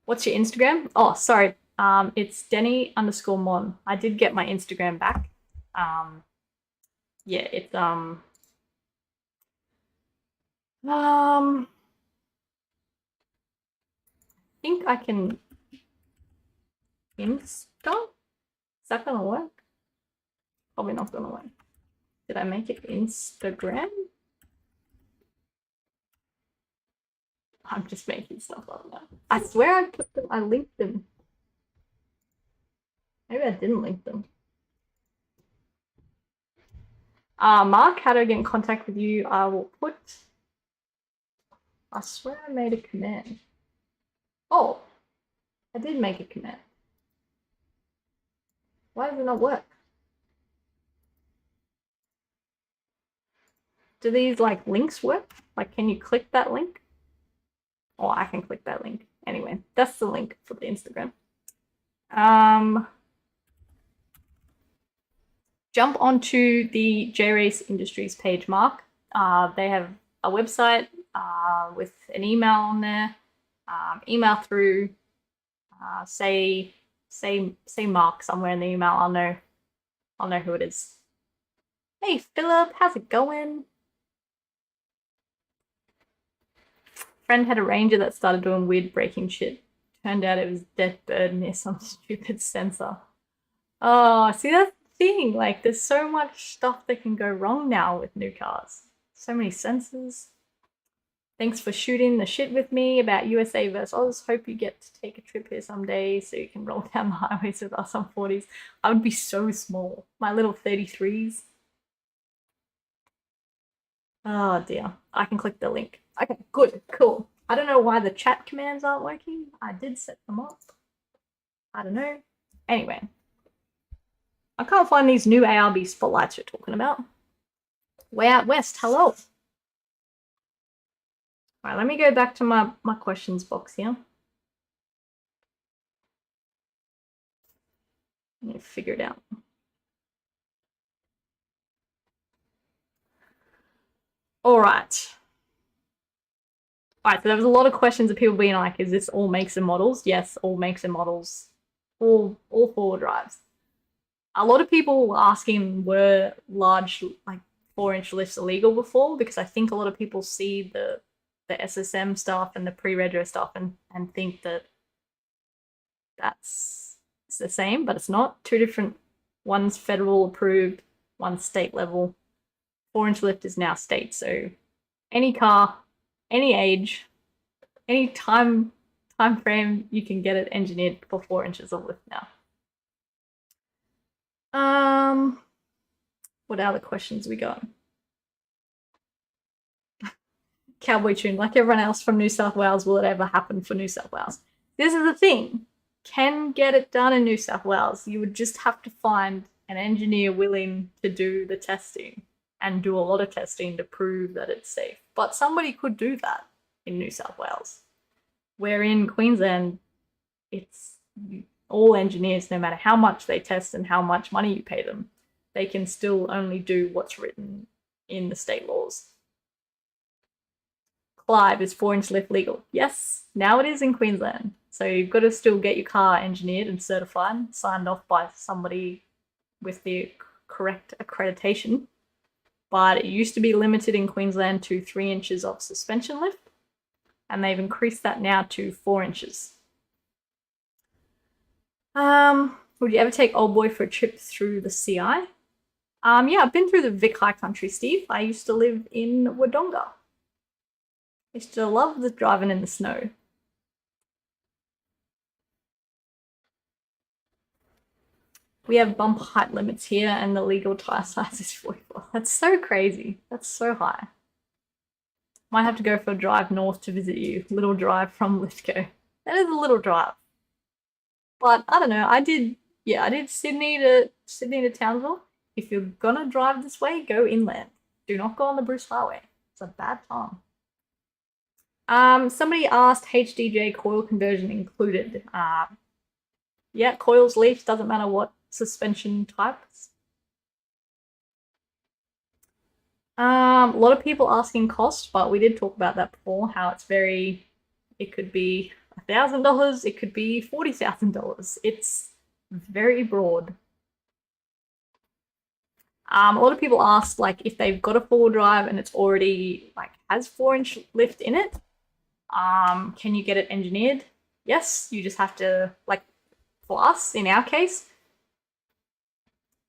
What's your Instagram? Oh, sorry. It's Danie_mon. I did get my Instagram back. Yeah, it's I think I can Insta? Is that gonna work? Probably not gonna work. Did I make it Instagram? I'm just making stuff up now. I swear I put them, I linked them. Maybe I didn't link them. Mark, how do I get in contact with you? I will put, I swear I made a command. Oh, I did make a command. Why does it not work? Do these like links work? Like, can you click that link? Oh, I can click that link. Anyway, that's the link for the Instagram. Jump onto the J-Race Industries page, Mark. They have a website with an email on there. Email through, say Mark somewhere in the email. I'll know who it is. Hey Philip, how's it going? Friend had a Ranger that started doing weird braking shit. Turned out it was dead bird near some stupid sensor. Oh, see, that's the thing. Like, there's so much stuff that can go wrong now with new cars. So many sensors. Thanks for shooting the shit with me about USA versus Oz. Hope you get to take a trip here someday so you can roll down the highways with us on 40s. I would be so small. My little 33s. Oh dear. I can click the link. Okay, good, cool. I don't know why the chat commands aren't working. I did set them up. I don't know. Anyway. I can't find these new ARB spotlights you're talking about. Way out west, hello. Alright, let me go back to my questions box here. Let me figure it out. Alright. Alright, so there was a lot of questions of people being like, is this all makes and models? Yes, all makes and models. All four-wheel drives. A lot of people were asking, were large, like 4-inch lifts illegal before? Because I think a lot of people see the SSM stuff and the pre-rego stuff and think that it's the same, but it's not. Two different, one's federal approved, one's state level. 4-inch lift is now state, so any car, any age, any time frame, you can get it engineered for 4 inches of lift now. What other questions we got? Cowboy tune, like everyone else from New South Wales, will it ever happen for New South Wales? This is the thing. Can get it done in New South Wales. You would just have to find an engineer willing to do the testing and do a lot of testing to prove that it's safe. But somebody could do that in New South Wales. Where in Queensland, it's all engineers, no matter how much they test and how much money you pay them, they can still only do what's written in the state laws. Clive, is 4-inch lift legal? Yes, now it is in Queensland. So you've got to still get your car engineered and certified, signed off by somebody with the correct accreditation. But it used to be limited in Queensland to 3 inches of suspension lift, and they've increased that now to 4 inches. Would you ever take OlBoy for a trip through the CI? Yeah, I've been through the Vic High Country, Steve. I used to live in Wodonga. I used to love the driving in the snow. We have bumper height limits here and the legal tyre size is 44. That's so crazy. That's so high. Might have to go for a drive north to visit you. Little drive from Lithgow. That is a little drive. But I don't know. I did Sydney to Townsville. If you're gonna drive this way, go inland. Do not go on the Bruce Highway. It's a bad time. Somebody asked HDJ coil conversion included. Yeah, coils, leaf, doesn't matter what suspension types. A lot of people asking cost, but we did talk about that before, how it could be $1,000, it could be $40,000. It's very broad. A lot of people ask, like, if they've got a four-wheel drive and it's already like has 4-inch lift in it, can you get it engineered? Yes, you just have to, like, for us, in our case,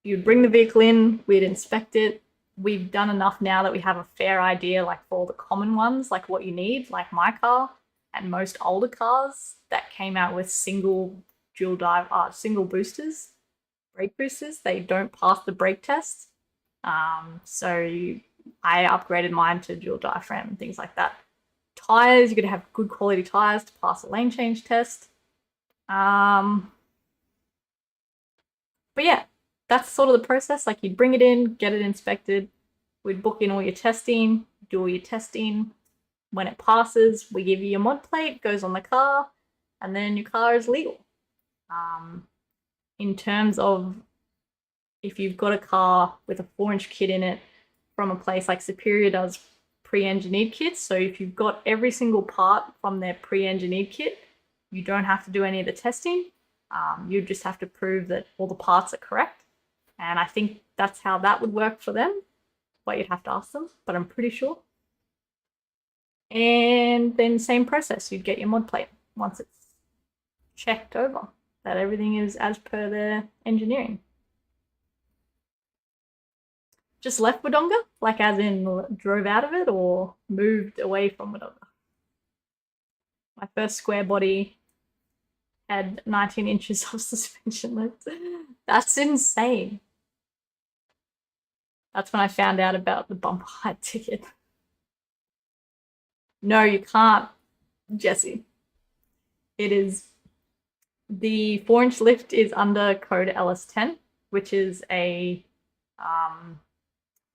you'd bring the vehicle in, we'd inspect it. We've done enough now that we have a fair idea, like, for all the common ones, like what you need, like my car and most older cars that came out with single boosters, brake boosters. They don't pass the brake test. So I upgraded mine to dual diaphragm and things like that. Tyres, you're going to have good quality tyres to pass a lane change test. But yeah, that's sort of the process. Like, you'd bring it in, get it inspected, we'd book in all your testing, do all your testing. When it passes, we give you your mod plate, goes on the car, and then your car is legal. In terms of if you've got a car with a 4-inch kit in it from a place like Superior does pre-engineered kits, so if you've got every single part from their pre-engineered kit, you don't have to do any of the testing. You just have to prove that all the parts are correct. And I think that's how that would work for them, but you'd have to ask them, but I'm pretty sure. And then same process, you'd get your mod plate once it's checked over that everything is as per their engineering. Just left Wodonga? Like, as in drove out of it or moved away from Wodonga? My first square body had 19 inches of suspension lift. That's insane. That's when I found out about the bumper height ticket. No, you can't, Jesse. It is, the 4-inch lift is under code LS10, which is a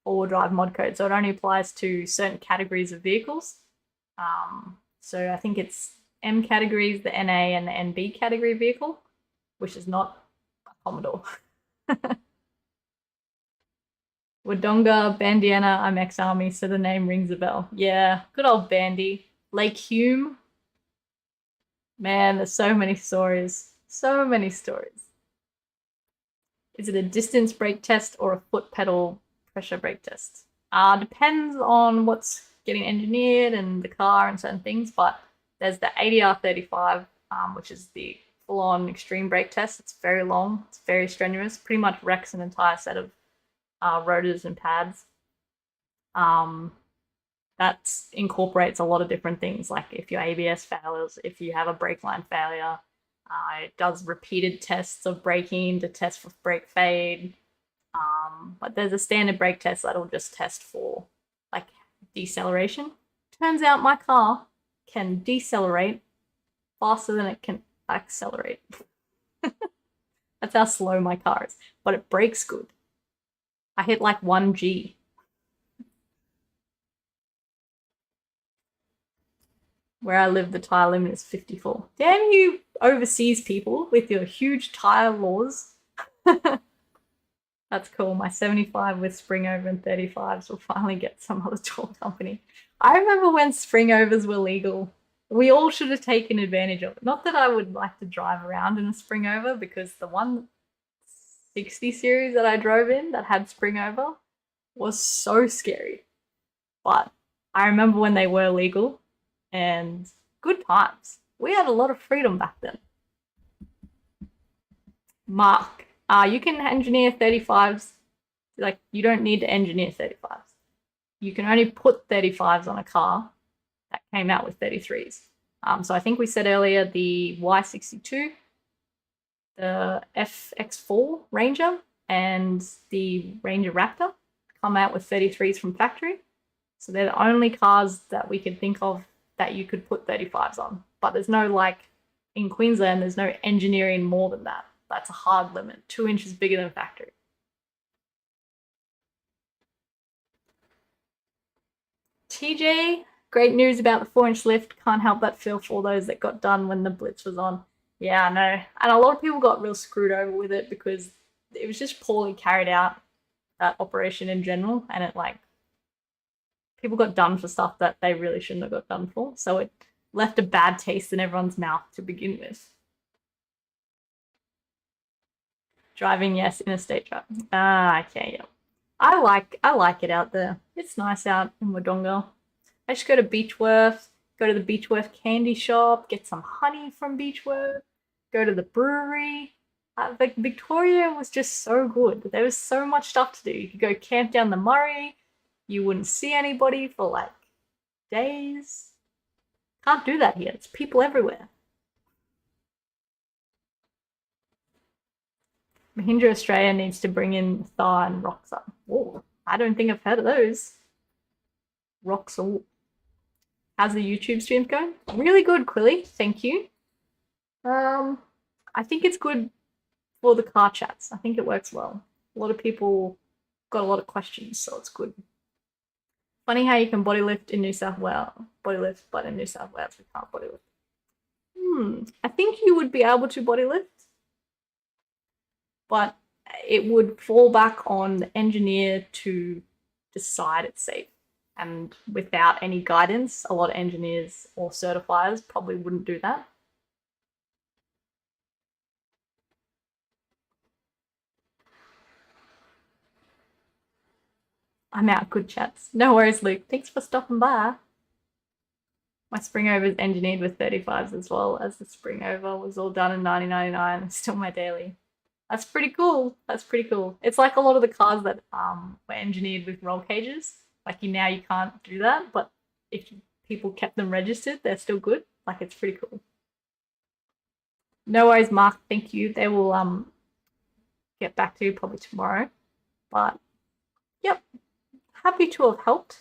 all-wheel drive mod code. So it only applies to certain categories of vehicles. So I think it's M categories, the NA and the NB category vehicle, which is not a Commodore. Wodonga, Bandiana, I'm ex-army, so the name rings a bell. Yeah, good old Bandy. Lake Hume. Man, there's so many stories. So many stories. Is it a distance brake test or a foot pedal pressure brake test? Depends on what's getting engineered and the car and certain things, but there's the ADR 35, which is the full-on extreme brake test. It's very long, it's very strenuous, pretty much wrecks an entire set of rotors and pads. That incorporates a lot of different things, like if your ABS fails, if you have a brake line failure. It does repeated tests of braking to test for brake fade. But there's a standard brake test that'll just test for, like, deceleration. Turns out my car can decelerate faster than it can accelerate. That's how slow my car is, but it brakes good. I hit like 1G. Where I live, the tire limit is 54. Damn you overseas people with your huge tire laws. That's cool. My 75 with spring over and 35s will finally get some other tool company. I remember when spring overs were legal. We all should have taken advantage of it. Not that I would like to drive around in a spring over, because the 160 series that I drove in that had spring over was so scary. But I remember when they were legal, and good times. We had a lot of freedom back then. Mark, you can engineer 35s. Like, you don't need to engineer 35s. You can only put 35s on a car that came out with 33s. So I think we said earlier the Y62, the FX4 Ranger, and the Ranger Raptor come out with 33s from factory. So they're the only cars that we could think of that you could put 35s on. But there's no, like, in Queensland, there's no engineering more than that. That's a hard limit, 2 inches bigger than factory. TJ, great news about the 4-inch lift. Can't help but feel for those that got done when the blitz was on. Yeah, I know. And a lot of people got real screwed over with it because it was just poorly carried out, that operation in general, and it, like, people got done for stuff that they really shouldn't have got done for. So it left a bad taste in everyone's mouth to begin with. Driving, yes, interstate driving. Okay, yeah. I like it out there. It's nice out in Wodonga. I just go to Beechworth, go to the Beechworth candy shop, get some honey from Beechworth, go to the brewery. Like Victoria was just so good. There was so much stuff to do. You could go camp down the Murray. You wouldn't see anybody for like days. Can't do that here. It's people everywhere. Mahindra Australia needs to bring in Thar and Roxa. Oh, I don't think I've heard of those. Roxa. How's the YouTube streams going? Really good, Quilly. Thank you. I think it's good for the car chats. I think it works well. A lot of people got a lot of questions, so it's good. Funny how you can body lift in New South Wales. Body lift, but in New South Wales we can't body lift. I think you would be able to body lift, but it would fall back on the engineer to decide it's safe. And without any guidance, a lot of engineers or certifiers probably wouldn't do that. I'm out. Good chats. No worries, Luke. Thanks for stopping by. My spring over is engineered with 35s as well, as the spring over was all done in 1999. Still my daily. That's pretty cool. That's pretty cool. It's like a lot of the cars that were engineered with roll cages. Like now you can't do that, but if people kept them registered, they're still good. Like it's pretty cool. No worries, Mark. Thank you. They will get back to you probably tomorrow. But yep, happy to have helped.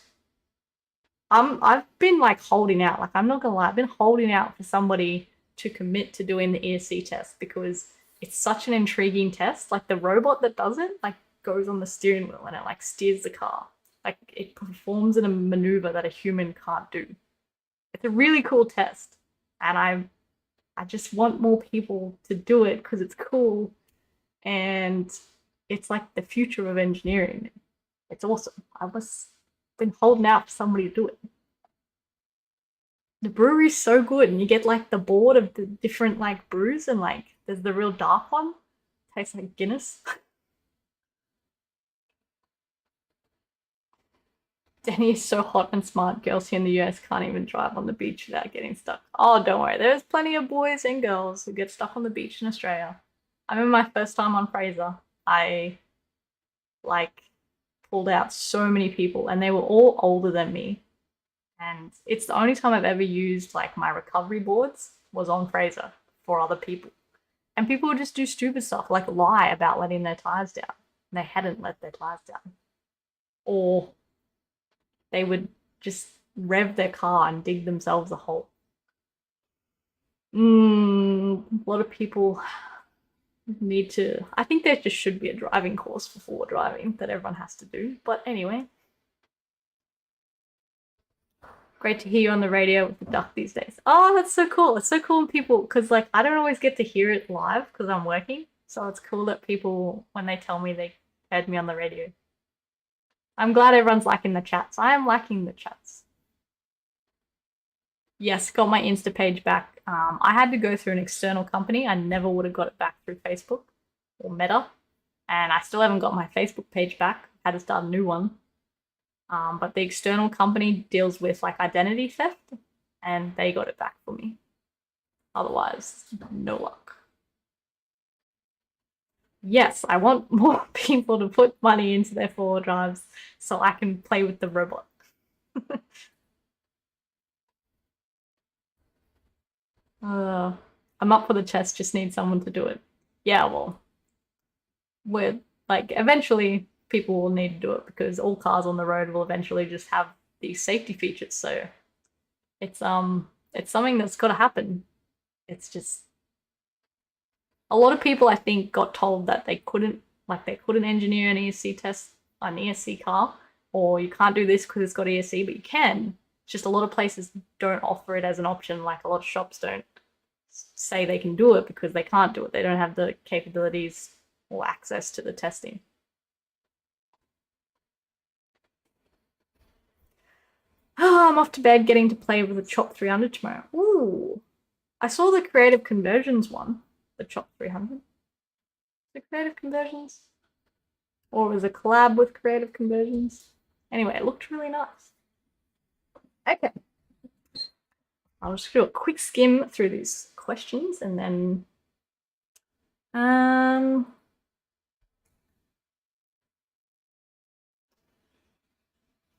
I've been like holding out. Like I'm not gonna lie, I've been holding out for somebody to commit to doing the ESC test because it's such an intriguing test. Like the robot that does it, like goes on the steering wheel and it like steers the car. Like it performs in a maneuver that a human can't do. It's a really cool test, and I just want more people to do it because it's cool, and it's like the future of engineering. It's awesome. I've been holding out for somebody to do it. The brewery's so good, and you get like the board of the different like brews, and like there's the real dark one. Tastes like Guinness. Danie is so hot and smart. Girls here in the US can't even drive on the beach without getting stuck. Oh, don't worry. There's plenty of boys and girls who get stuck on the beach in Australia. I remember my first time on Fraser. I like pulled out so many people, and they were all older than me. And it's the only time I've ever used like my recovery boards was on Fraser for other people. And people would just do stupid stuff, like lie about letting their tires down. And they hadn't let their tires down. Or they would just rev their car and dig themselves a hole. A lot of people need to... I think there just should be a driving course for forward driving that everyone has to do. But anyway. Great to hear you on the radio with the duck these days. Oh, that's so cool. It's so cool when people... Because, like, I don't always get to hear it live because I'm working. So it's cool that people, when they tell me they heard me on the radio. I'm glad everyone's liking the chats. I am liking the chats. Yes, got my Insta page back. I had to go through an external company. I never would have got it back through Facebook or Meta. And I still haven't got my Facebook page back. I had to start a new one. But the external company deals with like identity theft, and they got it back for me. Otherwise, no luck. Yes, I want more people to put money into their four-wheel drives so I can play with the robot. I'm up for the test, just need someone to do it. Yeah, well, we're like, eventually people will need to do it because all cars on the road will eventually just have these safety features. So it's something that's got to happen. It's just a lot of people, I think, got told that they couldn't engineer an ESC test, an ESC car, or you can't do this because it's got ESC, but you can. It's just a lot of places don't offer it as an option. Like a lot of shops don't say they can do it because they can't do it. They don't have the capabilities or access to the testing. Oh, I'm off to bed getting to play with the Chop 300 tomorrow. Ooh. I saw the Creative Conversions one. The Chop 300. The Creative Conversions? Or was it a collab with Creative Conversions? Anyway, it looked really nice. Okay. I'll just do a quick skim through these questions and then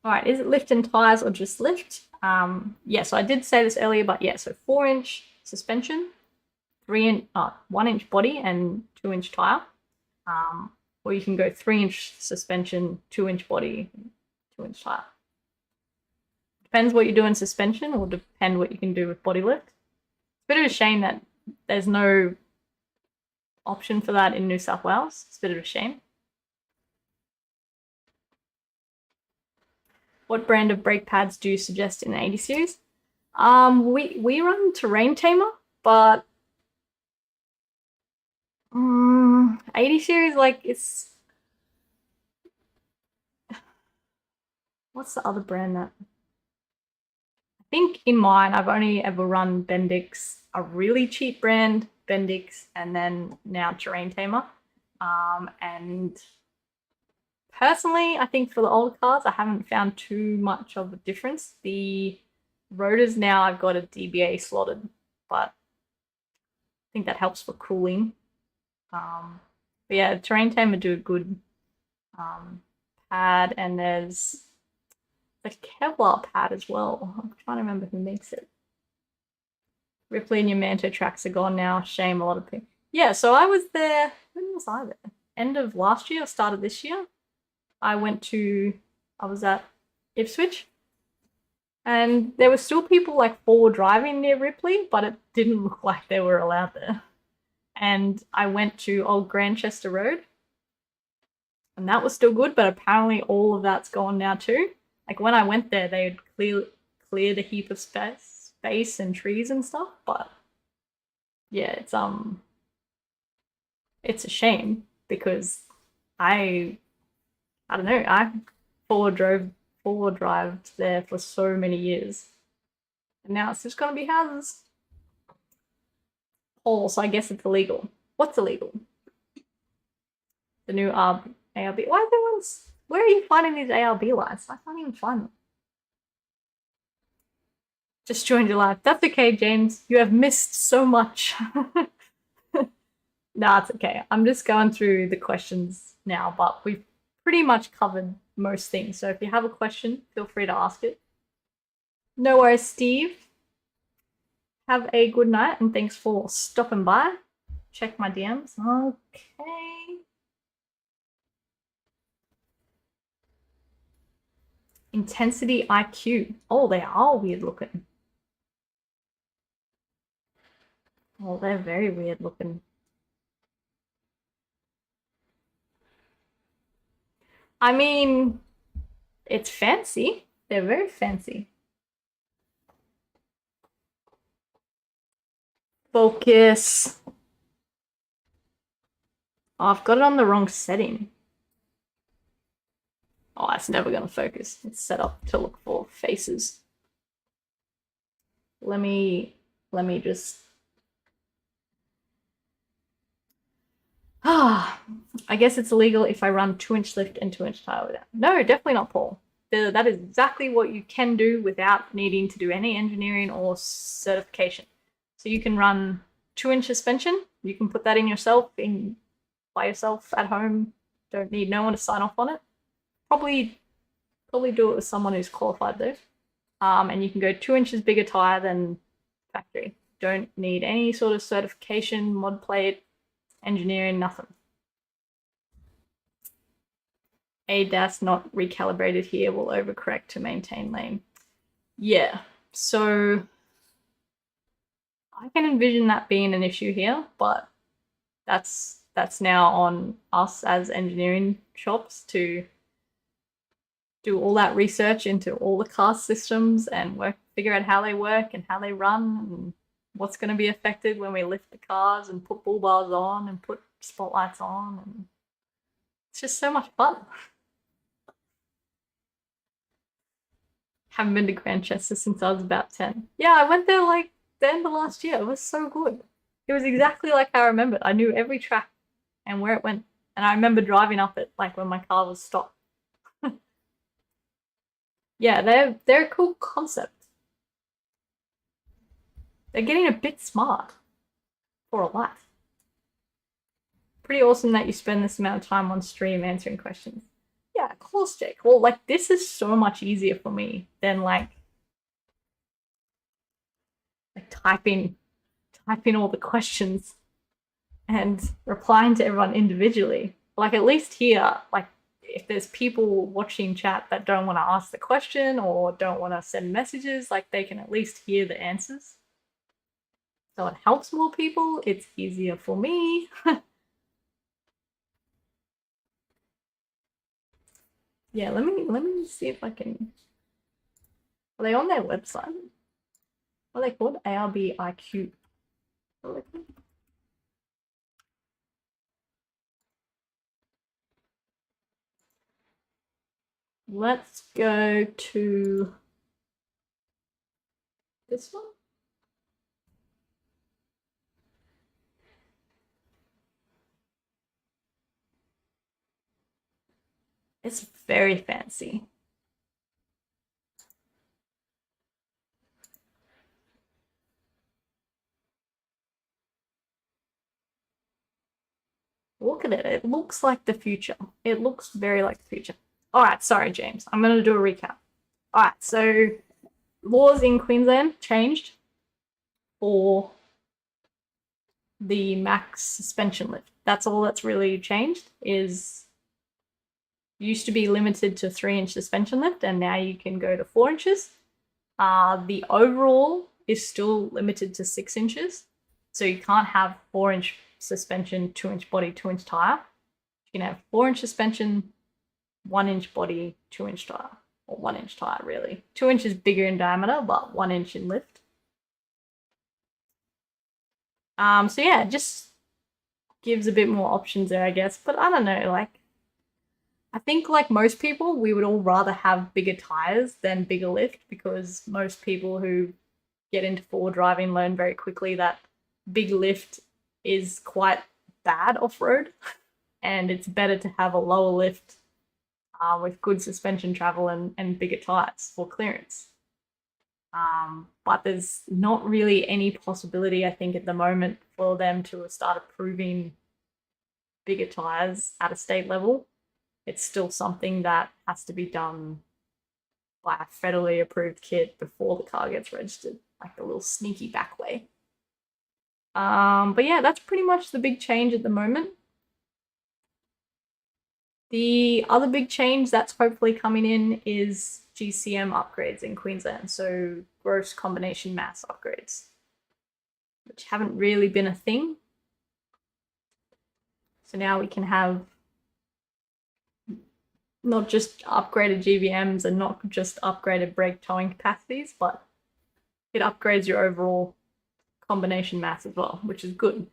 all right, is it lift and tires or just lift? Yeah, so I did say this earlier, but yeah, so 4-inch suspension, 1-inch body and 2-inch tire. Or you can go 3-inch suspension, 2-inch body, 2-inch tire. Depends what you do in suspension, or depend what you can do with body lift. It's a bit of a shame that there's no option for that in New South Wales. It's a bit of a shame. What brand of brake pads do you suggest in the 80 series? We run Terrain Tamer, but 80 series, like, it's... What's the other brand that... I think in mine, I've only ever run Bendix, a really cheap brand, Bendix, and then now Terrain Tamer. And personally, I think for the older cars, I haven't found too much of a difference. The rotors now, I've got a DBA slotted, but I think that helps for cooling. But yeah, Terrain Tamer do a good pad, and there's a Kevlar pad as well. I'm trying to remember who makes it. Ripley and your Manto tracks are gone now. Shame, a lot of people. Yeah, so I was there. When was I there? End of last year, started this year. I was at Ipswich, and there were still people like forward driving near Ripley, but it didn't look like they were allowed there. And I went to Old Grantchester Road, and that was still good, but apparently all of that's gone now too. Like when I went there, they had cleared a heap of space and trees and stuff, but yeah, it's a shame because I don't know, I forward drive there for so many years, and now it's just gonna be houses. Oh, so I guess it's illegal. What's illegal? The new ARB. Why are there ones? Where are you finding these ARB lights? I can't even find them. Just joined your live. That's okay, James. You have missed so much. Nah, it's okay. I'm just going through the questions now, but we've pretty much covered most things. So if you have a question, feel free to ask it. No worries, Steve. Have a good night, and thanks for stopping by. Check my DMs. Okay. Intensity IQ. Oh, they are weird looking. Oh, they're very weird looking. I mean, it's fancy. They're very fancy. Focus. Oh, I've got it on the wrong setting. Oh, it's never going to focus. It's set up to look for faces. Let me just... I guess it's illegal if I run 2-inch lift and 2-inch tire without. No, definitely not, Paul. That is exactly what you can do without needing to do any engineering or certification. So you can run 2-inch suspension. You can put that in yourself, by yourself at home. Don't need no one to sign off on it. Probably do it with someone who's qualified though. And you can go 2 inches bigger tire than factory. Don't need any sort of certification, mod plate, engineering, nothing. ADAS not recalibrated here will overcorrect to maintain lane. Yeah, so I can envision that being an issue here, but that's now on us as engineering shops to do all that research into all the car systems and figure out how they work and how they run and what's going to be affected when we lift the cars and put bull bars on and put spotlights on. And it's just so much fun. Haven't been to Grantchester since I was about 10. Yeah, I went there like the end of last year. It was so good. It was exactly like I remembered. I knew every track and where it went. And I remember driving up it like when my car was stopped. Yeah, they're a cool concept. They're getting a bit smart for a life. Pretty awesome that you spend this amount of time on stream answering questions. Yeah, of course, Jake. Well, like, this is so much easier for me than like typing all the questions and replying to everyone individually. Like, at least here, like, if there's people watching chat that don't want to ask the question or don't want to send messages, like, they can at least hear the answers. So it helps more people. It's easier for me. Yeah, let me see if I can. Are they on their website? What are they called? ARB IQ. What are they called? Let's go to this one. It's very fancy. Look at it. It looks like the future. It looks very like the future. All right, sorry, James. I'm going to do a recap. All right, so laws in Queensland changed for the max suspension lift. That's all that's really changed. Is used to be limited to 3-inch suspension lift, and now you can go to 4 inches. The overall is still limited to 6 inches, so you can't have 4-inch suspension, 2-inch body, 2-inch tire. You can have 4-inch suspension, 1-inch body, 2-inch tire, or 1-inch tire really. 2 inches bigger in diameter, but 1 inch in lift. So yeah, it just gives a bit more options there, I guess. But I don't know, like, I think like most people, we would all rather have bigger tires than bigger lift, because most people who get into forward driving learn very quickly that big lift is quite bad off-road, and it's better to have a lower lift with good suspension travel and bigger tires for clearance. But there's not really any possibility, I think, at the moment for them to start approving bigger tires at a state level. It's still something that has to be done by a federally approved kit before the car gets registered, like the little sneaky back way. But yeah, that's pretty much the big change at the moment. The other big change that's hopefully coming in is GCM upgrades in Queensland, so gross combination mass upgrades, which haven't really been a thing. So now we can have not just upgraded GVMs and not just upgraded brake towing capacities, but it upgrades your overall combination mass as well, which is good.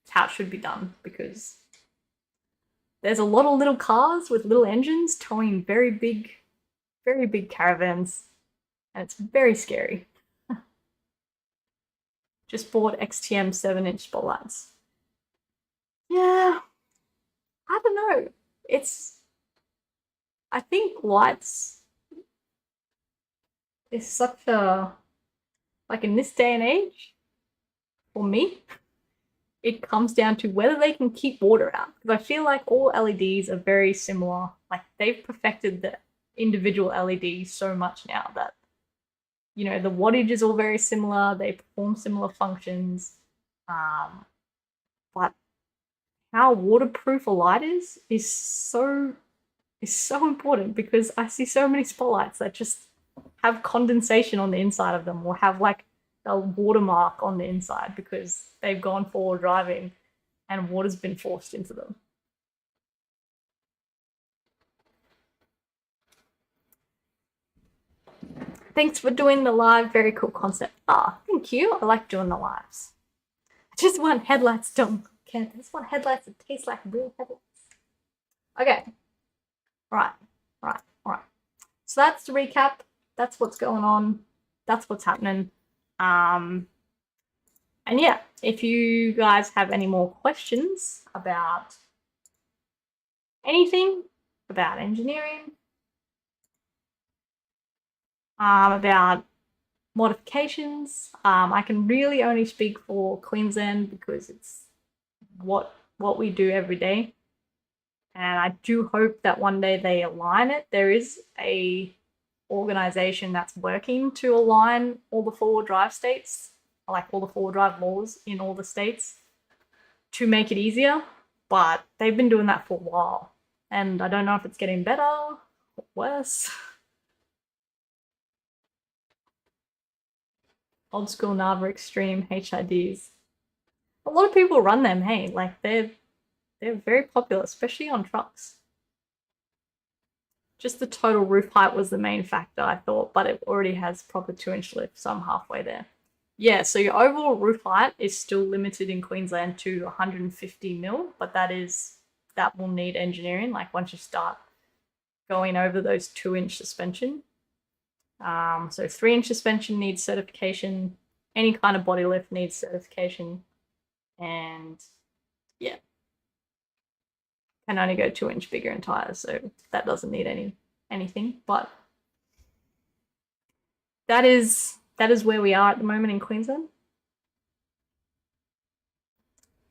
It's how it should be done, because there's a lot of little cars with little engines towing very big caravans, and it's very scary. Just bought XTM 7-inch spotlights. Yeah, I don't know. I think lights is such a, like, in this day and age, for me, it comes down to whether they can keep water out. Because I feel like all LEDs are very similar. Like, they've perfected the individual LED so much now that, you know, the wattage is all very similar. They perform similar functions. But how waterproof a light is so important, because I see so many spotlights that just have condensation on the inside of them, or have like a watermark on the inside because they've gone forward driving and water's been forced into them. Thanks for doing the live. Very cool concept. Thank you. I like doing the lives. I just want headlights, don't care. I just want headlights that taste like real headlights. Okay. Right. So that's the recap. that's what's going on. That's what's happening. And yeah, if you guys have any more questions about anything, about engineering, about modifications, I can really only speak for Queensland because it's what we do every day. And I do hope that one day they align it. There is a organization that's working to align all the four-wheel drive states, like all the four-wheel drive laws in all the states to make it easier, but they've been doing that for a while. And I don't know if it's getting better or worse. Old school Nava Extreme HIDs. A lot of people run them, hey, like they're very popular, especially on trucks. Just the total roof height was the main factor, I thought, but it already has proper 2-inch lift, so I'm halfway there. Yeah, so your overall roof height is still limited in Queensland to 150 mil, but that will need engineering, like once you start going over those 2-inch suspension. So 3-inch suspension needs certification, any kind of body lift needs certification, and yeah, can only go 2-inch bigger in tyres, so that doesn't need anything. But that is where we are at the moment in Queensland.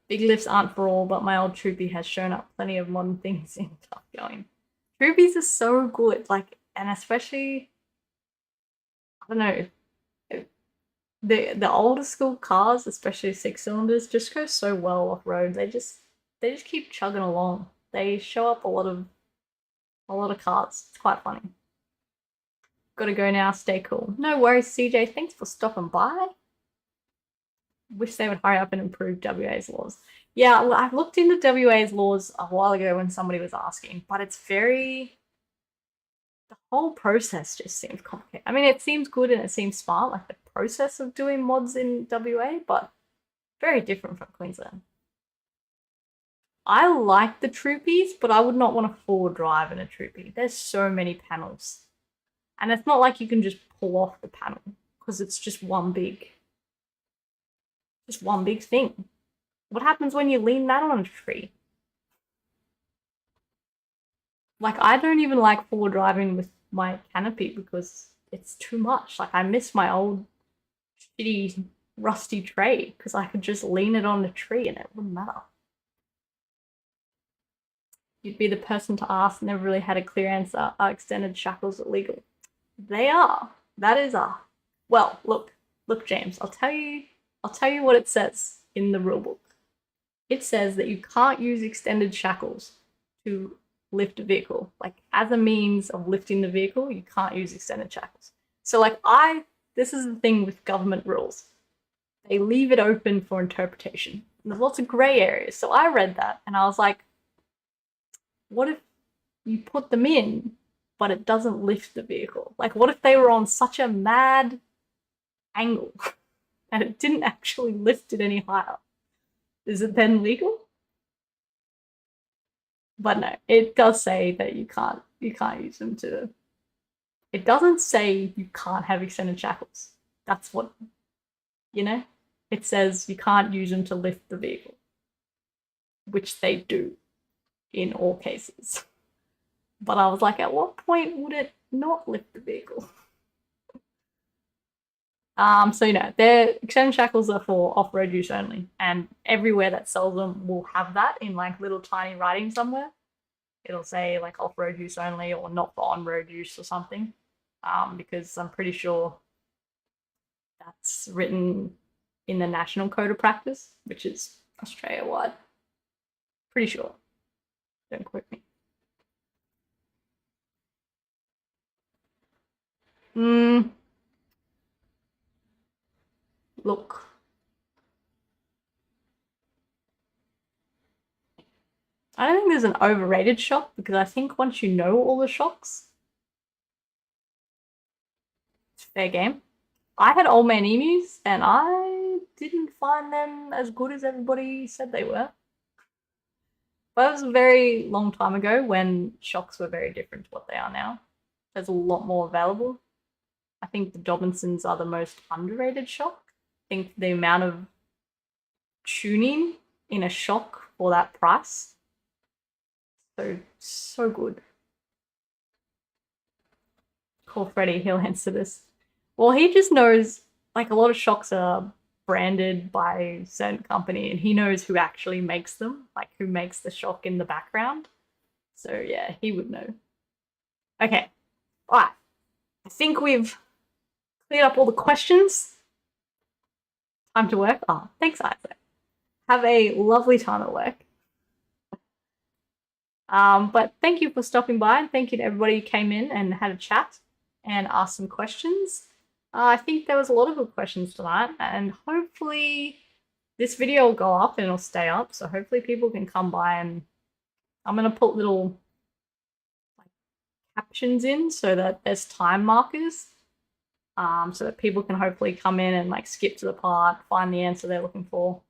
Big lifts aren't for all, but my old Troopy has shown up plenty of modern things in tough going. Troopies are so good, like, and especially, I don't know, the older school cars, especially 6-cylinders, just go so well off road. They just keep chugging along. They show up a lot of cars. It's quite funny. Gotta go now. Stay cool. No worries, CJ. Thanks for stopping by. Wish they would hurry up and improve WA's laws. Yeah, well, I looked into WA's laws a while ago when somebody was asking, but it's the whole process just seems complicated. I mean, it seems good and it seems smart, like the process of doing mods in WA, but very different from Queensland. I like the Troopies, but I would not want to full drive in a Troopy. There's so many panels. And it's not like you can just pull off the panel because it's just one big thing. What happens when you lean that on a tree? Like, I don't even like full driving with my canopy because it's too much. Like, I miss my old shitty rusty tray because I could just lean it on a tree and it wouldn't matter. You'd be the person to ask. Never really had a clear answer. Are extended shackles illegal? They are. That is well, look, James, I'll tell you what it says in the rule book. It says that you can't use extended shackles to lift a vehicle. Like, as a means of lifting the vehicle, you can't use extended shackles. So, like, this is the thing with government rules. They leave it open for interpretation. And there's lots of gray areas. So I read that and I was like, what if you put them in, but it doesn't lift the vehicle? Like, what if they were on such a mad angle and it didn't actually lift it any higher? Is it then legal? But no, it does say that you can't use them to. It doesn't say you can't have extended shackles. That's what, it says you can't use them to lift the vehicle, which they do in all cases. But I was like, at what point would it not lift the vehicle? So their extended shackles are for off-road use only, and everywhere that sells them will have that in like little tiny writing somewhere. It'll say like off-road use only or not for on-road use or something, because I'm pretty sure that's written in the National Code of Practice, which is Australia-wide. Pretty sure. Don't quote me. Look. I don't think there's an overrated shock because I think once you know all the shocks, it's fair game. I had Old Man Emus and I didn't find them as good as everybody said they were. But it was a very long time ago when shocks were very different to what they are now. There's a lot more available. I think the Dobinsons are the most underrated shock. I think the amount of tuning in a shock for that price, so good. Call Freddie, he'll answer this. Well, he just knows, like, a lot of shocks are branded by a certain company, and he knows who actually makes them, like who makes the shock in the background. So yeah, he would know. Okay, all right. I think we've cleared up all the questions. Time to work. Oh, thanks, Isaac. Have a lovely time at work. But thank you for stopping by, and thank you to everybody who came in and had a chat and asked some questions. I think there was a lot of good questions tonight, and hopefully this video will go up and it'll stay up. So hopefully people can come by, and I'm going to put little captions in so that there's time markers, so that people can hopefully come in and like skip to the part, find the answer they're looking for.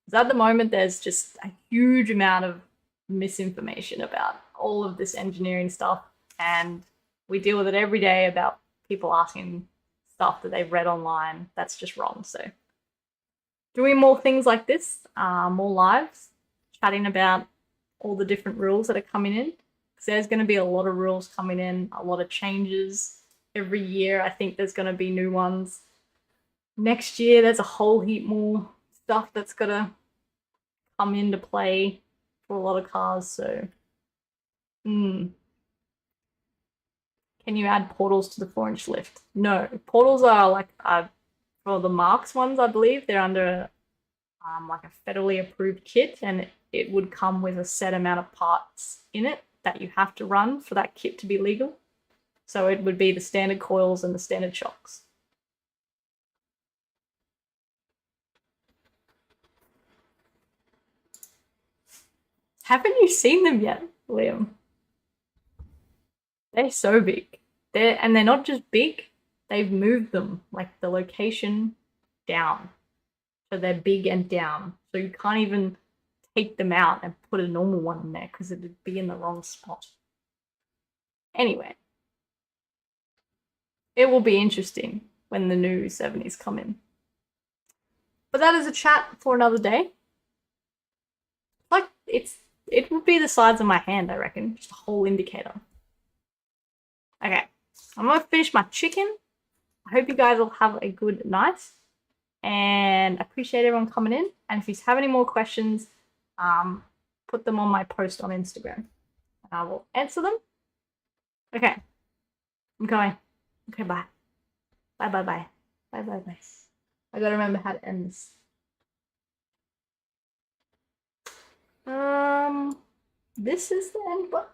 Because at the moment there's just a huge amount of misinformation about all of this engineering stuff, and we deal with it every day about people asking stuff that they've read online that's just wrong. So doing more things like this, more lives, chatting about all the different rules that are coming in, because there's going to be a lot of rules coming in, a lot of changes every year. I think there's going to be new ones. Next year there's a whole heap more stuff that's going to come into play for a lot of cars. So can you add portals to the 4-inch lift? No, portals are like for the Marks ones, I believe they're under like a federally approved kit, and it would come with a set amount of parts in it that you have to run for that kit to be legal. So it would be the standard coils and the standard shocks. Haven't you seen them yet, Liam? They're so big. They're not just big, they've moved them, like the location down. So they're big and down. So you can't even take them out and put a normal one in there because it'd be in the wrong spot. Anyway, it will be interesting when the new 70s come in. But that is a chat for another day. Like, it would be the size of my hand, I reckon. Just a whole indicator. Okay, I'm gonna finish my chicken. I hope you guys will have a good night, and appreciate everyone coming in. And if you have any more questions, put them on my post on Instagram, and I will answer them. Okay, I'm going. Okay, bye. Bye, bye, bye. Bye, bye, bye. I gotta remember how to end this. This is the end button.